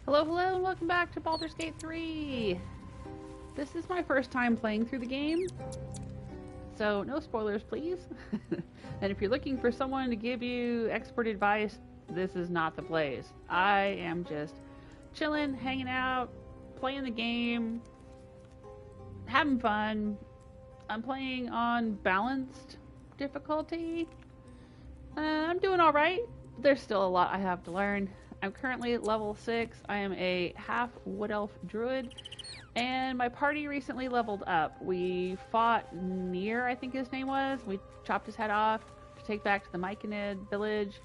Hello, hello, and welcome back to Baldur's Gate 3! This is my first time playing through the game, so no spoilers, please. And if you're looking for someone to give you expert advice, this is not the place. I am just chilling, hanging out, playing the game, having fun. I'm playing on balanced difficulty. I'm doing alright. There's still a lot I have to learn. I'm currently at level 6. I am a half wood elf druid, and my party recently leveled up. We fought Near, I think his name was. We chopped his head off to take back to the Myconid village,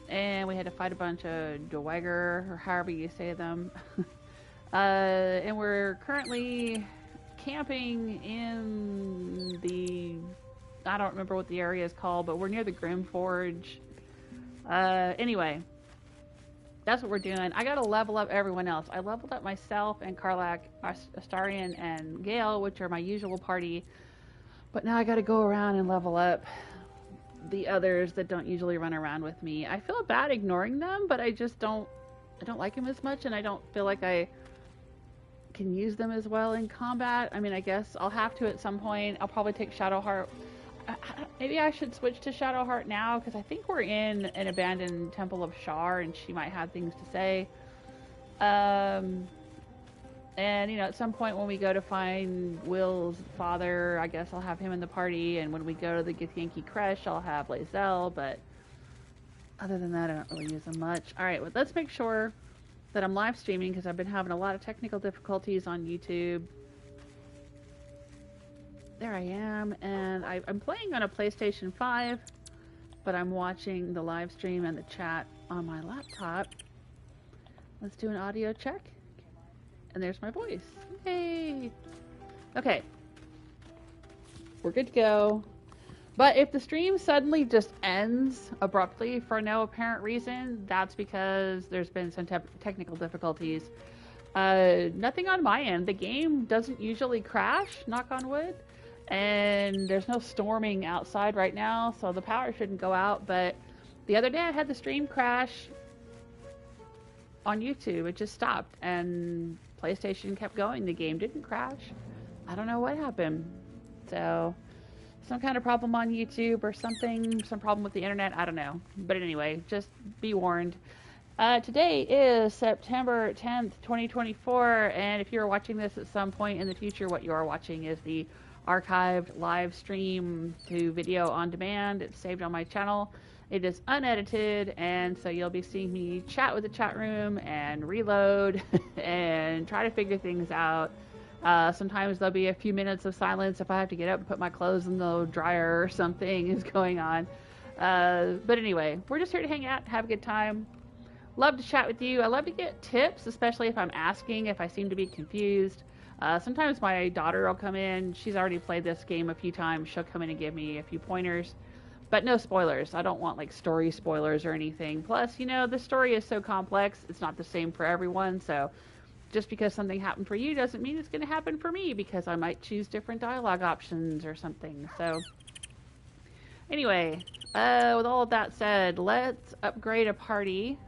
and we had to fight a bunch of Dweger, or however you say them. And we're currently camping in the... I don't remember what the area is called, but we're near the Grymforge. Anyway, that's what we're doing. I gotta level up everyone else. I leveled up myself and Karlach, Astarion, and Gale, which are my usual party. But now I gotta go around and level up the others that don't usually run around with me. I feel bad ignoring them, but I don't like them as much, and I don't feel like I can use them as well in combat. I mean, I guess I'll have to at some point. I'll probably take Shadowheart. Maybe I should switch to Shadowheart now, because I think we're in an abandoned Temple of Shar, and she might have things to say. And, you know, at some point when we go to find Wyll's father, I guess I'll have him in the party, and when we go to the Githyanki Creche, I'll have Lae'zel, but other than that, I don't really use them much. Alright, well, let's make sure that I'm live streaming, because I've been having a lot of technical difficulties on YouTube. There I am, and I'm playing on a PlayStation 5, but I'm watching the live stream and the chat on my laptop. Let's do an audio check. And there's my voice. Yay! Okay. We're good to go. But if the stream suddenly just ends abruptly for no apparent reason, that's because there's been some technical difficulties. Nothing on my end. The game doesn't usually crash, knock on wood. And there's no storming outside right now, so the power shouldn't go out. But the other day I had the stream crash on YouTube. It just stopped, and PlayStation kept going. The game didn't crash. I don't know what happened. So, some kind of problem on YouTube or something, some problem with the internet, I don't know. But anyway, just be warned. Today is September 10th, 2024, and if you're watching this at some point in the future, what you are watching is the archived live stream to video on demand. It's saved on my channel. It is unedited, and so you'll be seeing me chat with the chat room and reload and try to figure things out. Sometimes there'll be a few minutes of silence if I have to get up and put my clothes in the dryer or something is going on. But anyway, we're just here to hang out, have a good time. Love to chat with you. I love to get tips, especially if I'm asking, if I seem to be confused. Sometimes my daughter will come in. She's already played this game a few times. She'll come in and give me a few pointers. But no spoilers. I don't want like story spoilers or anything. Plus, you know, the story is so complex. It's not the same for everyone. So just because something happened for you doesn't mean it's going to happen for me, because I might choose different dialogue options or something. So anyway, with all of that said, let's upgrade a party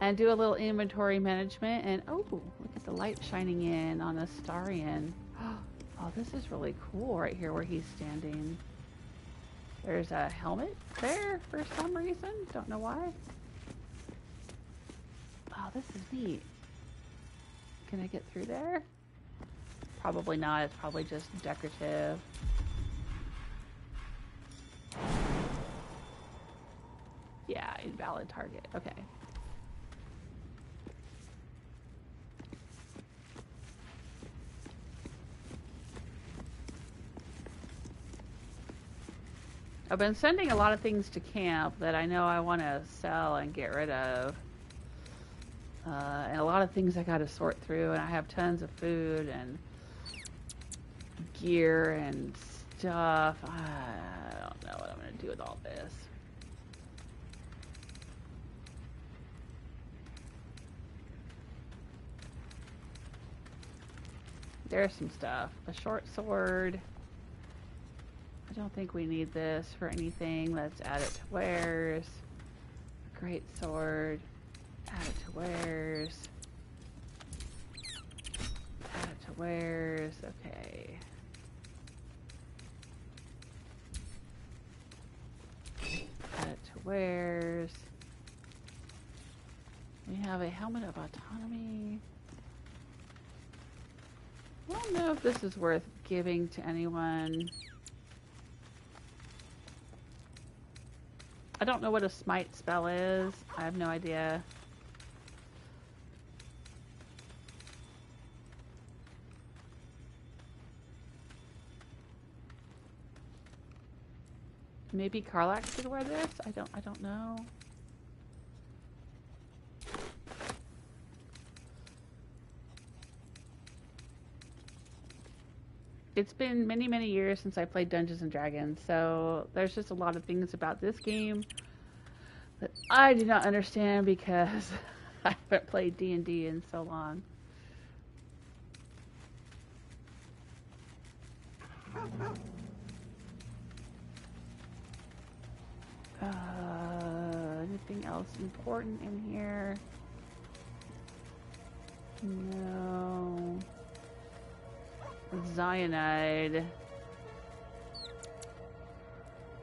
and do a little inventory management. And oh, look at the light shining in on Astarion. Oh, this is really cool right here where he's standing. There's a helmet there for some reason. Don't know why. Oh, this is neat. Can I get through there? Probably not. It's probably just decorative. Yeah, invalid target. Okay. I've been sending a lot of things to camp that I know I want to sell and get rid of. And a lot of things I got to sort through, and I have tons of food and gear and stuff. I don't know what I'm going to do with all this. There's some stuff. A short sword. I don't think we need this for anything. Let's add it to wares. Great sword. Add it to wares. wares. Okay. Add it to wares. We have a helmet of autonomy. I don't know if this is worth giving to anyone. I don't know what a smite spell is. I have no idea. Maybe Karlach could wear this? I don't know. It's been many, many years since I played Dungeons and Dragons, so there's just a lot of things about this game that I do not understand because I haven't played D&D in so long. Anything else important in here? No. Cyanide.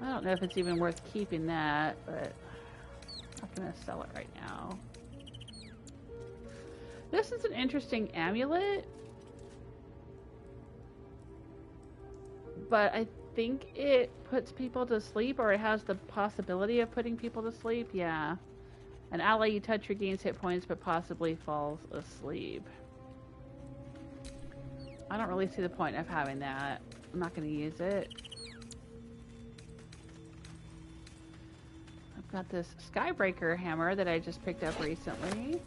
I don't know if it's even worth keeping that, but I'm not gonna sell it right now. This is an interesting amulet, but I think it puts people to sleep, or it has the possibility of putting people to sleep. Yeah. An ally you touch regains hit points, but possibly falls asleep. I don't really see the point of having that. I'm not going to use it. I've got this Skybreaker hammer that I just picked up recently.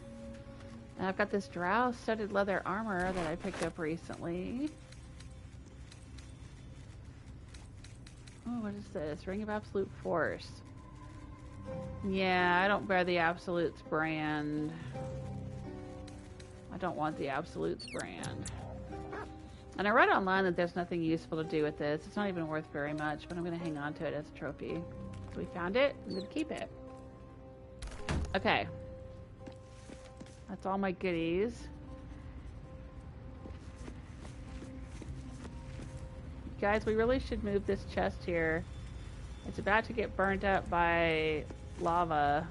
And I've got this Drow studded leather armor that I picked up recently. Oh, what is this? Ring of Absolute Force. Yeah, I don't bear the Absolutes brand. I don't want the Absolutes brand. And I read online that there's nothing useful to do with this. It's not even worth very much, but I'm going to hang on to it as a trophy. So we found it. I'm going to keep it. Okay. That's all my goodies. Guys, we really should move this chest here. It's about to get burnt up by lava.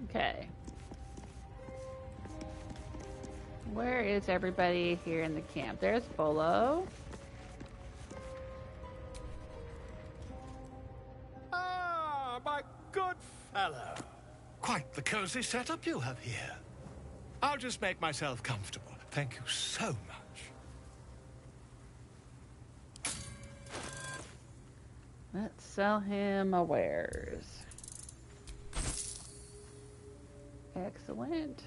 Okay. Where is everybody here in the camp? There's Bolo. Ah, my good fellow. Quite the cozy setup you have here. I'll just make myself comfortable. Thank you so much. Let's sell him a wares. Excellent.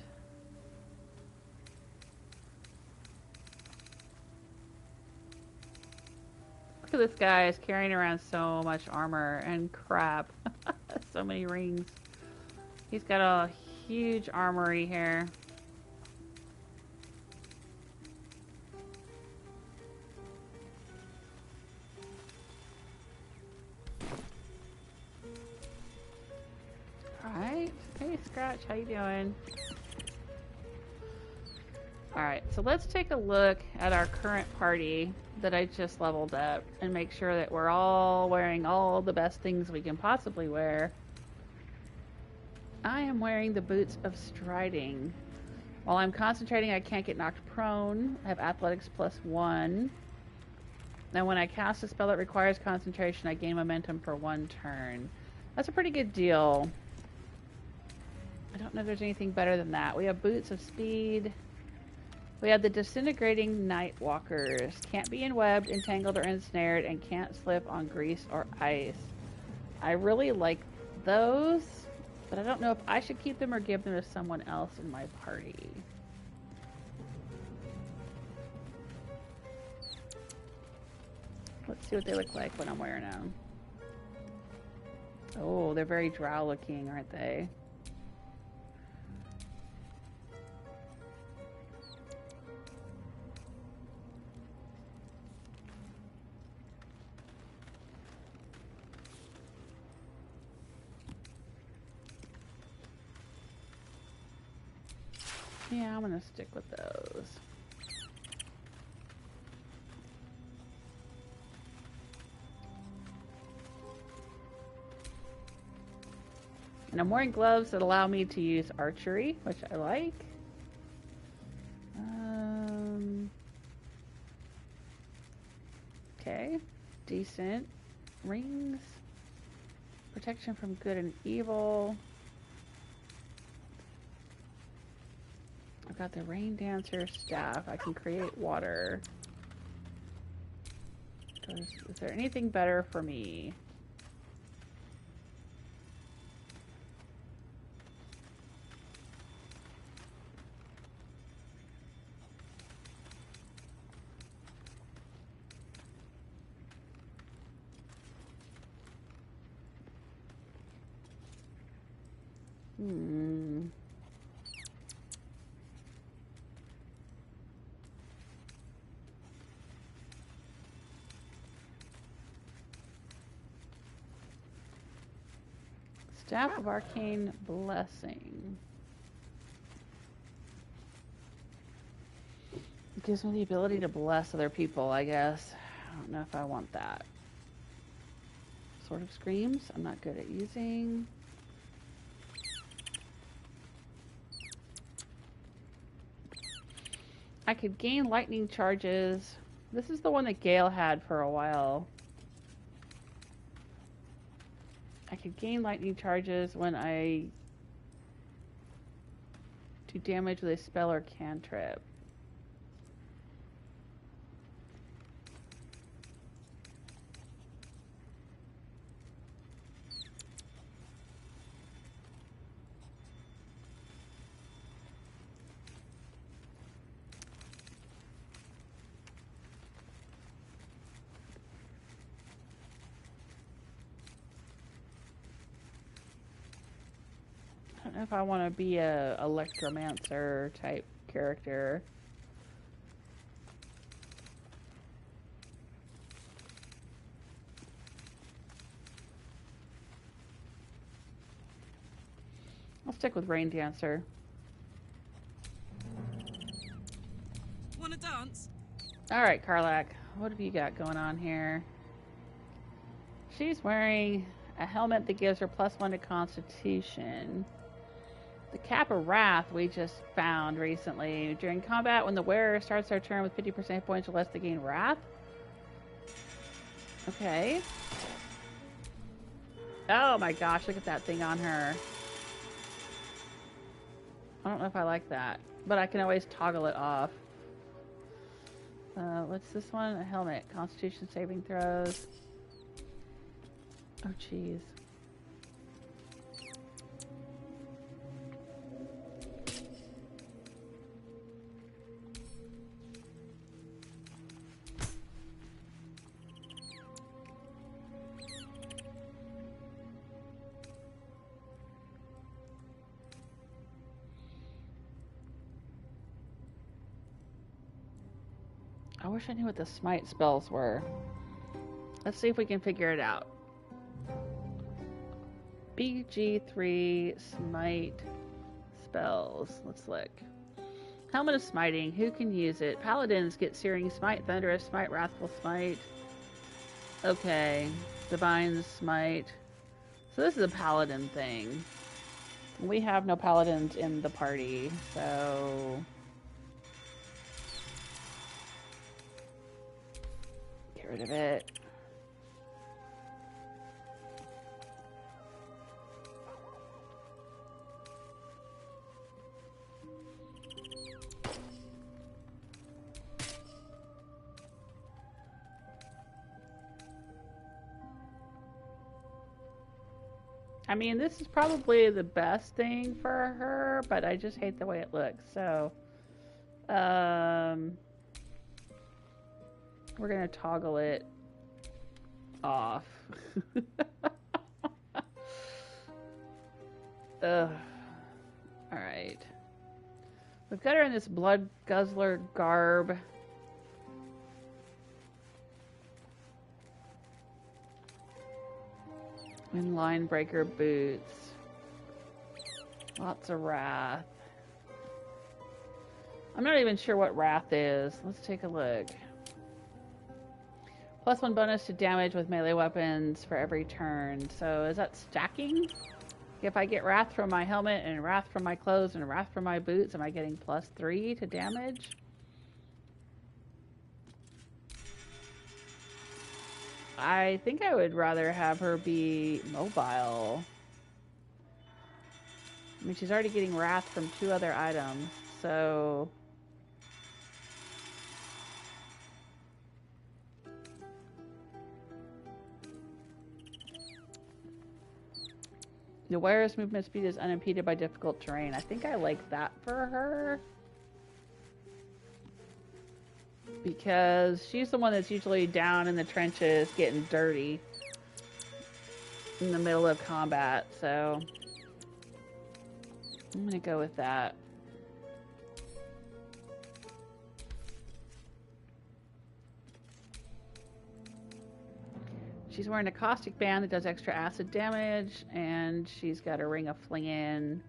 Look at this guy is carrying around so much armor and crap. So many rings. He's got a huge armory here. Alright. Hey Scratch, how you doing? Alright, so let's take a look at our current party that I just leveled up and make sure that we're all wearing all the best things we can possibly wear. I am wearing the boots of striding. While I'm concentrating, I can't get knocked prone. I have athletics +1. Now when I cast a spell that requires concentration, I gain momentum for 1 turn. That's a pretty good deal. I don't know if there's anything better than that. We have boots of speed. We have the disintegrating night walkers. Can't be enwebbed, entangled, or ensnared, and can't slip on grease or ice. I really like those, but I don't know if I should keep them or give them to someone else in my party. Let's see what they look like when I'm wearing them. Oh, they're very drow looking, aren't they? Yeah, I'm gonna stick with those. And I'm wearing gloves that allow me to use archery, which I like. Okay, decent. Rings. Protection from good and evil. I've got the Rain Dancer staff. I can create water. Is there anything better for me? Staff of Arcane Blessing. It gives me the ability to bless other people, I guess. I don't know if I want that. Sword of Screams, I'm not good at using. I could gain lightning charges. This is the one that Gale had for a while. I could gain lightning charges when I do damage with a spell or cantrip. I don't know if I want to be a electromancer type character. I'll stick with Rain Dancer. Wanna dance? Alright, Karlach, what have you got going on here? She's wearing a helmet that gives her +1 to Constitution. The Cap of Wrath we just found recently. During combat, when the wearer starts their turn with 50% points or less, they gain Wrath. Okay. Oh my gosh, look at that thing on her. I don't know if I like that, but I can always toggle it off. What's this one? A helmet. Constitution saving throws. Oh, jeez. I wish I knew what the smite spells were. Let's see if we can figure it out. BG3 smite spells. Let's look. Helmet of Smiting. Who can use it? Paladins get Searing Smite, Thunderous Smite, Wrathful Smite. Okay. Divine Smite. So this is a paladin thing. We have no paladins in the party, so... get rid of it. I mean, this is probably the best thing for her, but I just hate the way it looks. So, we're gonna toggle it off. Ugh. Alright. We've got her in this blood guzzler garb. And line breaker boots. Lots of wrath. I'm not even sure what wrath is. Let's take a look. +1 bonus to damage with melee weapons for every turn. So is that stacking? If I get wrath from my helmet and wrath from my clothes and wrath from my boots, am I getting +3 to damage? I think I would rather have her be mobile. I mean, she's already getting wrath from 2 other items, so... The wearer's movement speed is unimpeded by difficult terrain. I think I like that for her. Because she's the one that's usually down in the trenches getting dirty in the middle of combat, so I'm gonna go with that. She's wearing a caustic band that does extra acid damage, and she's got a ring of flinging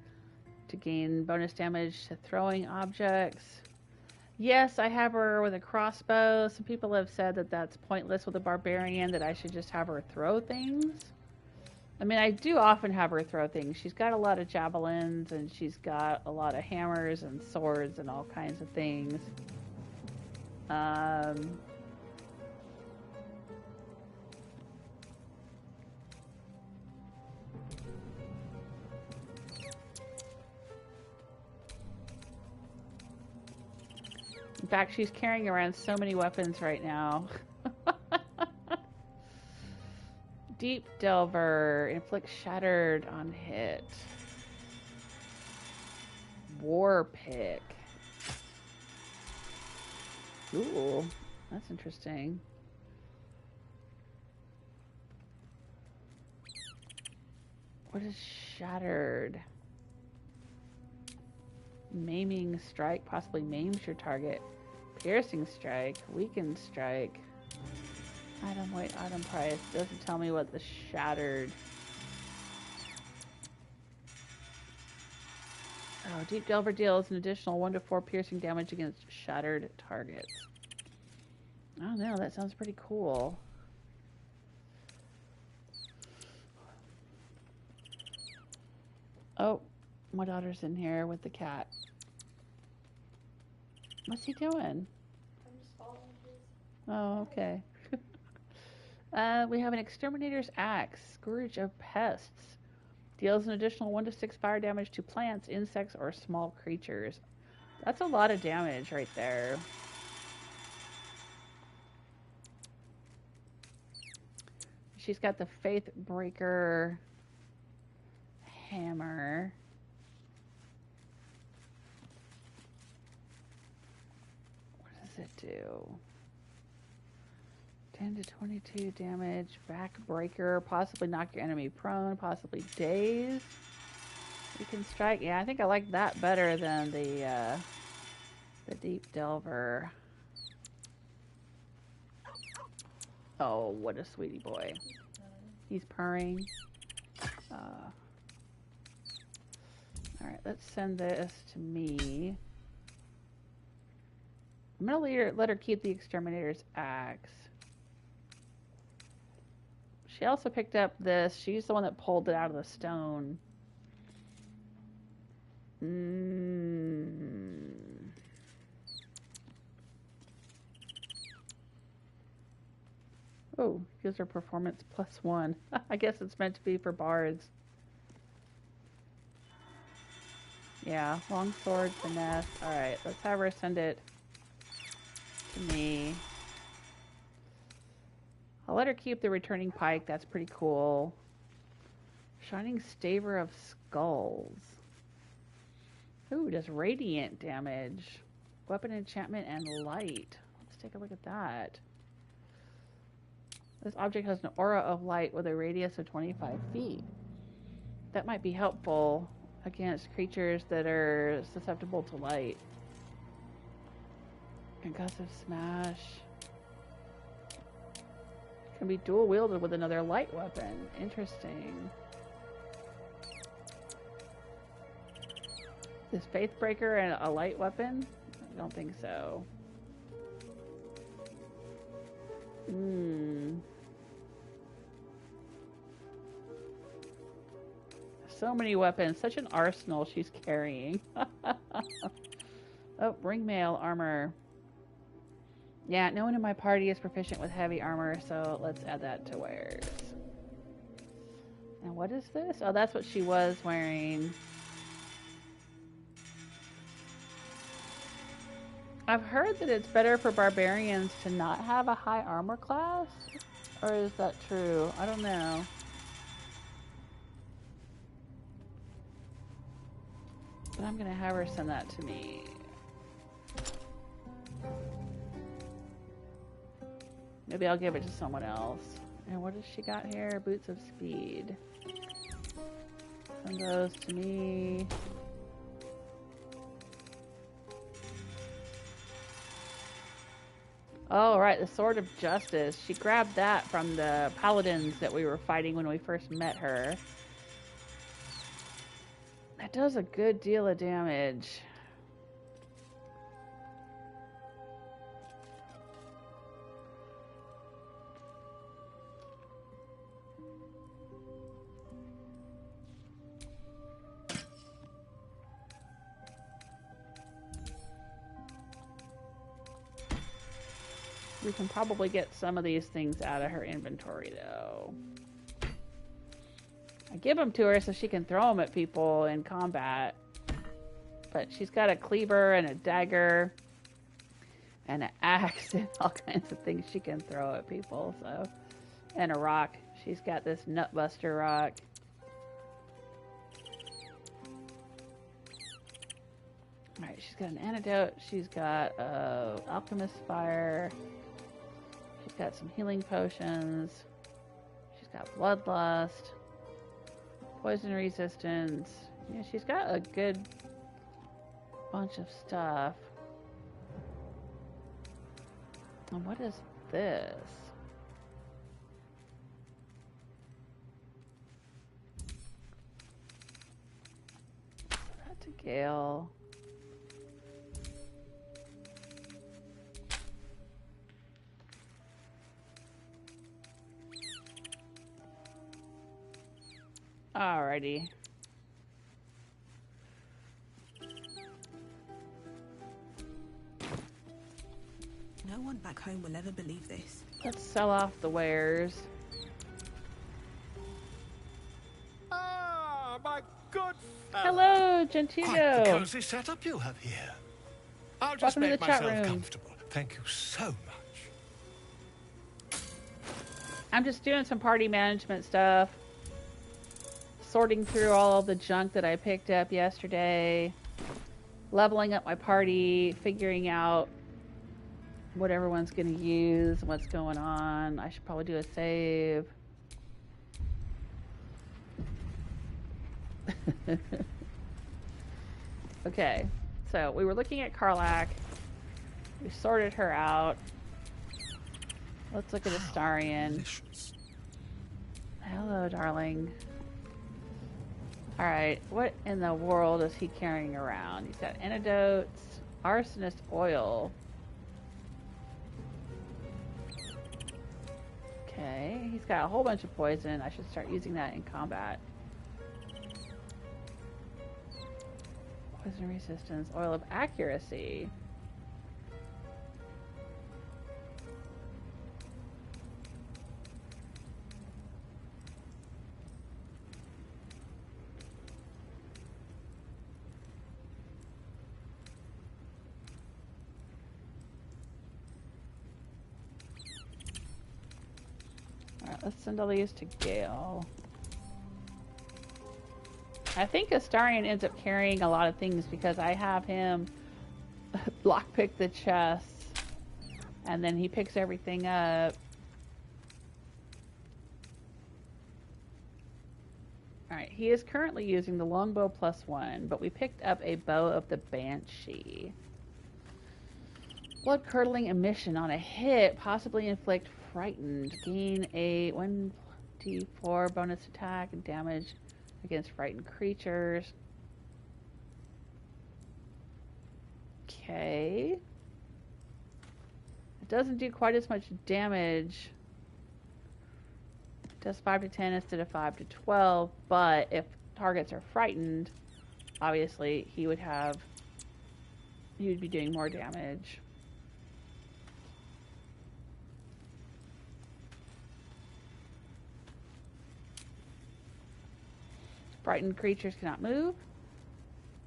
to gain bonus damage to throwing objects. Yes, I have her with a crossbow. Some people have said that that's pointless with a barbarian, that I should just have her throw things. I mean, I do often have her throw things. She's got a lot of javelins, and she's got a lot of hammers and swords and all kinds of things. In fact, she's carrying around so many weapons right now. Deep Delver. Inflict Shattered on hit. War Pick. Ooh, that's interesting. What is Shattered? Maiming Strike possibly maims your target. Piercing Strike, Weakened Strike. Item weight, item price. Doesn't tell me what the Shattered. Oh, Deep Delver deals an additional 1 to 4 piercing damage against shattered targets. I don't know, that sounds pretty cool. Oh, my daughter's in here with the cat. What's he doing? I'm just following his. Oh, okay. We have an Exterminator's Axe, Scourge of Pests. Deals an additional 1 to 6 fire damage to plants, insects, or small creatures. That's a lot of damage right there. She's got the Faith Breaker hammer. What does it do? 10 to 22 damage, backbreaker, possibly knock your enemy prone, possibly daze. You can strike. Yeah, I think I like that better than the Deep Delver. Oh, what a sweetie boy. He's purring. Alright, let's send this to me. I'm gonna let her keep the Exterminator's Axe. She also picked up this. She's the one that pulled it out of the stone. Oh, gives her performance +1. I guess it's meant to be for bards. Yeah, longsword, finesse. Alright, let's have her send it to me. I'll let her keep the returning pike. That's pretty cool. Shining Staver of Skulls. Ooh, does radiant damage. Weapon enchantment and light. Let's take a look at that. This object has an aura of light with a radius of 25 feet. That might be helpful against creatures that are susceptible to light. Concussive Smash. Can be dual wielded with another light weapon. Interesting. Is Faithbreaker and a light weapon? I don't think so. So many weapons. Such an arsenal she's carrying. Oh, ringmail armor. Yeah, no one in my party is proficient with heavy armor, so let's add that to wares. And what is this? Oh, that's what she was wearing. I've heard that it's better for barbarians to not have a high armor class. Or is that true? I don't know. But I'm going to have her send that to me. Maybe I'll give it to someone else. And what does she got here? Boots of Speed. Send those to me. Oh, right, the Sword of Justice. She grabbed that from the paladins that we were fighting when we first met her. That does a good deal of damage. We can probably get some of these things out of her inventory, though. I give them to her so she can throw them at people in combat. But she's got a cleaver and a dagger and an axe and all kinds of things she can throw at people. So, and a rock. She's got this Nutbuster rock. Alright, she's got an antidote. She's got Alchemist Fire. She's got some healing potions. She's got Bloodlust. Poison resistance. Yeah, she's got a good bunch of stuff. And what is this? That to Gale. Alrighty. No one back home will ever believe this. Let's sell off the wares. Ah, my good fellow. Hello, Quite the Gentito. cozy setup you have here. I'll just Welcome to make the chat myself room. comfortable. Thank you so much. I'm just doing some party management stuff. Sorting through all of the junk that I picked up yesterday. Leveling up my party. Figuring out what everyone's going to use. What's going on. I should probably do a save. Okay. So we were looking at Karlach. We sorted her out. Let's look at Astarion. Delicious. Hello, darling. Alright, what in the world is he carrying around? He's got antidotes, arsonist oil. Okay, he's got a whole bunch of poison. I should start using that in combat. Poison resistance, oil of accuracy. Alright, let's send all these to Gale. I think Astarion ends up carrying a lot of things because I have him lockpick the chests and then he picks everything up. Alright, he is currently using the longbow +1, but we picked up a bow of the Banshee. Blood-curdling emission on a hit, possibly inflict frightened. Gain a 1d4 bonus attack and damage against frightened creatures. Okay. It doesn't do quite as much damage. It does 5 to 10 instead of 5 to 12, but if targets are frightened, obviously he would be doing more damage. Frightened creatures cannot move.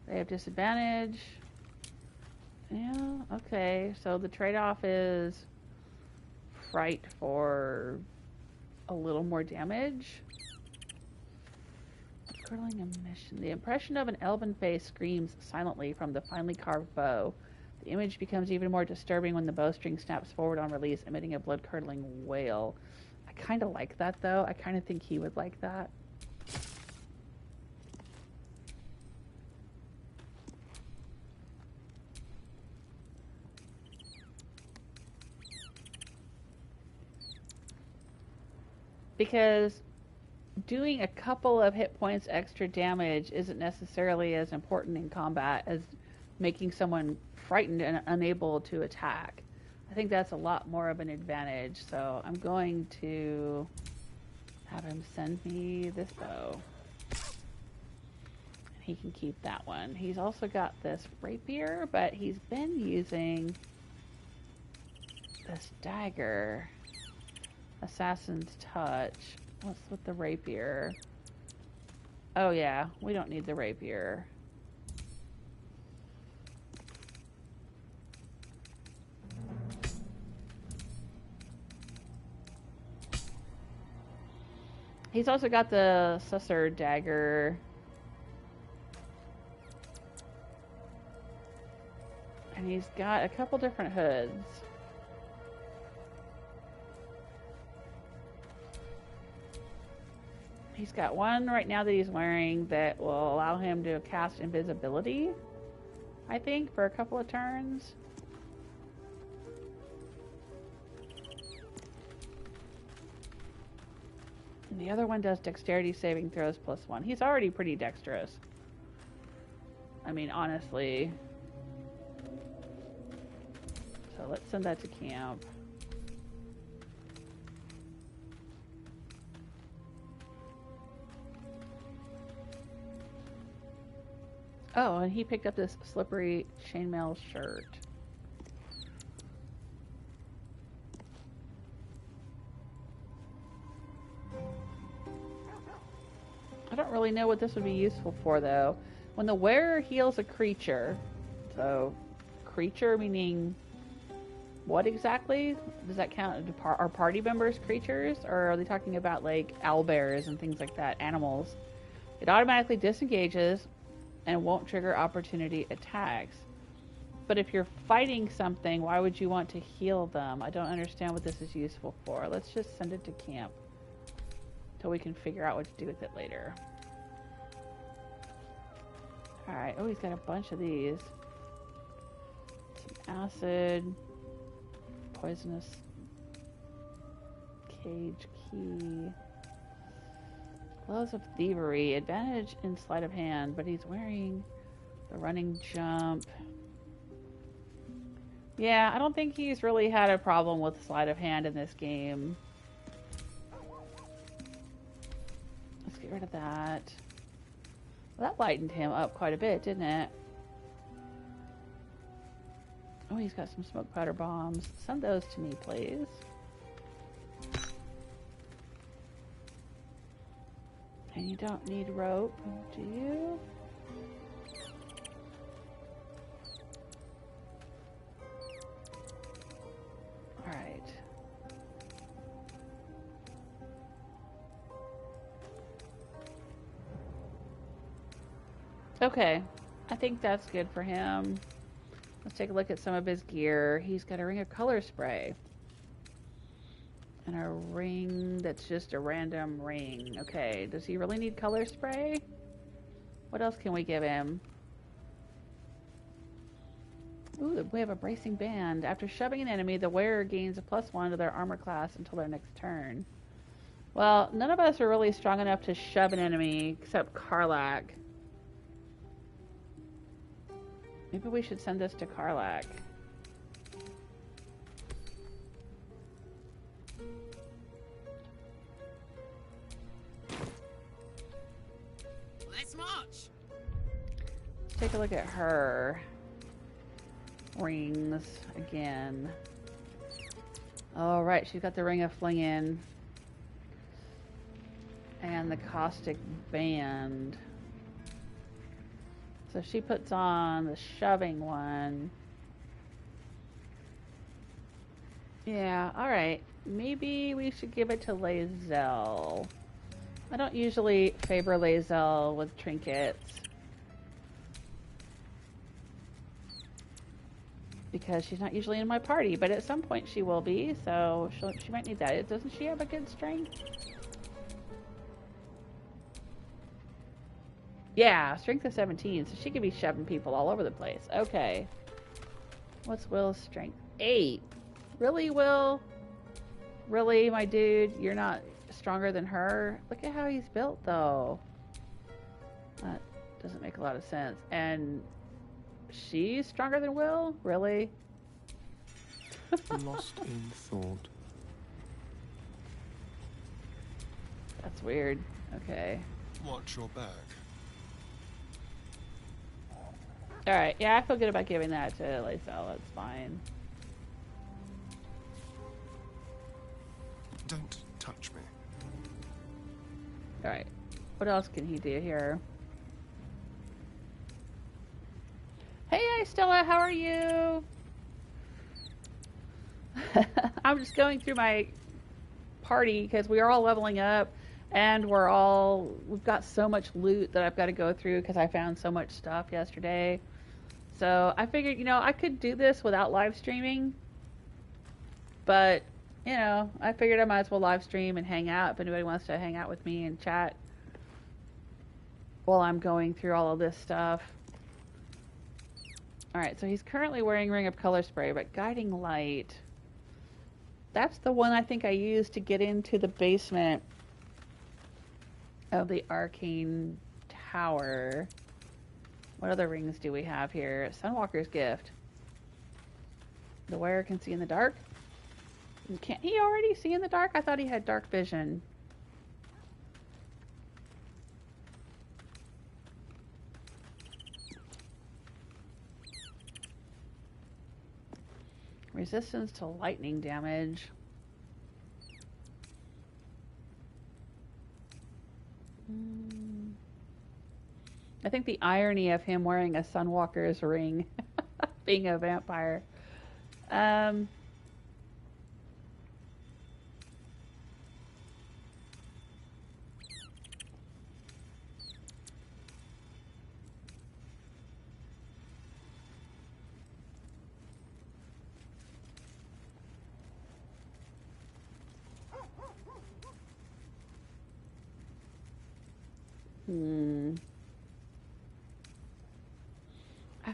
They have disadvantage. Yeah, okay. So the trade-off is fright for a little more damage. Curling emission. The impression of an elven face screams silently from the finely carved bow. The image becomes even more disturbing when the bowstring snaps forward on release, emitting a blood-curdling wail. I kind of like that, though. I kind of think he would like that. Because doing a couple of hit points extra damage isn't necessarily as important in combat as making someone frightened and unable to attack. I think that's a lot more of an advantage, so I'm going to have him send me this bow. And he can keep that one. He's also got this rapier, but he's been using this dagger. Assassin's Touch. What's with the rapier? Oh yeah, we don't need the rapier. He's also got the Susser dagger. And he's got a couple different hoods. He's got one right now that he's wearing that will allow him to cast invisibility, I think, for a couple of turns. And the other one does dexterity saving throws +1. He's already pretty dexterous. I mean, honestly. So let's send that to camp. Oh, and he picked up this slippery chainmail shirt. I don't really know what this would be useful for, though. When the wearer heals a creature, so creature meaning what exactly? Does that count? Are party members creatures? Or are they talking about, like, owlbears and things like that, animals? It automatically disengages and won't trigger opportunity attacks. But if you're fighting something, why would you want to heal them? I don't understand what this is useful for. Let's just send it to camp until we can figure out what to do with it later. Alright, oh, he's got a bunch of these. Some acid, poisonous cage key. Gloves of Thievery, advantage in sleight of hand, but he's wearing the running jump. Yeah, I don't think he's really had a problem with sleight of hand in this game. Let's get rid of that. Well, that lightened him up quite a bit, didn't it? Oh, he's got some smoke powder bombs. Send those to me, please. And you don't need rope, do you? Alright. Okay, I think that's good for him. Let's take a look at some of his gear. He's got a ring of color spray. And a ring that's just a random ring. Okay, does he really need color spray? What else can we give him? Ooh, we have a bracing band. After shoving an enemy, the wearer gains a +1 to their armor class until their next turn. Well, none of us are really strong enough to shove an enemy, except Karlach. Maybe we should send this to Karlach. Let's march. Let's take a look at her rings again. All right, she's got the ring of flinging and the caustic band. So she puts on the shoving one. Yeah, all right. Maybe we should give it to Lae'zel. I don't usually favor Lae'zel with trinkets because she's not usually in my party, but at some point she will be, so she might need that. Doesn't she have a good strength? Yeah, strength of 17, so she could be shoving people all over the place. Okay. What's Will's strength? 8. Really, Will? Really, my dude? You're not stronger than her? Look at how he's built, though. That doesn't make a lot of sense. And she's stronger than Will? Really? Lost in thought. That's weird. Okay. Watch your back. Alright, yeah, I feel good about giving that to Lae'zel. That's fine. Don't touch me. Alright. What else can he do here? Hey, Stella, how are you? I'm just going through my party because we are all leveling up and we've got so much loot that I've got to go through because I found so much stuff yesterday. So I figured, I could do this without live streaming, but, I figured I might as well live stream and hang out if anybody wants to hang out with me and chat while I'm going through all of this stuff. Alright, so he's currently wearing Ring of Color Spray, but Guiding Light, that's the one I think I used to get into the basement of the Arcane Tower. What other rings do we have here? Sunwalker's Gift. The wearer can see in the dark. Can't he already see in the dark? I thought he had dark vision. Resistance to lightning damage. I think the irony of him wearing a Sunwalker's ring, being a vampire. I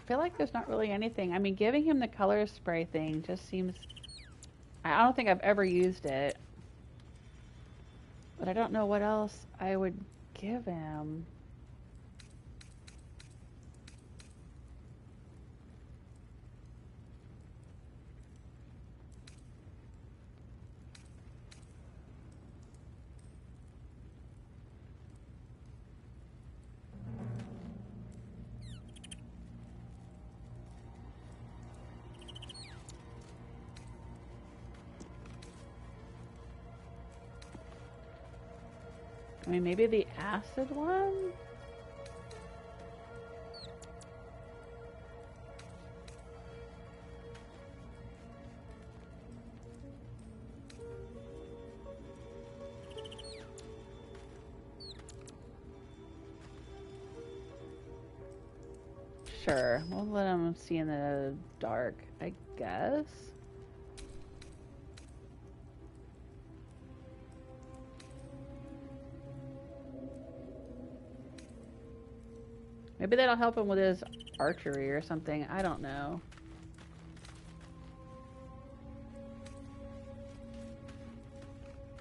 feel like there's not really anything. I mean, giving him the color spray thing just seems... I don't think I've ever used it. But I don't know what else I would give him. I mean, maybe the acid one? Sure, we'll let him see in the dark, I guess. Maybe that'll help him with his archery or something. I don't know.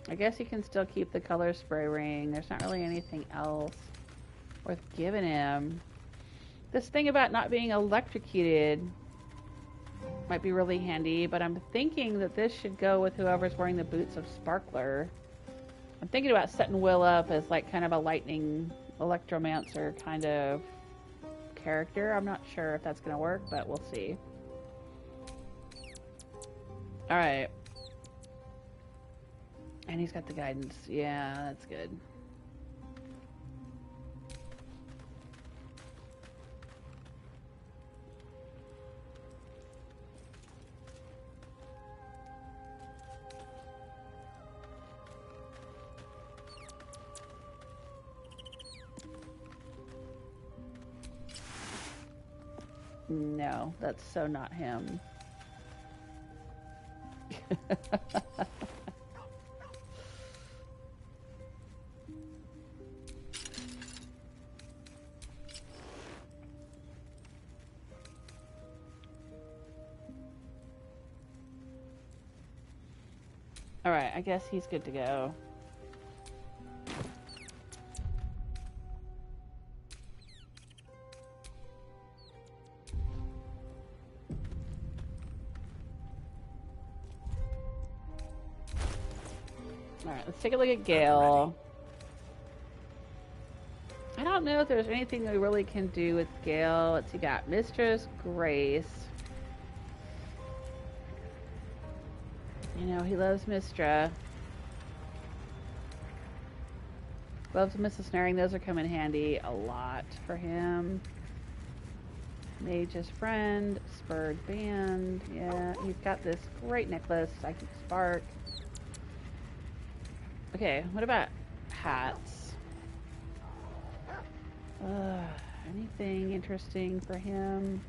I guess he can still keep the color spray ring. There's not really anything else worth giving him. This thing about not being electrocuted might be really handy, but I'm thinking that this should go with whoever's wearing the boots of Sparkler. I'm thinking about setting Wyll up as like kind of a lightning electromancer kind of character. I'm not sure if that's going to work, but we'll see. Alright. And he's got the guidance. Yeah, that's good. No, that's so not him. Alright, I guess he's good to go. Alright, let's take a look at Gale. I don't know if there's anything we really can do with Gale. Let's see, got Mistress Grace. You know, he loves Mistra. Loves Missile Snaring. Those are come in handy a lot for him. Mage's Friend. Spurred Band. Yeah, he's got this great necklace. Psychic Spark. Okay, what about hats? Anything interesting for him?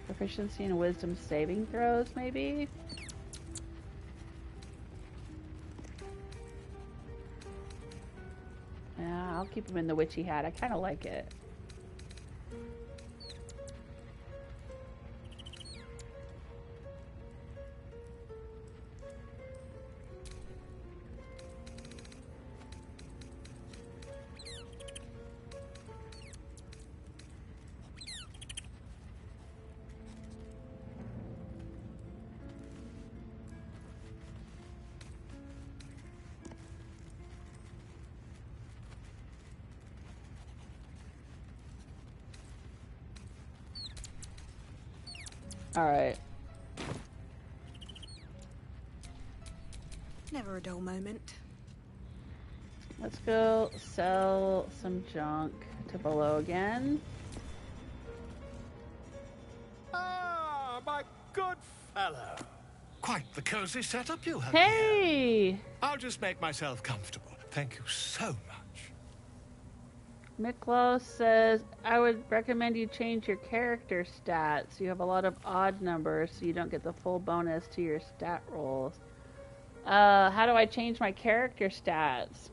Proficiency in wisdom saving throws, maybe? Yeah, I'll keep him in the witchy hat. I kind of like it. Alright. Never a dull moment. Let's go sell some junk to below again. Ah, my good fellow. Quite the cozy setup you have. Hey! Here. I'll just make myself comfortable. Thank you so much. Miklos says, I would recommend you change your character stats. You have a lot of odd numbers, so you don't get the full bonus to your stat rolls. How do I change my character stats?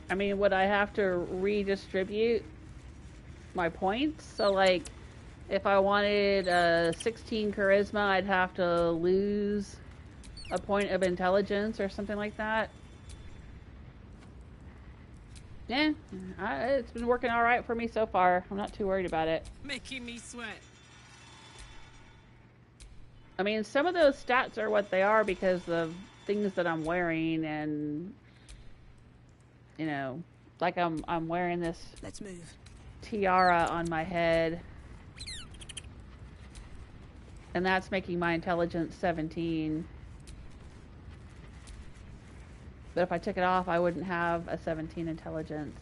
I mean, would I have to redistribute my points? So, like, if I wanted 16 charisma, I'd have to lose a point of intelligence or something like that? Yeah, it's been working all right for me so far. I'm not too worried about it. Making me sweat. I mean, some of those stats are what they are because of things that I'm wearing and... You know, like I'm wearing this Let's move. tiara on my head. And that's making my intelligence 17. But if I took it off, I wouldn't have a 17 intelligence.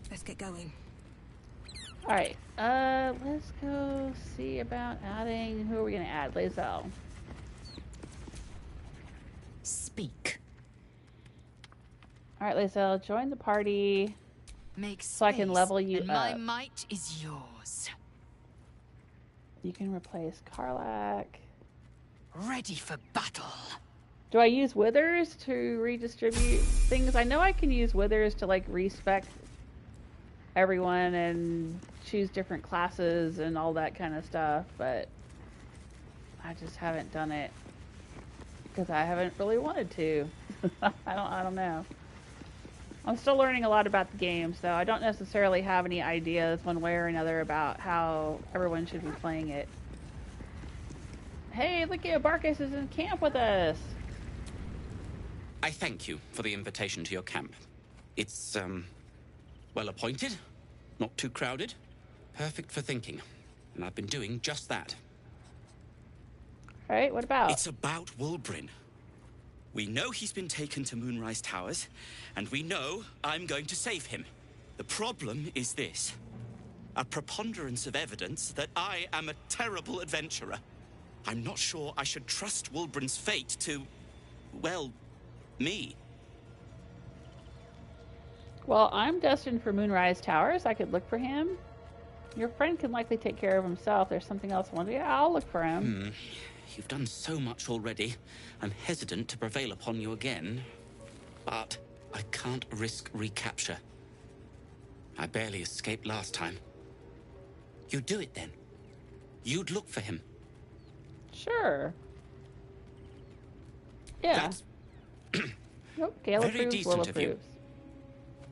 Let's get going. Alright, let's go see about adding... Who are we going to add? Lae'zel. Speak. Alright, Lae'zel, join the party. Make So I can level you and up. my might is yours. You can replace Karlach. Ready for battle. Do I use withers to redistribute things? I know I can use withers to like respec everyone and choose different classes and all that kind of stuff, but I just haven't done it because I haven't really wanted to. I don't know. I'm still learning a lot about the game, so I don't necessarily have any ideas one way or another about how everyone should be playing it. Hey, look at Barcus is in camp with us. I thank you for the invitation to your camp. It's, well appointed, not too crowded, perfect for thinking. And I've been doing just that. Alright, what about? It's about Wulbren. We know he's been taken to Moonrise Towers, and we know I'm going to save him. The problem is this. A preponderance of evidence that I am a terrible adventurer. I'm not sure I should trust Wulbren's fate to, well, me. Well, I'm destined for Moonrise Towers. I could look for him. Your friend can likely take care of himself. There's something else I want to do. Yeah, I'll look for him. You've done so much already. I'm hesitant to prevail upon you again. But I can't risk recapture. I barely escaped last time. You'd do it then. You'd look for him. Sure. Yeah. That's Nope, Gale very approves, decent Wyll of you. approves.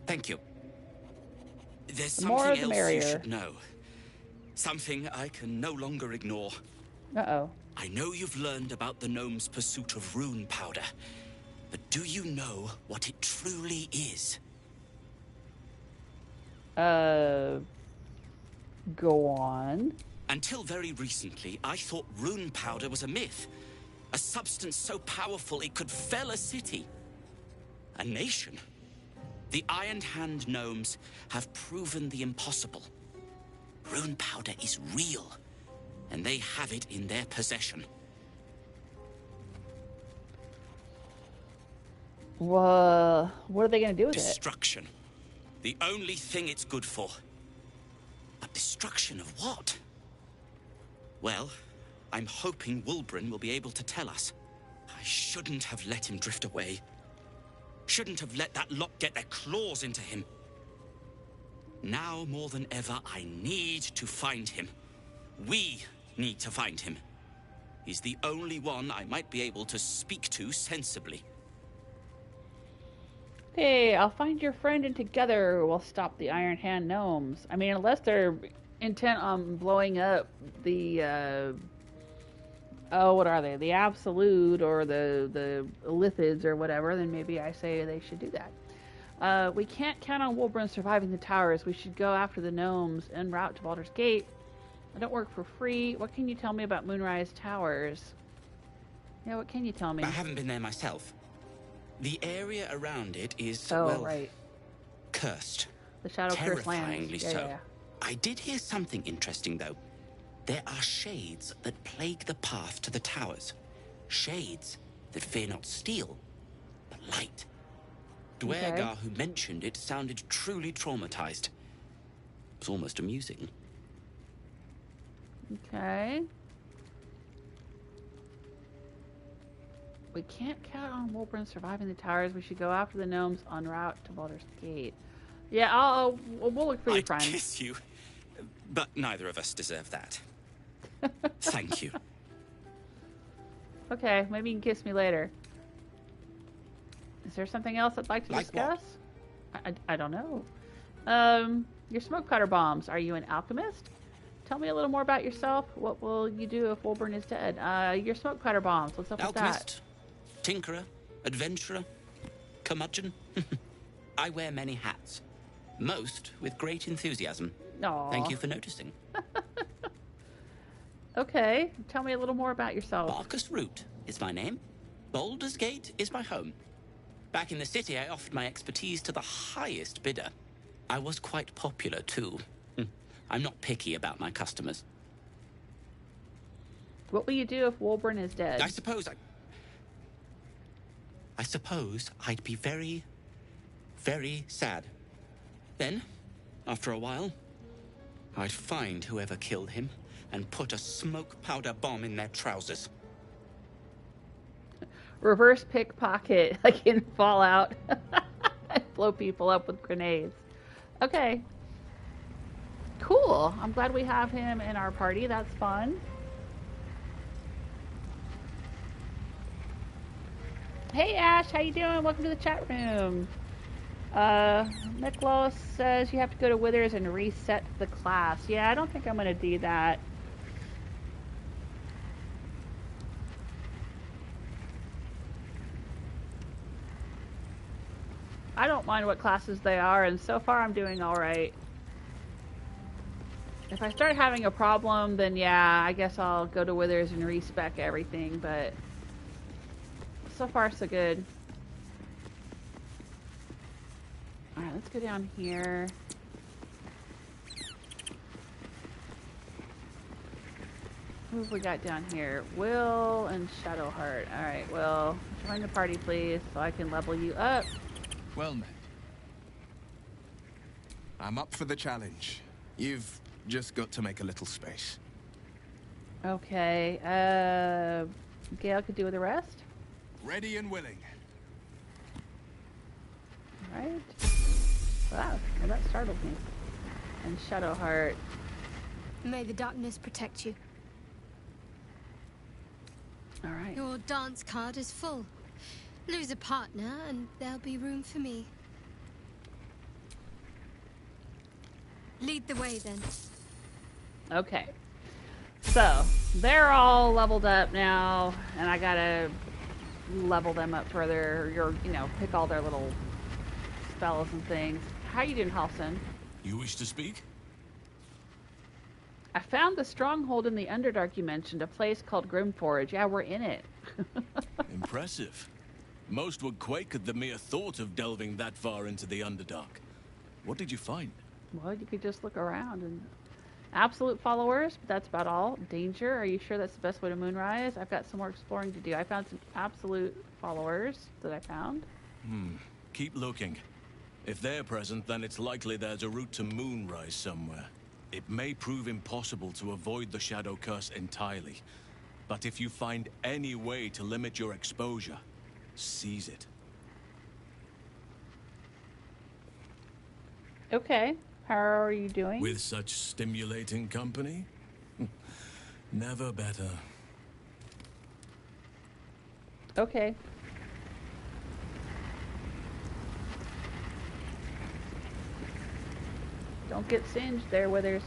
Thank you. There's The more something the else merrier. you should know. Something I can no longer ignore. Uh-oh. I know you've learned about the gnome's pursuit of rune powder, but do you know what it truly is? Go on. Until very recently, I thought rune powder was a myth. A substance so powerful it could fell a city. A nation. The Iron Hand gnomes have proven the impossible. Rune powder is real, and they have it in their possession. Well, what are they going to do with it? Destruction. The only thing it's good for. But destruction of what? Well, I'm hoping Wulbren will be able to tell us. I shouldn't have let him drift away. Shouldn't have let that lot get their claws into him. Now more than ever, I need to find him. We need to find him. He's the only one I might be able to speak to sensibly. Hey, I'll find your friend and together we'll stop the Iron Hand gnomes. I mean, unless they're intent on blowing up the, oh, what are they? The Absolute or the Lithids or whatever, then maybe I say they should do that. We can't count on Wulbren surviving the towers. We should go after the gnomes en route to Baldur's Gate. I don't work for free. What can you tell me about Moonrise Towers? Yeah, what can you tell me? I haven't been there myself. The area around it is, Oh, well, right. cursed. The Shadow Curse lands. Terrifyingly Yeah, so. yeah. I did hear something interesting, though. There are shades that plague the path to the towers. Shades that fear not steel, but light. Dwergar, Okay. who mentioned it, sounded truly traumatized. It was almost amusing. Okay. We can't count on Wulbren surviving the towers. We should go after the gnomes en route to Baldur's Gate. Yeah, we'll look for your I'd friend. kiss you, but neither of us deserve that. Thank you. Okay, maybe you can kiss me later. Is there something else I'd like to Like what? discuss? I don't know. Your smoke cutter bombs. Are you an alchemist? tell me a little more about yourself. What will you do if Wulbren is dead? Your smoke powder bombs. What's up with that? Alchemist, tinkerer, adventurer, curmudgeon. I wear many hats, most with great enthusiasm. Aw. Thank you for noticing. Okay, tell me a little more about yourself. Barcus Wroot is my name. Baldur's Gate is my home. Back in the city, I offered my expertise to the highest bidder. I was quite popular, too. I'm not picky about my customers. What will you do if Wulbren is dead? I suppose I'd be very, very sad. Then, after a while, I'd find whoever killed him and put a smoke powder bomb in their trousers. Reverse pickpocket, like in Fallout. Blow people up with grenades. Okay. Cool. I'm glad we have him in our party. That's fun. Hey Ash, how you doing? Welcome to the chat room. Miklos says you have to go to Withers and reset the class. Yeah, I don't think I'm going to do that. I don't mind what classes they are, and so far I'm doing alright. If I start having a problem, then yeah, I guess I'll go to Withers and respec everything, but so far so good. Alright, let's go down here. Who have we got down here? Wyll and Shadowheart. Alright, Wyll, join the party please, so I can level you up. Well met. I'm up for the challenge. You've just got to make a little space. Okay, Gale could do with the rest. Ready and willing. Alright. Wow, well that startled me. And Shadowheart. May the darkness protect you. Alright. Your dance card is full. Lose a partner and there'll be room for me. Lead the way then. Okay. So, they're all leveled up now, and I gotta level them up further, or, you know, pick all their little spells and things. How you doing, Halsin? You wish to speak? I found the stronghold in the Underdark you mentioned, a place called Grymforge. Yeah, we're in it. Impressive. Most would quake at the mere thought of delving that far into the Underdark. What did you find? Well, you could just look around and... Absolute followers, but that's about all. Danger, are you sure that's the best way to Moonrise? I've got some more exploring to do. I found some absolute followers that I found. Keep looking. If they're present, then it's likely there's a route to Moonrise somewhere. It may prove impossible to avoid the Shadow Curse entirely. But if you find any way to limit your exposure, seize it. Okay. How are you doing? With such stimulating company? Never better. Okay. Don't get singed there, Withers.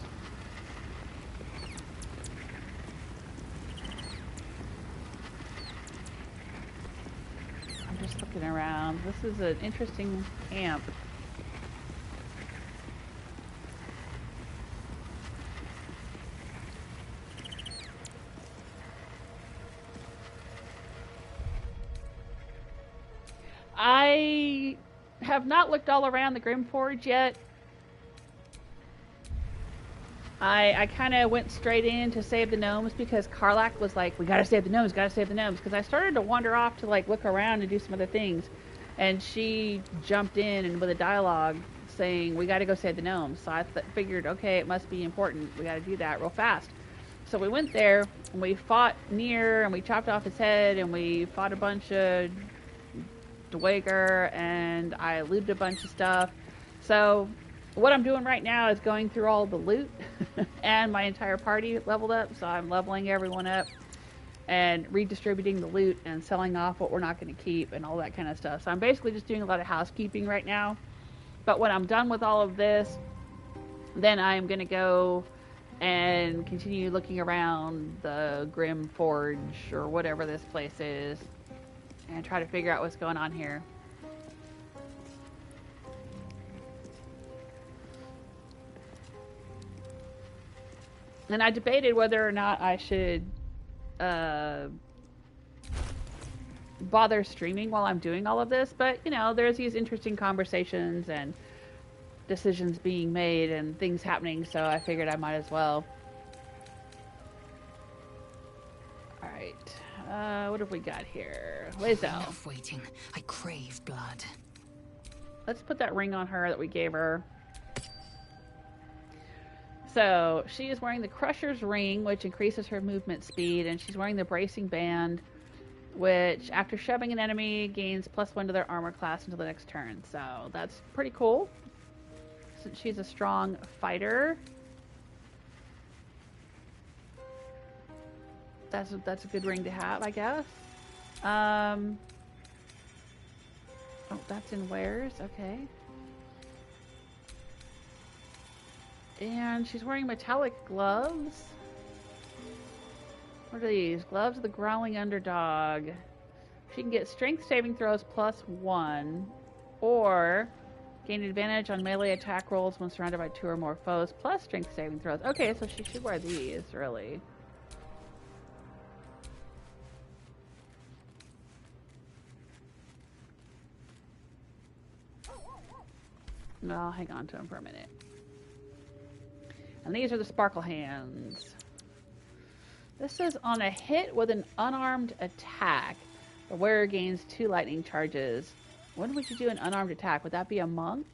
I'm just looking around. This is an interesting camp. I have not looked all around the Grymforge yet. I kind of went straight in to save the gnomes because Karlach was like, we gotta save the gnomes, gotta save the gnomes. Because I started to wander off to like look around and do some other things. And she jumped in and with a dialogue saying, we gotta go save the gnomes. So I figured, okay, it must be important. We gotta do that real fast. So we went there and we fought Nier and we chopped off his head and we fought a bunch of Dwager and I looted a bunch of stuff. So what I'm doing right now is going through all the loot and my entire party leveled up, so I'm leveling everyone up and redistributing the loot and selling off what we're not going to keep and all that kind of stuff. So I'm basically just doing a lot of housekeeping right now. But when I'm done with all of this, then I'm going to go and continue looking around the Grymforge or whatever this place is and try to figure out what's going on here. And I debated whether or not I should bother streaming while I'm doing all of this, but you know, there's these interesting conversations and decisions being made and things happening, so I figured I might as well. Alright, what have we got here? Lae'zel. Enough waiting. I crave blood. Let's put that ring on her that we gave her. So, she is wearing the Crusher's Ring, which increases her movement speed, and she's wearing the Bracing Band, which, after shoving an enemy, gains +1 to their armor class until the next turn. So, that's pretty cool. Since she's a strong fighter. That's a good ring to have, I guess. Oh, that's in wares. Okay. And she's wearing metallic gloves. What are these? Gloves of the Growling Underdog. She can get strength saving throws +1, or gain advantage on melee attack rolls when surrounded by 2 or more foes, plus strength saving throws. Okay, so she should wear these, really. I'll hang on to them for a minute. And these are the Sparkle Hands. This says on a hit with an unarmed attack, the wearer gains 2 lightning charges. When would you do an unarmed attack? Would that be a monk?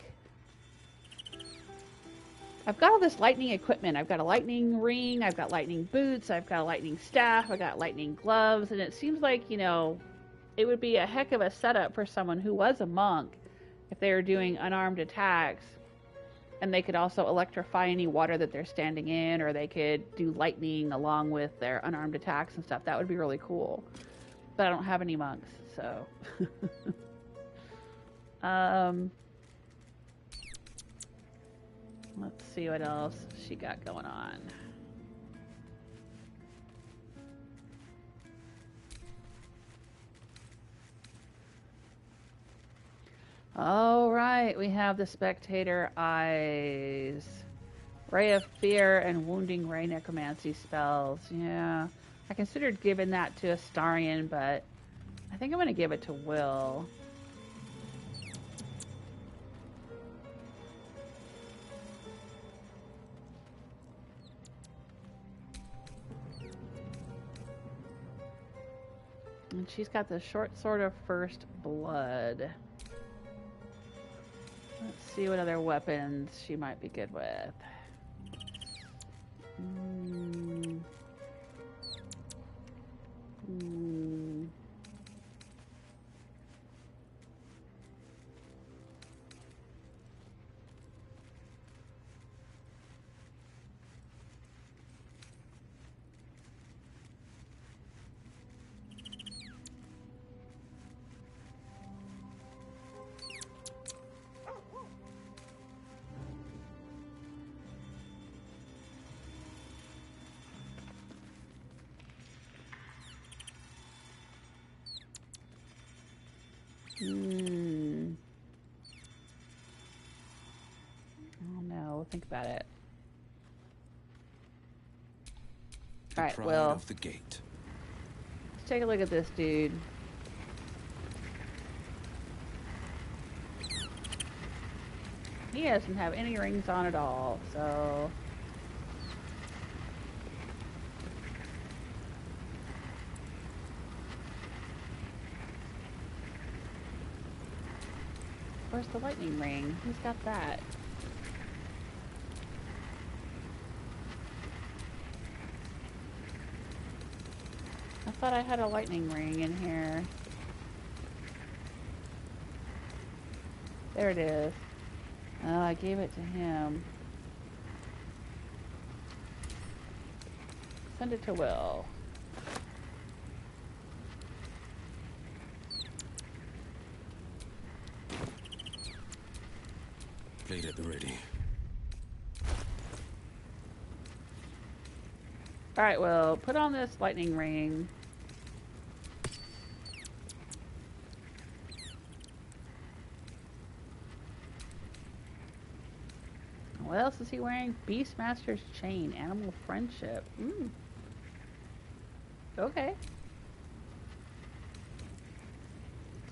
I've got all this lightning equipment. I've got a lightning ring, I've got lightning boots, I've got a lightning staff, I've got lightning gloves, and it seems like, you know, it would be a heck of a setup for someone who was a monk if they were doing unarmed attacks. And they could also electrify any water that they're standing in, or they could do lightning along with their unarmed attacks and stuff. That would be really cool. But I don't have any monks, so. Let's see what else she got going on. All right, we have the Spectator Eyes. Ray of Fear and Wounding Ray Necromancy spells. Yeah, I considered giving that to Astarion, but I think I'm going to give it to Wyll. And she's got the Short Sword of First Blood. Let's see what other weapons she might be good with. Oh no, we'll think about it. Alright, Wyll. Of the gate. Let's take a look at this dude. He doesn't have any rings on at all, so... Where's the lightning ring? Who's got that? I thought I had a lightning ring in here. There it is. Oh, I gave it to him. Send it to Wyll. Blade at the ready. Alright, well, put on this lightning ring. What else is he wearing? Beastmaster's chain. Animal friendship. Okay.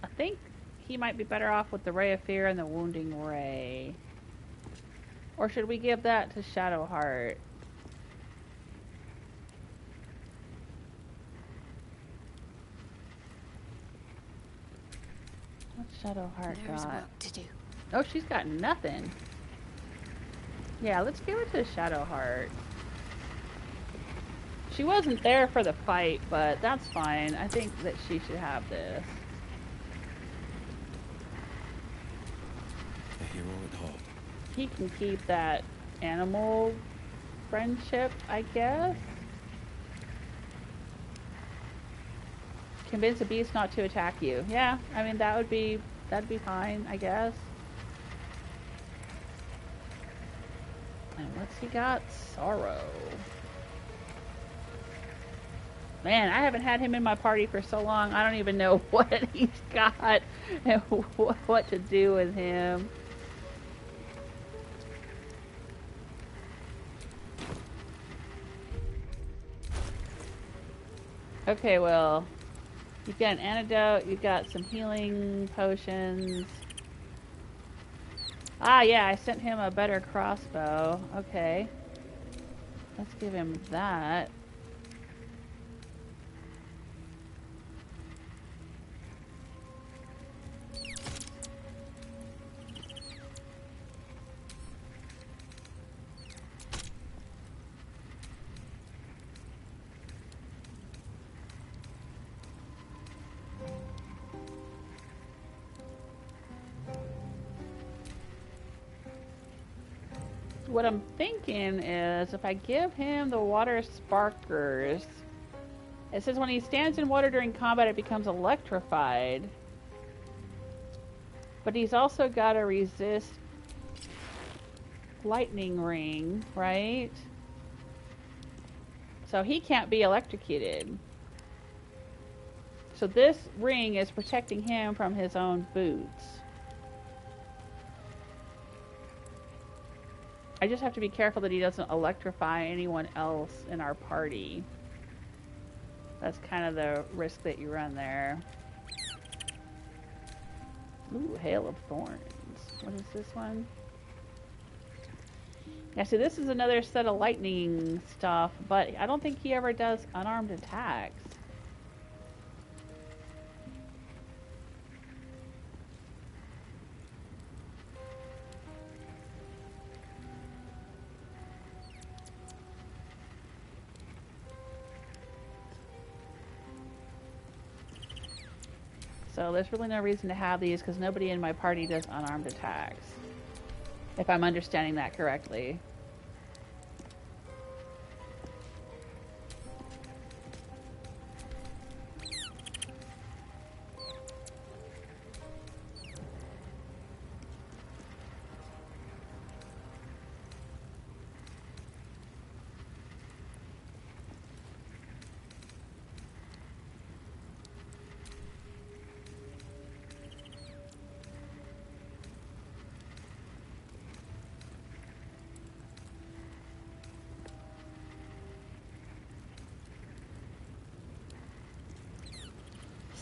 I think he might be better off with the Ray of Fear and the Wounding Ray. Or should we give that to Shadowheart? What's Shadowheart got? There's work to do. Oh, she's got nothing. Yeah, let's give it to Shadowheart. She wasn't there for the fight, but that's fine. I think that she should have this. A hero at heart. He can keep that animal friendship, I guess. Convince a beast not to attack you. Yeah, I mean that'd be fine, I guess. And what's he got? Sorrow. Man, I haven't had him in my party for so long. I don't even know what he's got and what to do with him. Okay, well, you've got an antidote, you've got some healing potions. Ah, yeah, I sent him a better crossbow. Okay. Let's give him that. What I'm thinking is if I give him the water sparkers, it says when he stands in water during combat it becomes electrified. But he's also got a resist lightning ring, right? So he can't be electrocuted. So this ring is protecting him from his own boots. I just have to be careful that he doesn't electrify anyone else in our party. That's kind of the risk that you run there. Ooh, Hail of Thorns. What is this one? Yeah, see, this is another set of lightning stuff, but I don't think he ever does unarmed attacks. So there's really no reason to have these because nobody in my party does unarmed attacks. If I'm understanding that correctly.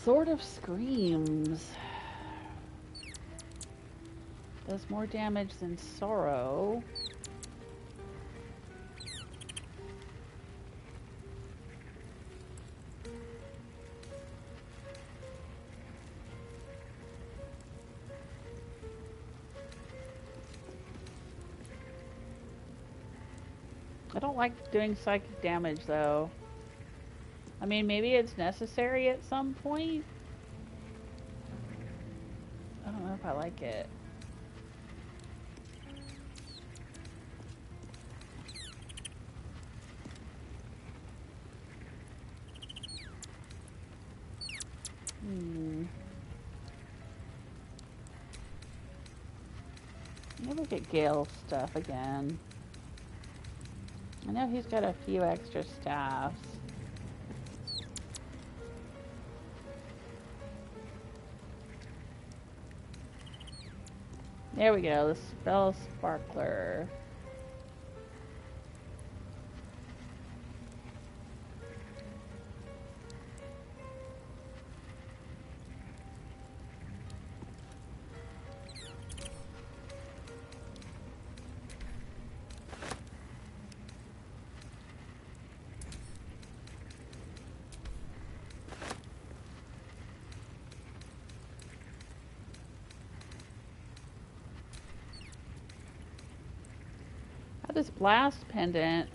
Sword of Screams. Does more damage than Sorrow. I don't like doing psychic damage though. I mean, maybe it's necessary at some point. I don't know if I like it. Let me look at Gale's stuff again. I know he's got a few extra staffs. There we go, the spell sparkler. This blast pendant.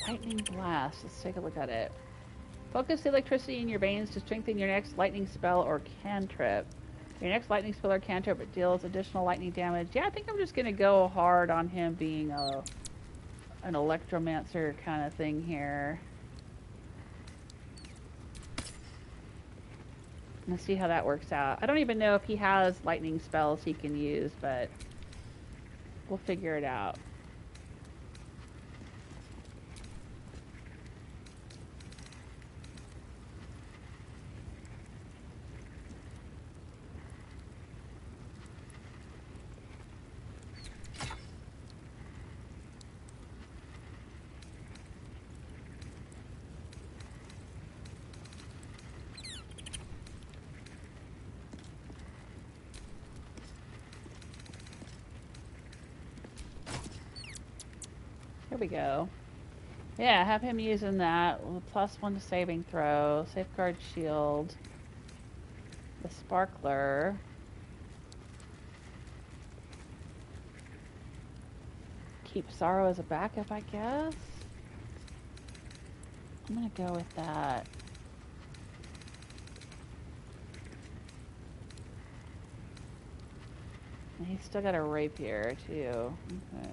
Lightning blast. Let's take a look at it. Focus the electricity in your veins to strengthen your next lightning spell or cantrip. Your next lightning spell or cantrip deals additional lightning damage. Yeah, I think I'm just gonna go hard on him being an electromancer kind of thing here. Let's see how that works out. I don't even know if he has lightning spells he can use, but we'll figure it out. Here we go. Yeah, have him using that. +1 to saving throw. Safeguard shield. The sparkler. Keep sorrow as a backup, I guess. I'm gonna go with that. And he's still got a rapier too. Okay.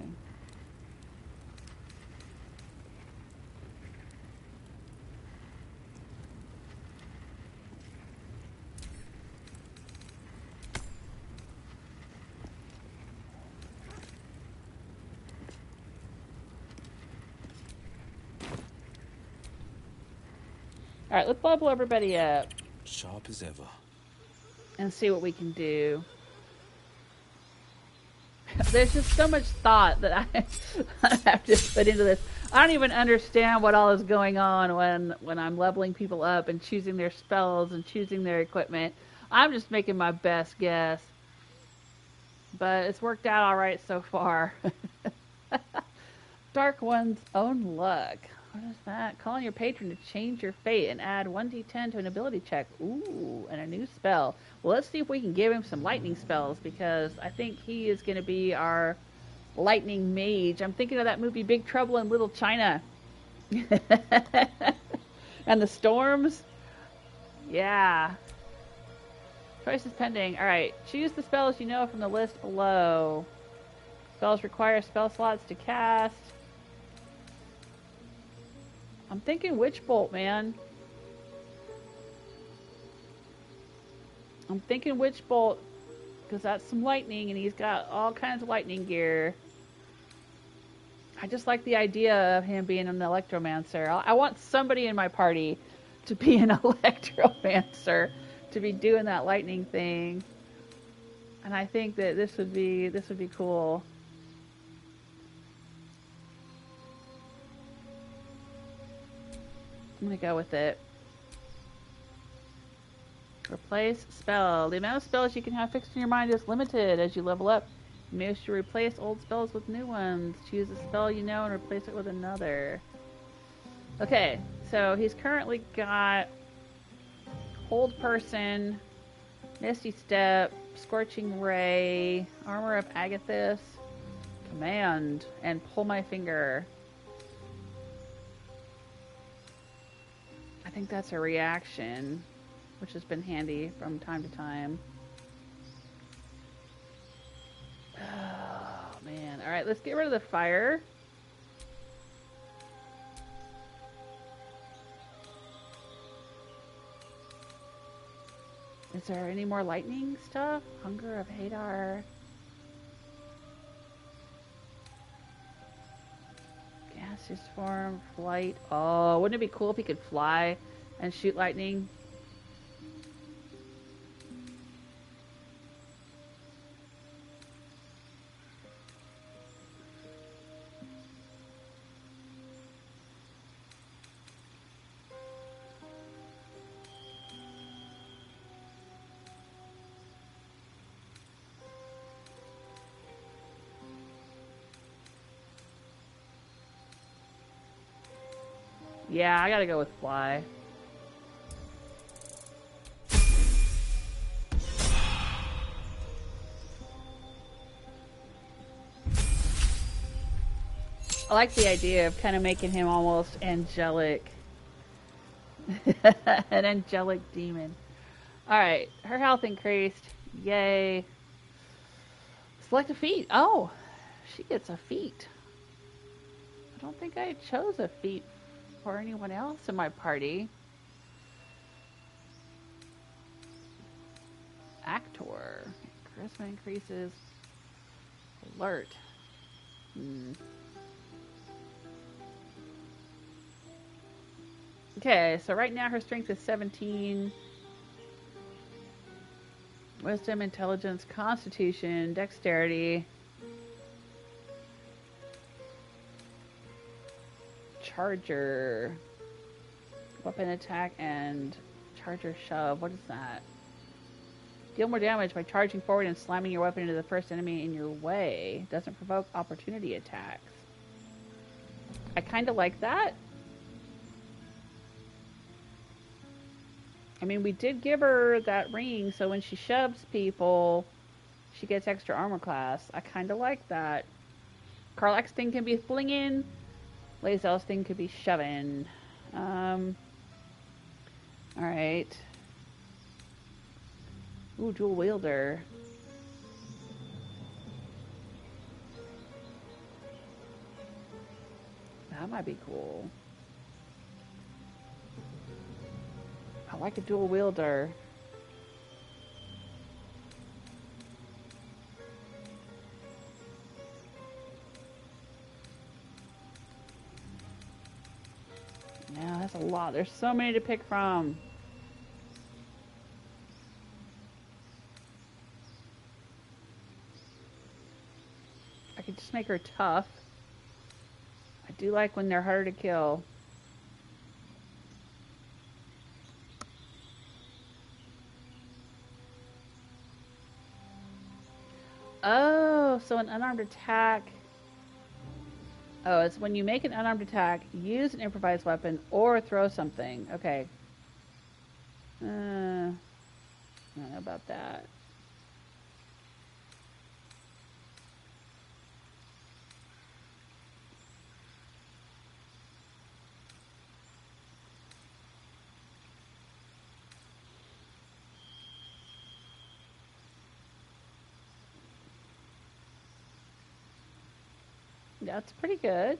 Alright, let's level everybody up. Sharp as ever. And see what we can do. There's just so much thought that I have to put into this. I don't even understand what all is going on when I'm leveling people up and choosing their spells and choosing their equipment. I'm just making my best guess. But it's worked out alright so far. Dark One's Own Luck. What is that? Call on your patron to change your fate and add 1d10 to an ability check. Ooh, and a new spell. Well, let's see if we can give him some lightning spells, because I think he is going to be our lightning mage. I'm thinking of that movie Big Trouble in Little China. And the storms. Yeah. Choice is pending. Alright, choose the spells you know from the list below. Spells require spell slots to cast. I'm thinking Witch Bolt, man. I'm thinking Witch Bolt, because that's some lightning, and he's got all kinds of lightning gear. I just like the idea of him being an electromancer. I want somebody in my party to be an electromancer, to be doing that lightning thing. And I think that this would be cool. I'm going to go with it. Replace spell. The amount of spells you can have fixed in your mind is limited as you level up. You may wish to replace old spells with new ones. Choose a spell you know and replace it with another. Okay, so he's currently got Hold Person, Misty Step, Scorching Ray, Armor of Agathis, Command, and Pull My Finger. I think that's a reaction, which has been handy from time to time. Oh, man. Alright, let's get rid of the fire. Is there any more lightning stuff? Hunger of Hadar. Cease form, flight. Oh, wouldn't it be cool if he could fly and shoot lightning? Yeah, I gotta go with fly. I like the idea of kind of making him almost angelic. An angelic demon. Alright, her health increased. Yay. Select a feat. Oh, she gets a feat. I don't think I chose a feat for anyone else in my party. Actor. Charisma increases. Alert. Okay, so right now her strength is 17. Wisdom, intelligence, constitution, dexterity. Charger. Weapon attack and charger shove. What is that? Deal more damage by charging forward and slamming your weapon into the first enemy in your way. Doesn't provoke opportunity attacks. I kind of like that. I mean, we did give her that ring, so when she shoves people, she gets extra armor class. I kind of like that. Karlach's thing can be flinging. Lae'zel's thing could be shoving. Alright. Ooh, dual wielder. That might be cool. I like a dual wielder. Yeah, that's a lot. There's so many to pick from. I could just make her tough. I do like when they're harder to kill. Oh, so an unarmed attack. Oh, it's when you make an unarmed attack, use an improvised weapon, or throw something. Okay. I don't know about that. That's pretty good.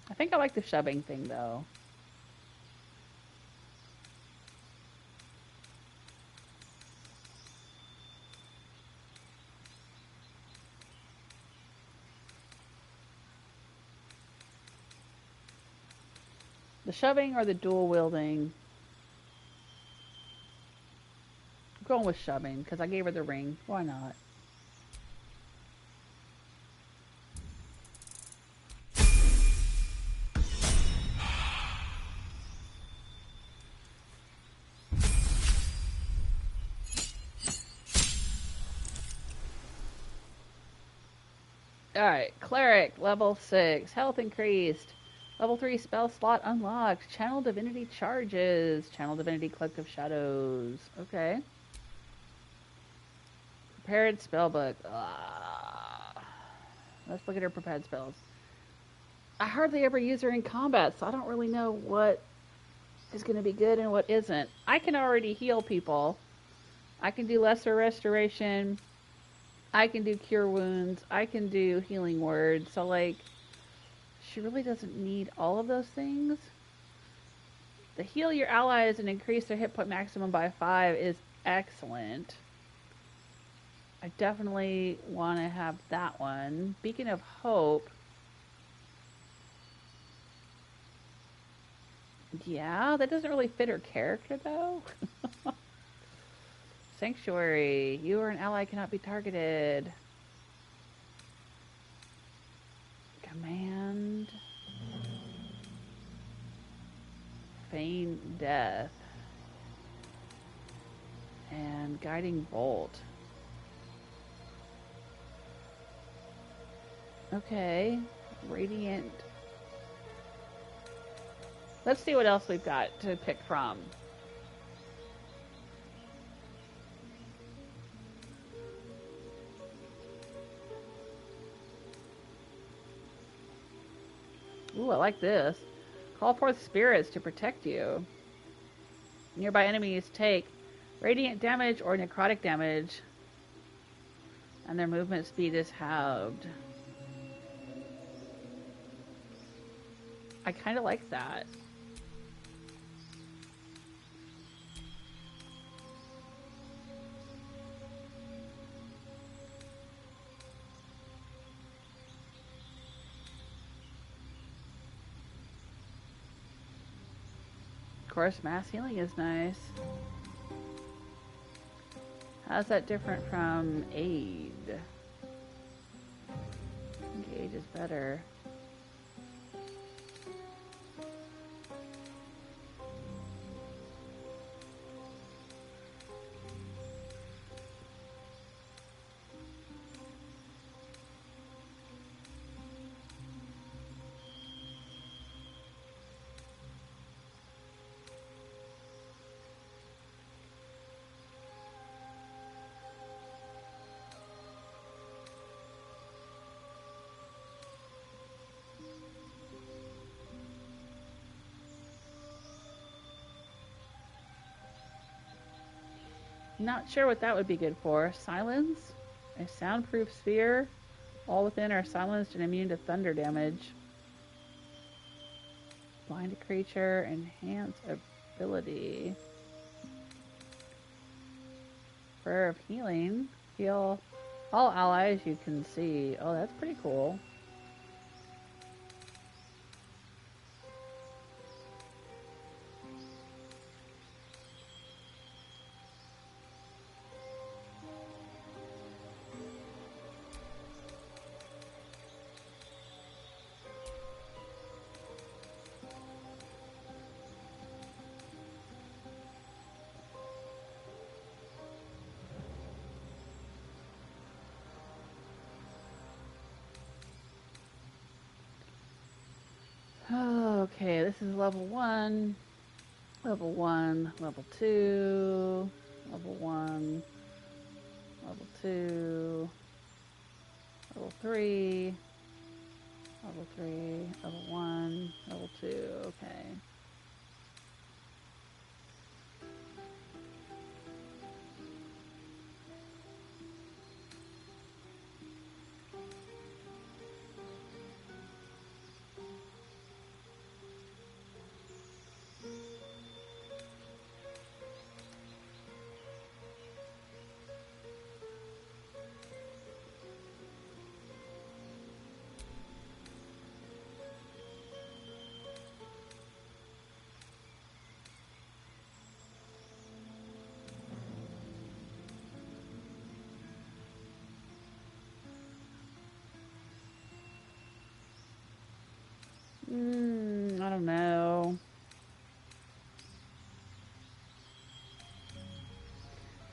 I think I like the shoving thing, though. The shoving or the dual wielding? I'm going with shoving, because I gave her the ring. Why not? Alright, Cleric, level 6. Health increased. Level 3 spell slot unlocked. Channel Divinity charges. Channel Divinity Collective Shadows. Okay. Prepared spellbook. Let's look at her prepared spells. I hardly ever use her in combat, so I don't really know what is going to be good and what isn't. I can already heal people. I can do lesser restoration. I can do cure wounds. I can do healing words. So, like, she really doesn't need all of those things. The heal your allies and increase their hit point maximum by 5 is excellent. I definitely want to have that one. Beacon of Hope. Yeah, that doesn't really fit her character, though. Sanctuary. You or an ally cannot be targeted. Command. Feign death. And guiding bolt. Okay. Radiant. Let's see what else we've got to pick from. Ooh, I like this. Call forth spirits to protect you. Nearby enemies take radiant damage or necrotic damage, and their movement speed is halved. I kind of like that. Of course, mass healing is nice. How's that different from aid? Engage is better. Not sure what that would be good for. Silence? A soundproof sphere? All within are silenced and immune to thunder damage. Blind a creature. Enhance ability. Prayer of healing. Heal all allies you can see. Oh, that's pretty cool. Okay, this is level 1, level 1, level 2, level 1, level 2, level 3, level 3, level 1, level 2, okay. I don't know.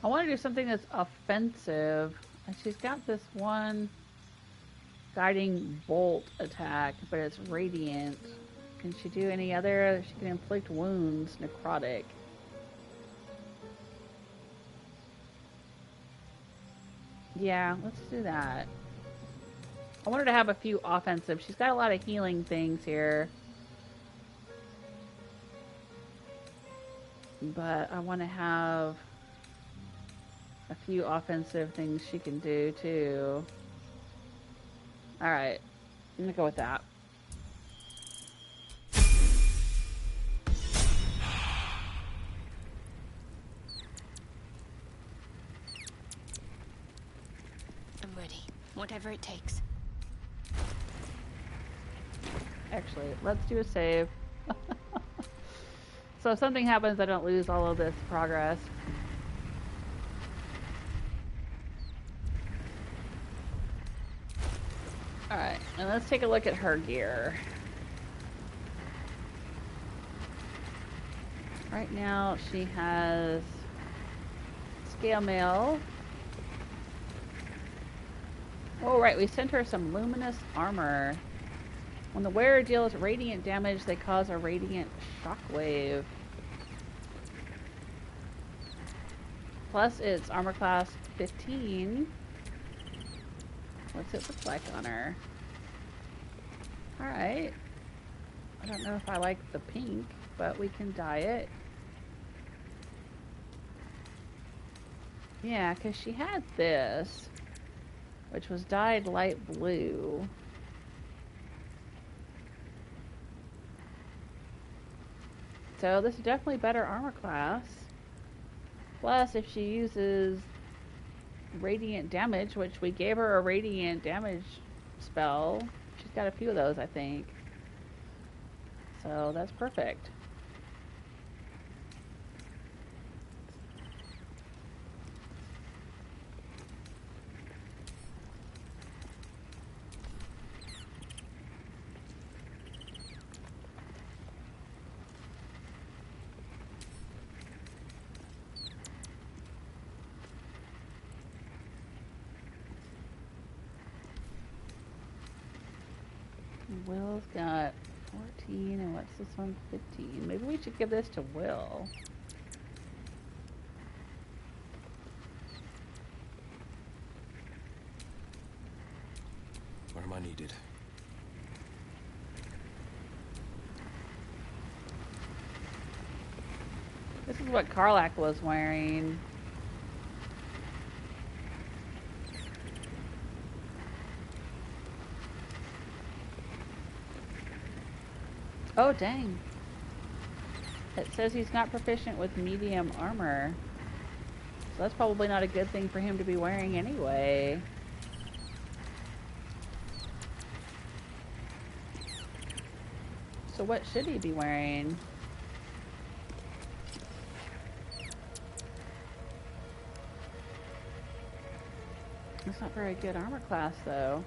I want to do something that's offensive. And she's got this one guiding bolt attack, but it's radiant. Can she do any other? She can inflict wounds, necrotic. Yeah, let's do that. I want her to have a few offensive. She's got a lot of healing things here. But I want to have a few offensive things she can do too. Alright, I'm gonna go with that. I'm ready. Whatever it takes. Actually, let's do a save. So if something happens, I don't lose all of this progress. Alright, and let's take a look at her gear. Right now, she has scale mail. Oh, right, we sent her some luminous armor. When the wearer deals radiant damage, they cause a radiant shockwave. Plus, it's armor class 15. What's it look like on her? Alright. I don't know if I like the pink, but we can dye it. Yeah, because she had this, which was dyed light blue. So this is definitely better armor class. Plus, if she uses radiant damage, which we gave her a radiant damage spell, she's got a few of those, I think. So that's perfect. Will's got 14, and what's this one? 15. Maybe we should give this to Wyll. Where am I needed? This is what Karlach was wearing. Oh, dang. It says he's not proficient with medium armor. So that's probably not a good thing for him to be wearing anyway. So what should he be wearing? It's not very good armor class, though.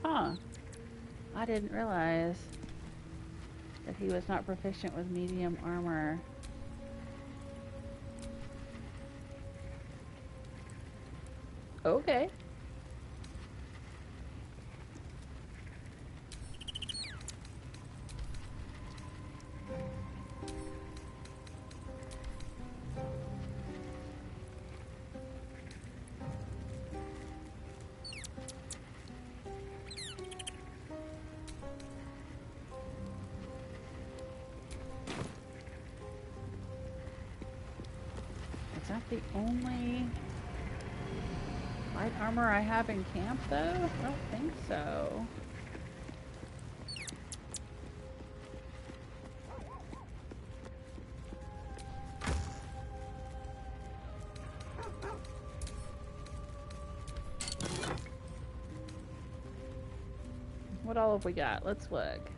Huh. I didn't realize that he was not proficient with medium armor. Okay. Is that the only light armor I have in camp, though? I don't think so. What all have we got? Let's look.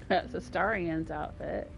That's Astarion's outfit.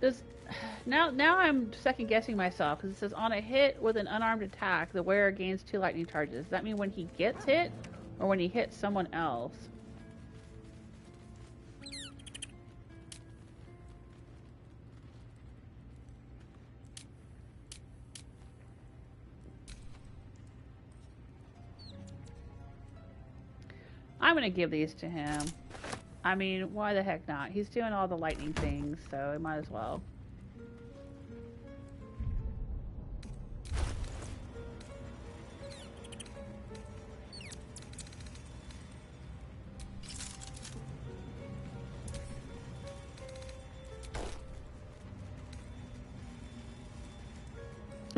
Does now I'm second guessing myself because it says on a hit with an unarmed attack, the wearer gains 2 lightning charges. Does that mean when he gets hit, or when he hits someone else? I'm gonna give these to him. I mean, why the heck not? He's doing all the lightning things, so it might as well.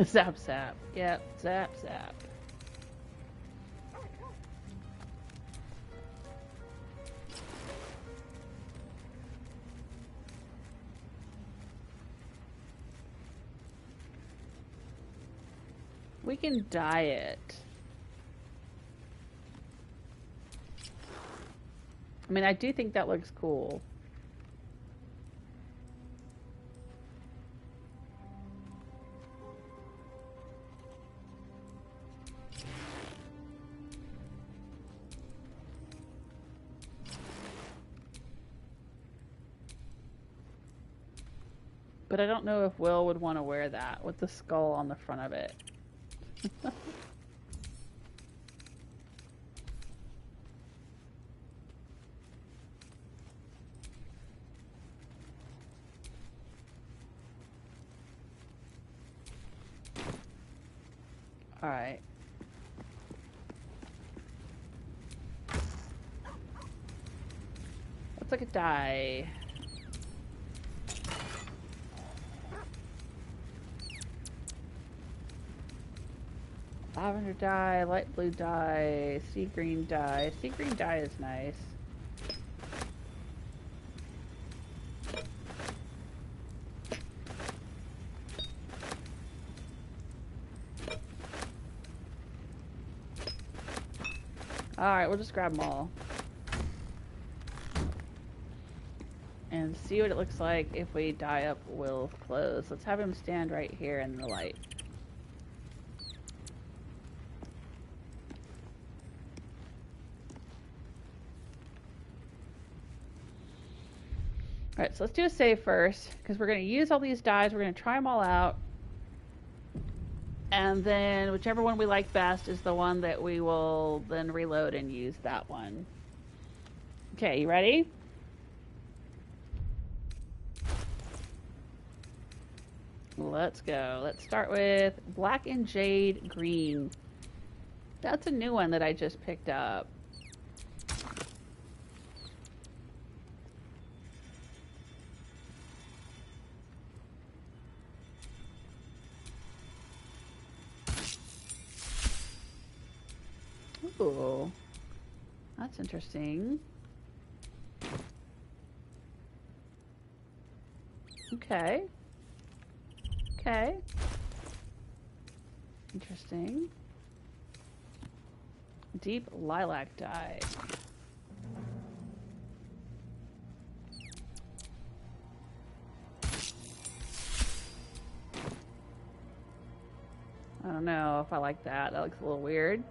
Zap zap. Yep, zap zap. We can dye it. I mean, I do think that looks cool. But I don't know if Wyll would want to wear that with the skull on the front of it. All right. Let's look at dye. Lavender dye, light blue dye, sea green dye. Sea green dye is nice. Alright, we'll just grab them all. And see what it looks like if we dye up Wyll's clothes. Let's have him stand right here in the light. Alright, so let's do a save first, because we're going to use all these dyes, we're going to try them all out, and then whichever one we like best is the one that we will then reload and use that one. Okay, you ready? Let's go. Let's start with Black and Jade Green. That's a new one that I just picked up. Ooh, that's interesting. Okay. Okay. Interesting. Deep lilac dye. I don't know if I like that. That looks a little weird.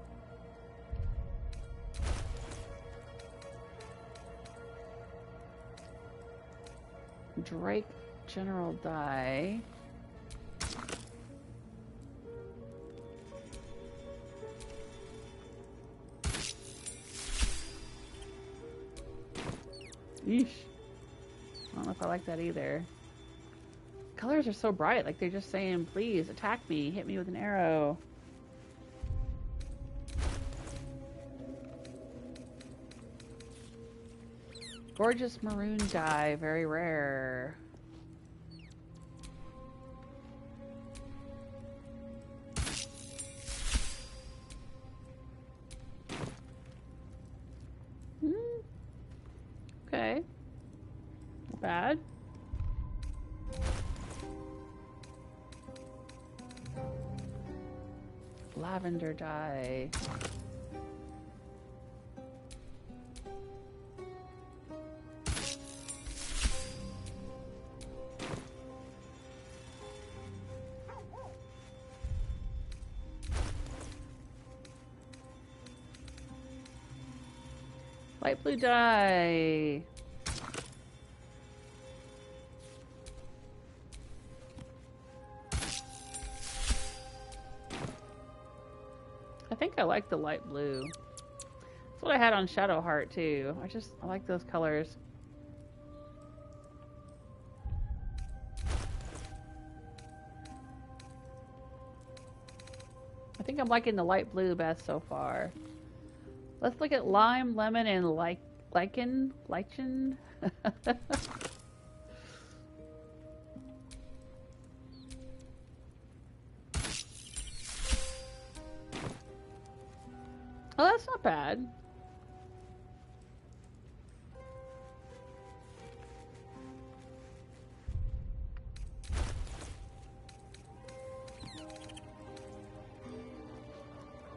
Drake General dye. Yeesh. I don't know if I like that either. Colors are so bright, like they're just saying, please attack me, hit me with an arrow. Gorgeous maroon dye, very rare. Okay. Not bad. Lavender dye. Light blue dye. I think I like the light blue. That's what I had on Shadowheart too. I like those colors. I think I'm liking the light blue best so far. Let's look at lime, lemon, and lichen. Oh, that's not bad.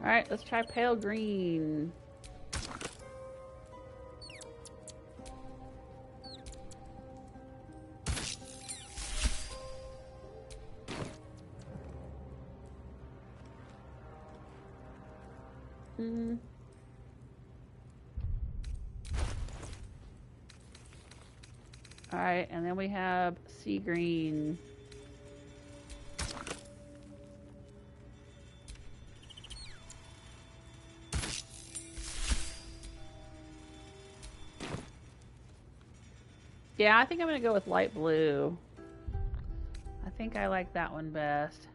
All right, let's try pale green. All right, and then we have sea green. Yeah, I think I'm gonna go with light blue. I think I like that one best.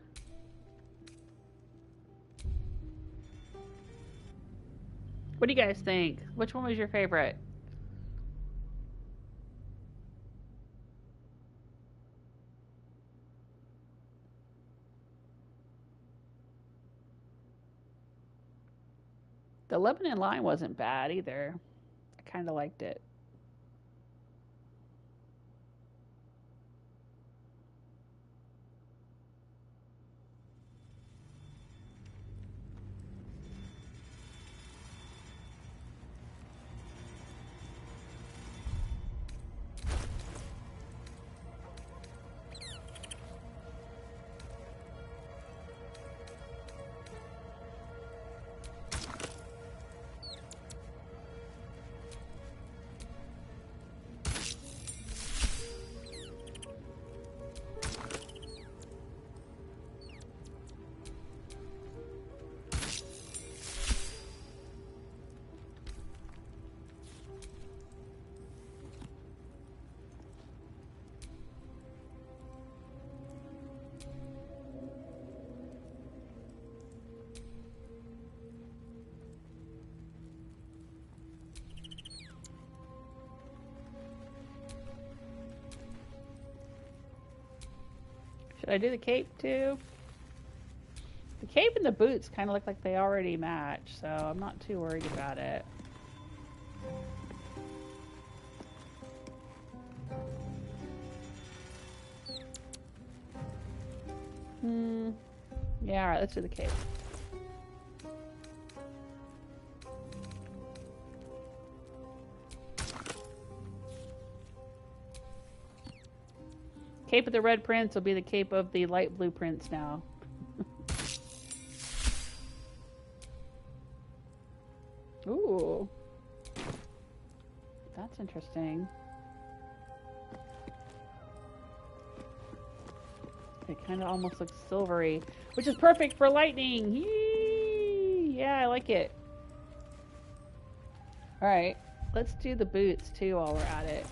What do you guys think? Which one was your favorite? The lemon and lime wasn't bad either. I kind of liked it. Should I do the cape too? The cape and the boots kind of look like they already match, so I'm not too worried about it. Yeah, alright, let's do the cape. Cape of the Red Prince will be the cape of the light blue prince now. Ooh. That's interesting. It kind of almost looks silvery, which is perfect for lightning. Yee! Yeah, I like it. Alright, let's do the boots too while we're at it.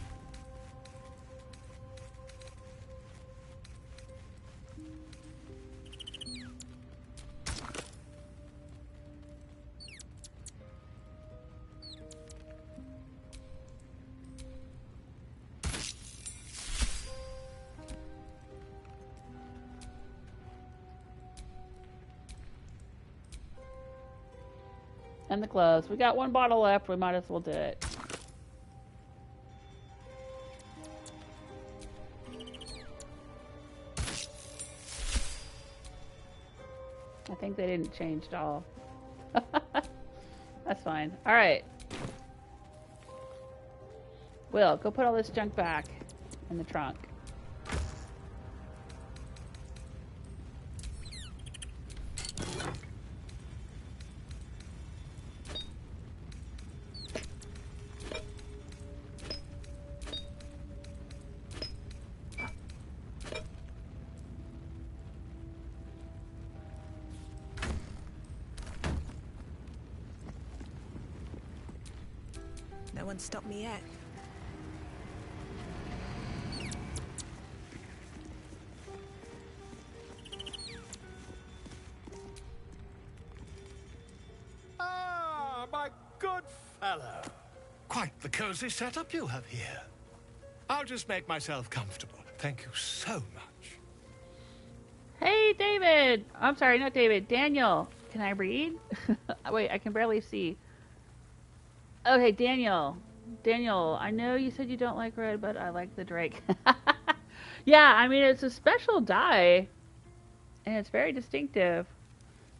And the gloves. We got one bottle left. We might as well do it. I think they didn't change at all. That's fine. All right. Will, go put all this junk back in the trunk. one stopped me yet. Ah, my good fellow. Quite the cozy setup you have here. I'll just make myself comfortable. Thank you so much. Hey, David! I'm sorry, not David. Daniel. Can I read? Wait, I can barely see. Okay, Daniel. Daniel, I know you said you don't like red, but I like the Drake. Yeah, I mean, it's a special die. And it's very distinctive.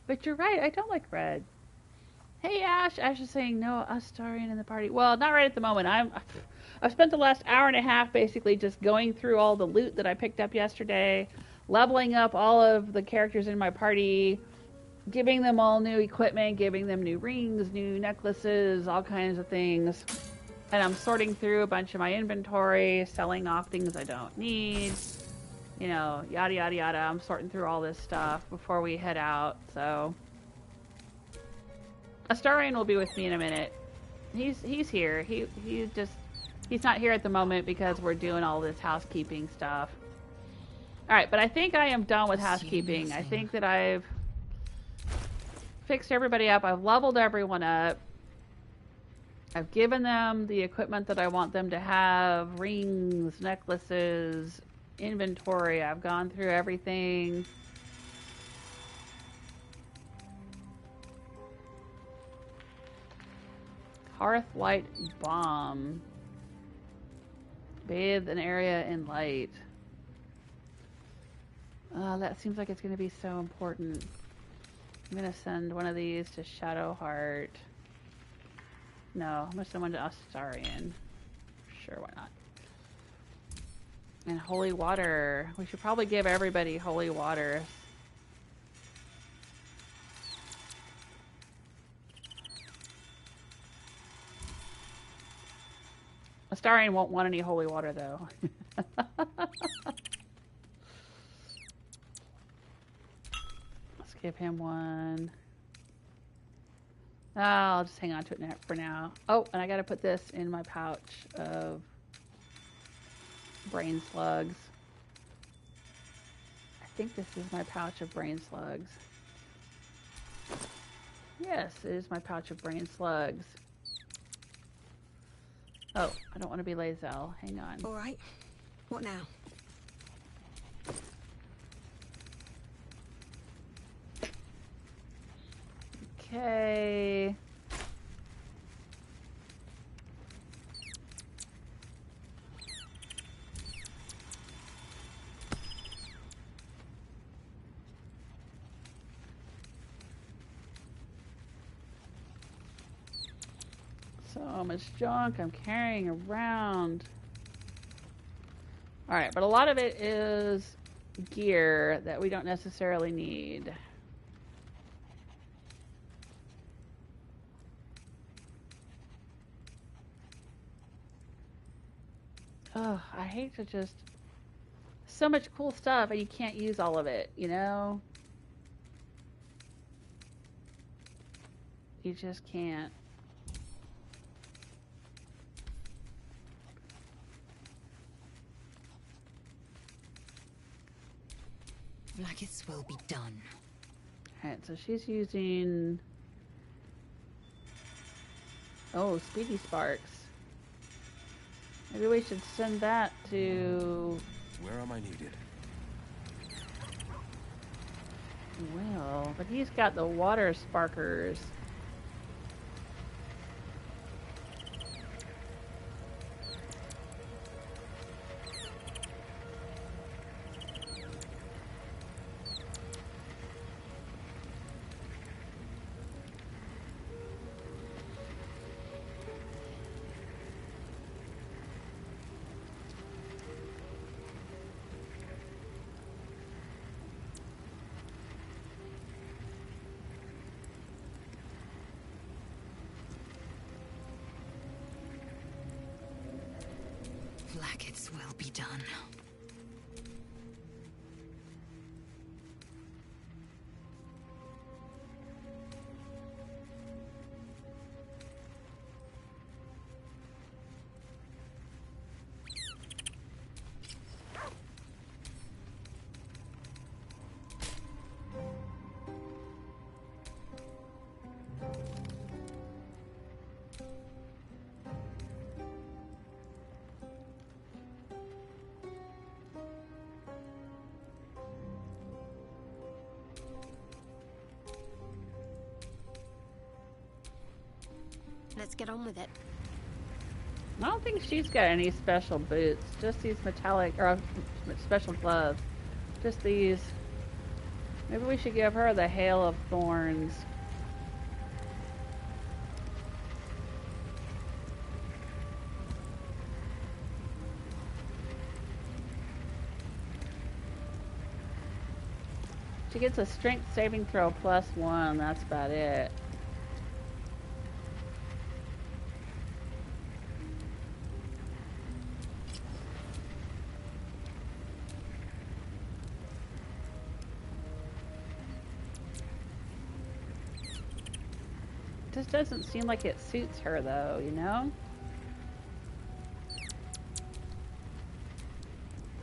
But you're right, I don't like red. Hey, Ash. Ash is saying no Astarion in the party. Well, not right at the moment. I've spent the last hour and a half basically just going through all the loot that I picked up yesterday, leveling up all of the characters in my party, giving them all new equipment, giving them new rings, new necklaces, all kinds of things. And I'm sorting through a bunch of my inventory, selling off things I don't need, you know, yada yada yada. I'm sorting through all this stuff before we head out, so Astarion will be with me in a minute. He's here. He's not here at the moment because we're doing all this housekeeping stuff. Alright, but I think I am done with housekeeping. I think that I've fixed everybody up. I've leveled everyone up. I've given them the equipment that I want them to have. Rings, necklaces, inventory. I've gone through everything. Hearthlight bomb. Bathe an area in light. That seems like it's going to be so important. I'm going to send one of these to Shadowheart. No, I'm going to send one to Astarion. Sure, why not? And holy water. We should probably give everybody holy water. Astarion won't want any holy water, though. Let's give him one. Oh, I'll just hang on to it for now. Oh, and I gotta put this in my pouch of brain slugs. I think this is my pouch of brain slugs. Yes, it is my pouch of brain slugs. Oh, I don't want to be Lae'zel. Hang on. All right. What now? Okay. So much junk I'm carrying around. Alright, but a lot of it is gear that we don't necessarily need. Oh, I hate to just... So much cool stuff and you can't use all of it, you know? You just can't. Blackets will be done. Alright, so she's using... Oh, Speedy Sparks. Maybe we should send that to... Where am I needed? Wyll, but he's got the water sparkers. Blackets will be done. Let's get on with it. I don't think she's got any special boots. Just these metallic, or special gloves. Just these. Maybe we should give her the Hail of Thorns. She gets a strength saving throw +1. That's about it. This doesn't seem like it suits her though, you know?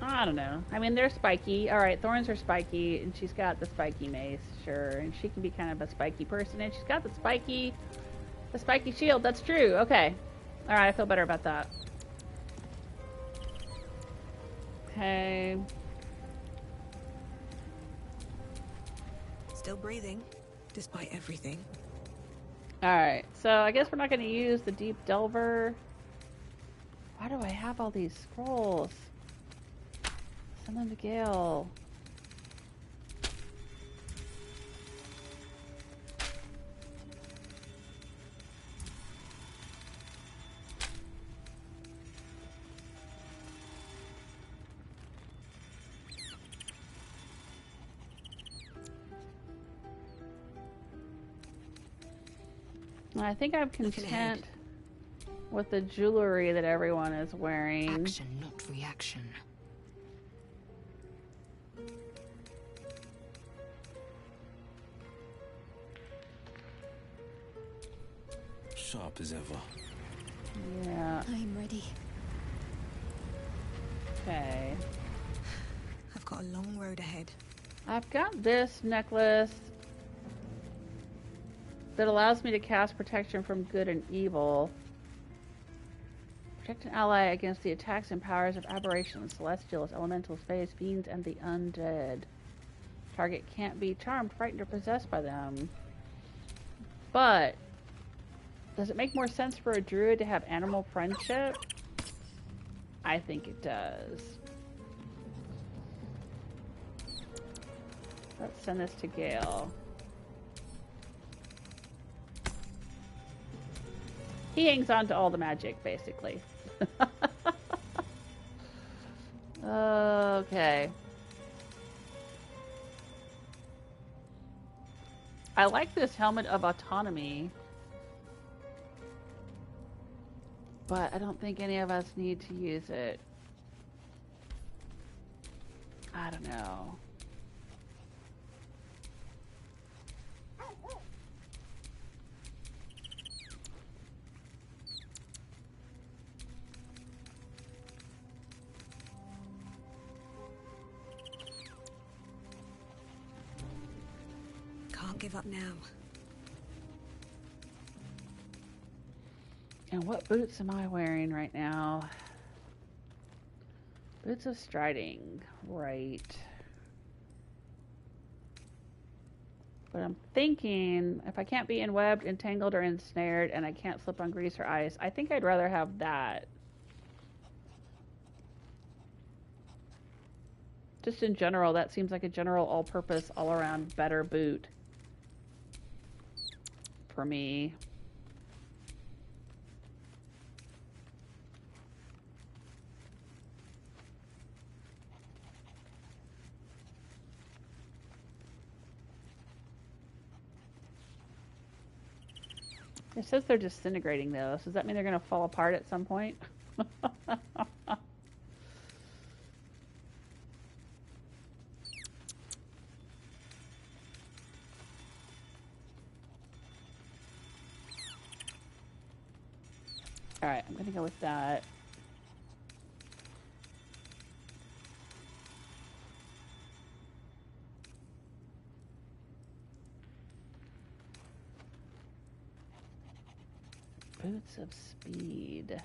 I don't know. I mean, they're spiky. Alright, thorns are spiky, and she's got the spiky mace, sure. And she can be kind of a spiky person, and she's got the spiky shield. That's true. Okay. Alright, I feel better about that. Okay. Still breathing, despite everything. Alright, so I guess we're not going to use the Deep Delver. Why do I have all these scrolls? Send them to Gale. I think I'm content with the jewelry that everyone is wearing. Action, not reaction. Sharp as ever. Yeah. I'm ready. Okay. I've got a long road ahead. I've got this necklace that allows me to cast protection from good and evil. Protect an ally against the attacks and powers of aberrations, celestials, elementals, fays, fiends, and the undead. Target can't be charmed, frightened, or possessed by them. But does it make more sense for a druid to have animal friendship? I think it does. Let's send this to Gale. He hangs on to all the magic, basically. Okay. I like this Helmet of Autonomy. But I don't think any of us need to use it. I don't know. Can't give up now. And what boots am I wearing right now? Boots of Striding, right. But I'm thinking, if I can't be enwebbed, entangled, or ensnared, and I can't slip on grease or ice, I think I'd rather have that. Just in general, that seems like a general all-purpose, all-around better boot. For me. It says they're disintegrating though, so does that mean they're going to fall apart at some point? Alright, I'm going to go with that. Boots of Speed.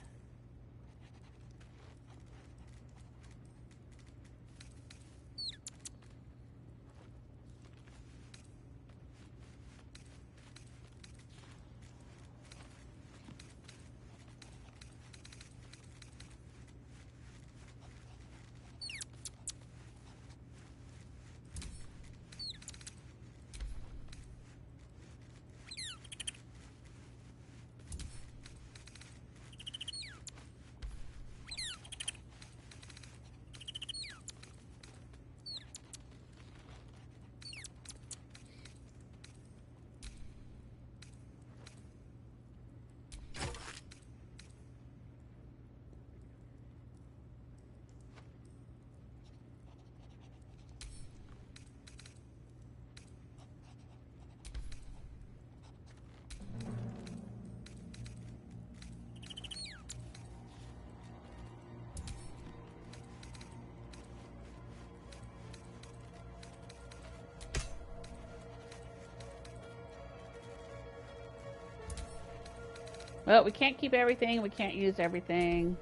Well, we can't keep everything. We can't use everything.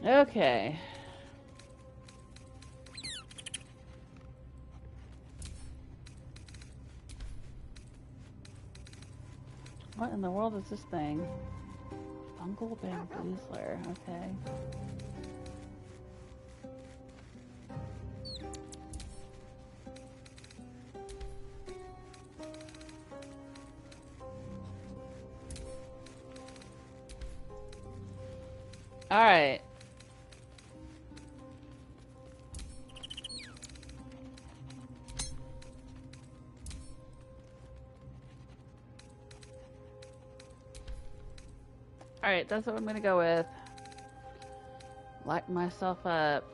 Okay. What in the world is this thing? Fungal bamboozler. Okay. All right. Alright, that's what I'm gonna go with. Light myself up.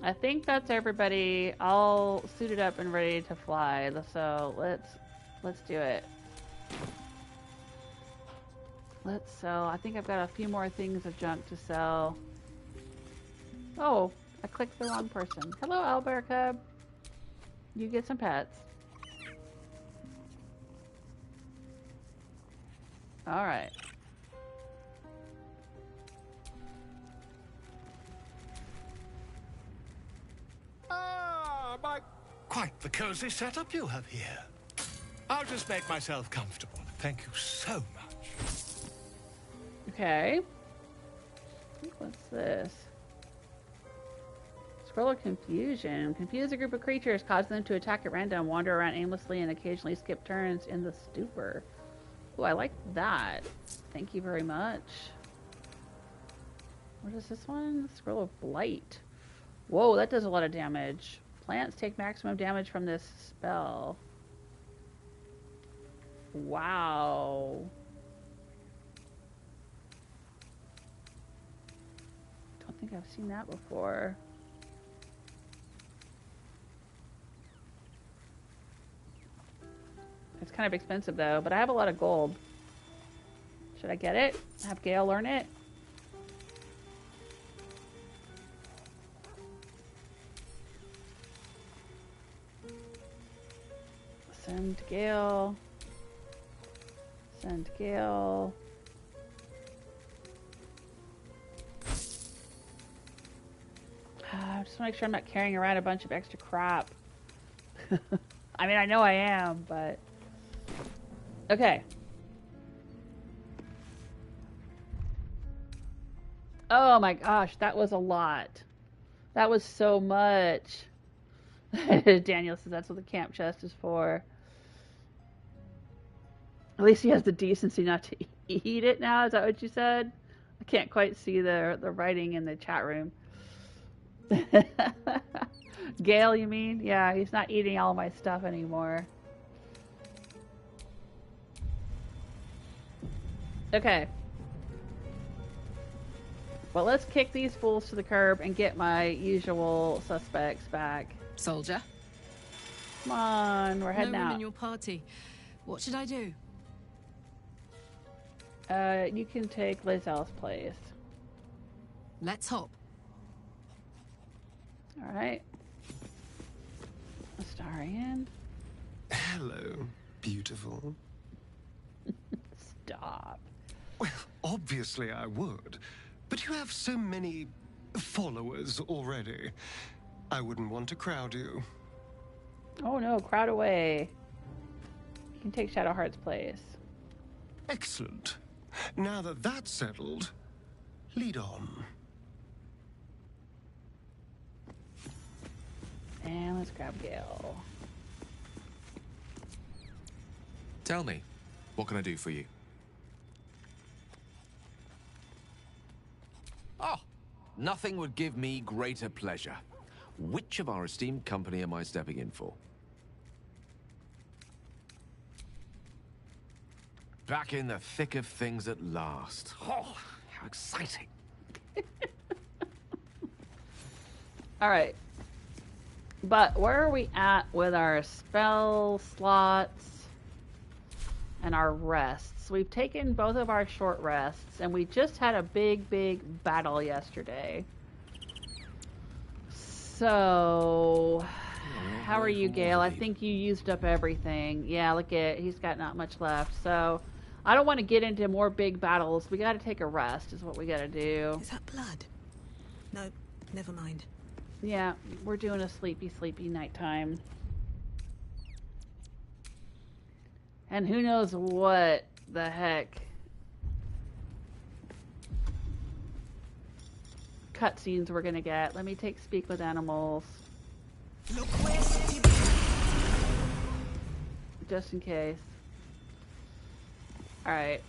I think that's everybody all suited up and ready to fly. So let's do it. Let's sell. I think I've got a few more things of junk to sell. Oh, I clicked the wrong person. Hello, Owlbear Cub. You get some pets. All right. Ah, my... Quite the cozy setup you have here. I'll just make myself comfortable. Thank you so much. Okay. What's this? Scroll of Confusion. Confuse a group of creatures, cause them to attack at random, wander around aimlessly, and occasionally skip turns in the stupor. Oh, I like that. Thank you very much. What is this one? Scroll of Blight. Whoa, that does a lot of damage. Plants take maximum damage from this spell. Wow. Don't think I've seen that before. It's kind of expensive though, but I have a lot of gold. Should I get it? Have Gale learn it? Send Gale. Send Gale. I just want to make sure I'm not carrying around a bunch of extra crap. I mean, I know I am, but... Okay. Oh my gosh, that was a lot. That was so much. Daniel says that's what the camp chest is for. At least he has the decency not to eat it now. Is that what you said? I can't quite see the writing in the chat room. Gale, you mean? Yeah, he's not eating all my stuff anymore. Okay. Well, let's kick these fools to the curb and get my usual suspects back. Soldier. Come on, we're heading no one out. in your party. What should I do? You can take Lae'zel's place. Let's hop. All right. Astarion. Hello, beautiful. Stop. Well, obviously I would. But you have so many followers already. I wouldn't want to crowd you. Oh no, crowd away. You can take Shadowheart's place. Excellent. Now that that's settled, lead on. And let's grab Gale. Tell me, what can I do for you? Oh, nothing would give me greater pleasure. Which of our esteemed company am I stepping in for? Back in the thick of things at last. Oh, how exciting. All right. But where are we at with our spell slots and our rests? We've taken both of our short rests, and we just had a big battle yesterday. So, how are you, Gale? I think you used up everything. Yeah, look at, he's got not much left. So, I don't want to get into more big battles. We got to take a rest is what we got to do. Is that blood? No, never mind. Yeah, we're doing a sleepy nighttime. And who knows what the heck cutscenes we're gonna get. Let me take speak with animals. Just in case. Alright.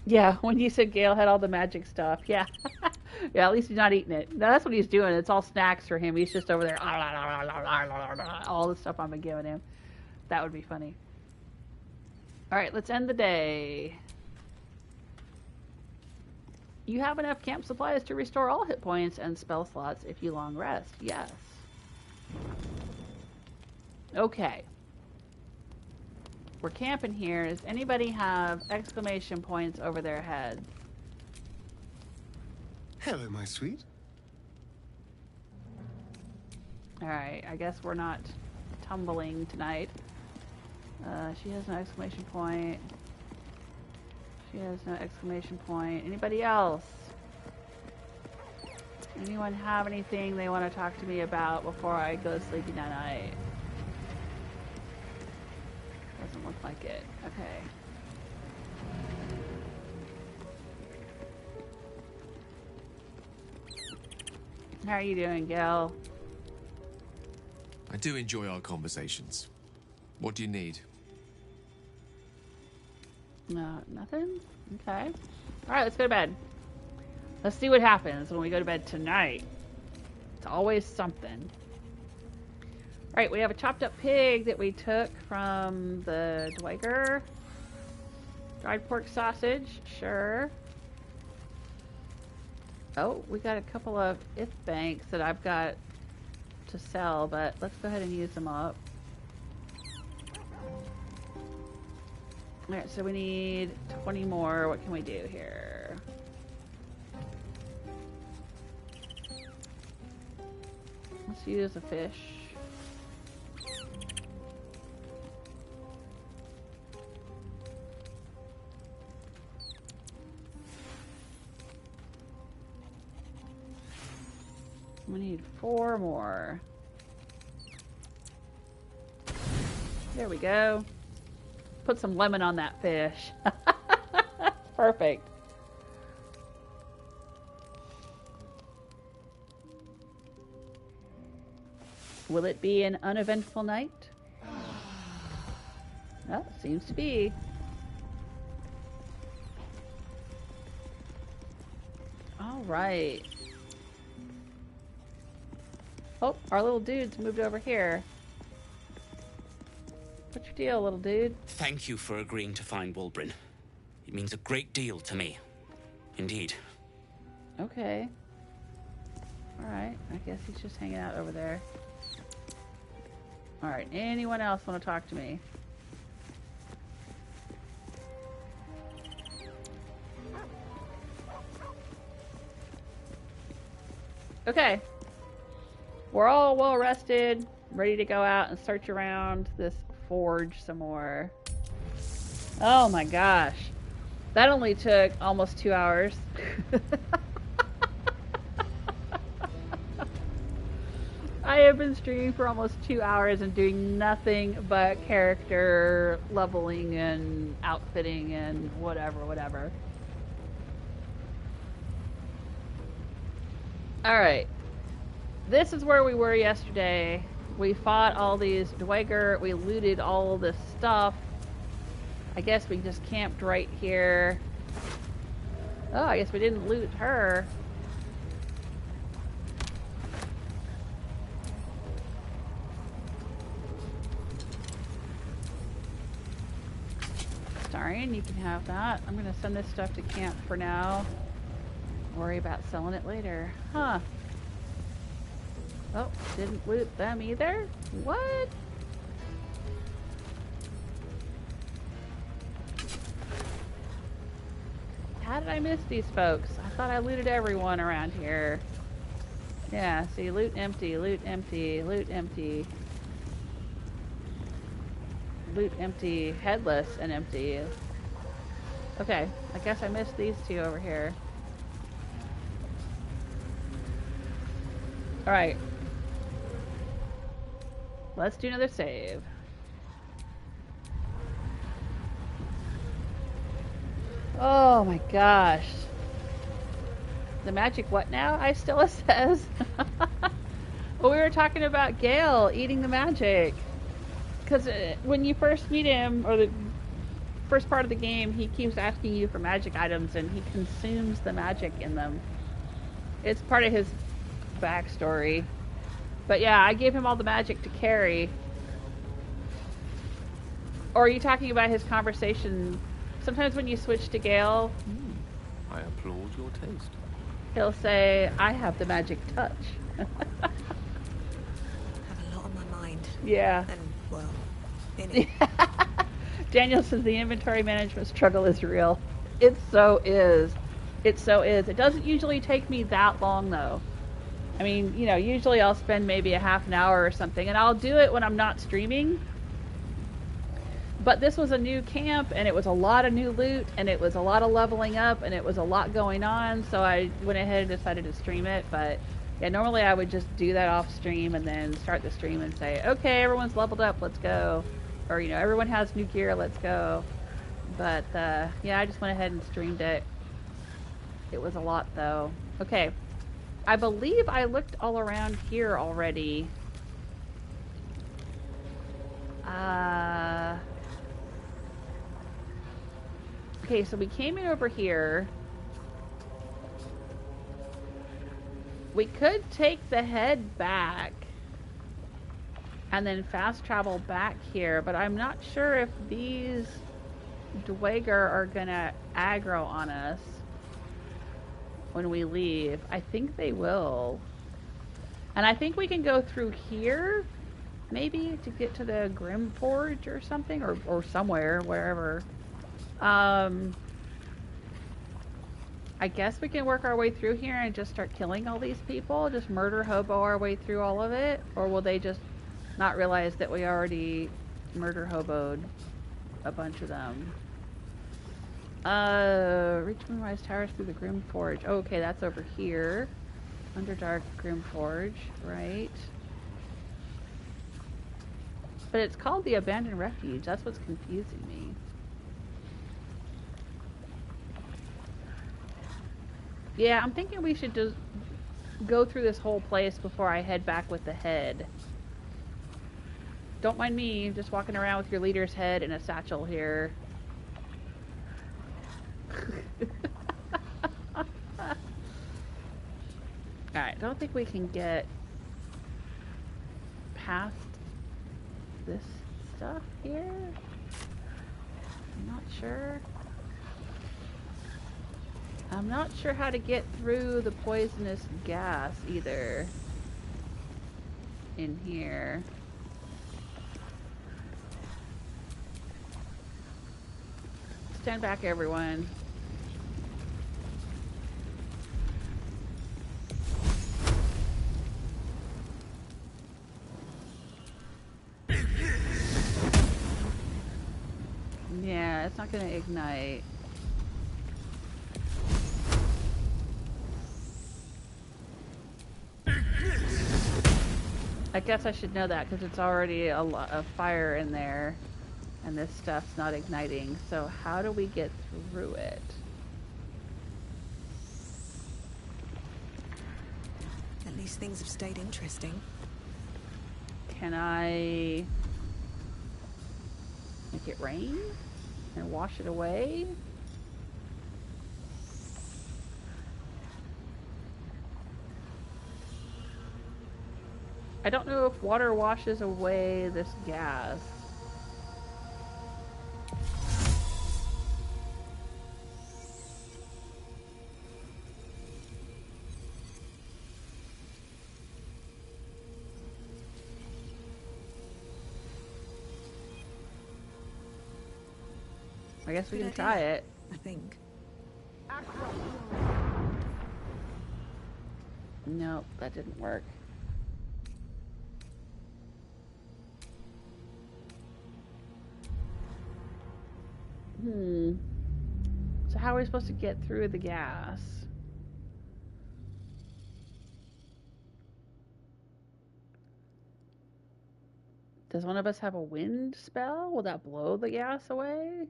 Yeah, when you said Gale had all the magic stuff, yeah. Yeah, at least he's not eating it. No, that's what he's doing. It's all snacks for him. He's just over there, all the stuff I've been giving him. That would be funny. Alright, let's end the day. You have enough camp supplies to restore all hit points and spell slots if you long rest. Yes. Okay. We're camping here. Does anybody have exclamation points over their head? Hello, my sweet. Alright, I guess we're not tumbling tonight. She has no exclamation point. She has no exclamation point. Anybody else? Anyone have anything they want to talk to me about before I go to sleep tonight? Doesn't look like it. Okay. How are you doing, Gale? I do enjoy our conversations. What do you need? No, nothing? Okay. Alright, let's go to bed. Let's see what happens when we go to bed tonight. It's always something. Alright, we have a chopped up pig that we took from the Dweger. Dried pork sausage, sure. Oh, we got a couple of banks that I've got to sell, but let's go ahead and use them up. Alright, so we need 20 more. What can we do here? Let's use a fish. We need 4 more. There we go. Put some lemon on that fish. Perfect. Will it be an uneventful night? Well, seems to be. All right. Oh, our little dude's moved over here. What's your deal, little dude? Thank you for agreeing to find Wulbren. It means a great deal to me. Indeed. Okay. Alright, I guess he's just hanging out over there. Alright, anyone else want to talk to me? Okay. We're all well rested, ready to go out and search around this forge some more. Oh my gosh. That only took almost 2 hours. I have been streaming for almost 2 hours and doing nothing but character leveling and outfitting and whatever. Alright. This is where we were yesterday. We fought all these Dweger, we looted all this stuff. I guess we just camped right here. Oh, I guess we didn't loot her. Astarion, you can have that. I'm gonna send this stuff to camp for now. Worry about selling it later. Huh. Oh, didn't loot them either? What? How did I miss these folks? I thought I looted everyone around here. Yeah, see, loot empty, loot empty, loot empty. Loot empty, headless and empty. Okay, I guess I missed these two over here. Alright. Let's do another save. Oh my gosh. The magic what now? I still says. Well, we were talking about Gale eating the magic. Because when you first meet him, or the first part of the game, he keeps asking you for magic items and he consumes the magic in them. It's part of his backstory. But yeah, I gave him all the magic to carry. Or are you talking about his conversation? Sometimes when you switch to Gale, I applaud your taste. He'll say, I have the magic touch. I have a lot on my mind. Yeah. And, well, in it. Daniel says the inventory management struggle is real. It so is. It so is. It doesn't usually take me that long, though. I mean, you know, usually I'll spend maybe a half an hour or something, and I'll do it when I'm not streaming. But this was a new camp, and it was a lot of new loot, and it was a lot of leveling up, and it was a lot going on, so I went ahead and decided to stream it. But yeah, normally I would just do that off stream and then start the stream and say, okay, everyone's leveled up, let's go. Or, you know, everyone has new gear, let's go. But yeah, I just went ahead and streamed it. It was a lot, though. Okay, I believe I looked all around here already. Okay, so we came in over here. We could take the head back and then fast travel back here, but I'm not sure if these Dweger are gonna aggro on us when we leave. I think they will. And I think we can go through here, maybe, to get to the Grymforge or something, or somewhere, wherever. I guess we can work our way through here and just start killing all these people, just murder hobo our way through all of it, or will they just not realize that we already murder hoboed a bunch of them? Reach Moonrise Towers through the Grymforge. Oh, okay, that's over here. Underdark Grymforge, right? But it's called the Abandoned Refuge. That's what's confusing me. Yeah, I'm thinking we should just go through this whole place before I head back with the head. Don't mind me, just walking around with your leader's head and a satchel here. Alright, don't think we can get past this stuff here. I'm not sure. I'm not sure how to get through the poisonous gas either in here. Stand back, everyone. Yeah, it's not going to ignite. I guess I should know that because it's already a lot of fire in there and this stuff's not igniting. So how do we get through it? At least things have stayed interesting. Can I make it rain? and wash it away. I don't know if water washes away this gas. I guess we can try it. I think. Nope, that didn't work. So how are we supposed to get through the gas? Does one of us have a wind spell? Will that blow the gas away?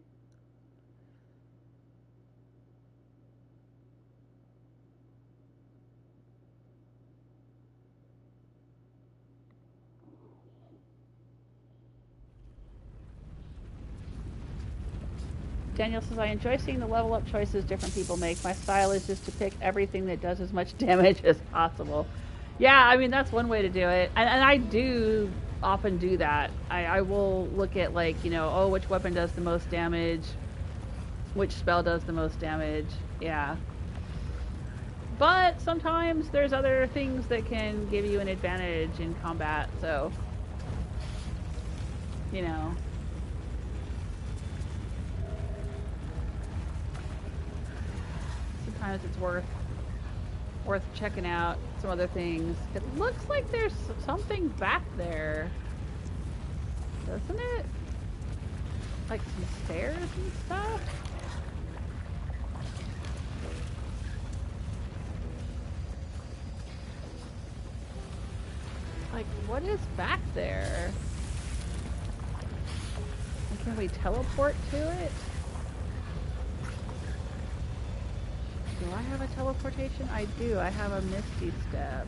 Daniel says, I enjoy seeing the level up choices different people make. My style is just to pick everything that does as much damage as possible. Yeah, I mean, that's one way to do it. And I do often do that. I will look at, like, you know, oh, which weapon does the most damage? Which spell does the most damage? Yeah. But sometimes there's other things that can give you an advantage in combat, so, you know. Sometimes it's worth checking out some other things. It looks like there's something back there, doesn't it? Like some stairs and stuff. Like, what is back there? And can we teleport to it? Do I have a teleportation? I do. I have a Misty Step.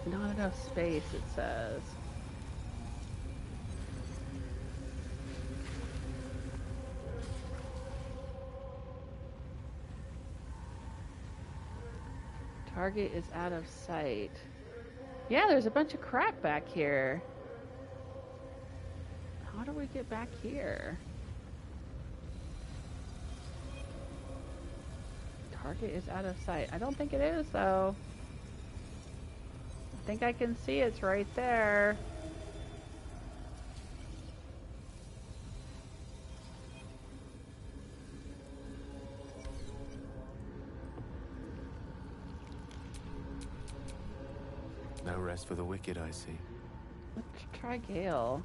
Not enough space, it says. Target is out of sight. Yeah, there's a bunch of crap back here. How do we get back here? Target is out of sight. I don't think it is, though. I think I can see it's right there. No rest for the wicked, I see. Let's try Gale.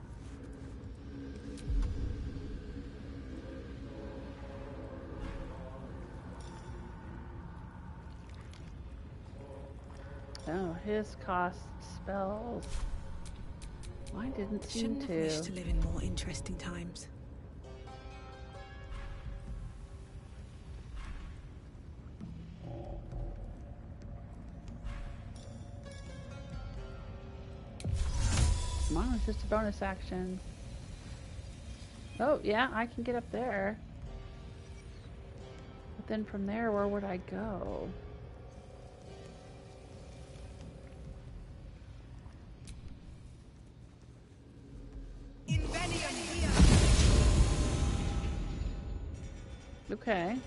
Oh, his cost spells. Mine didn't seem Shouldn't to. have wished to live in more interesting times. Mine was just a bonus action. Oh, yeah, I can get up there. But then from there, where would I go? Okay.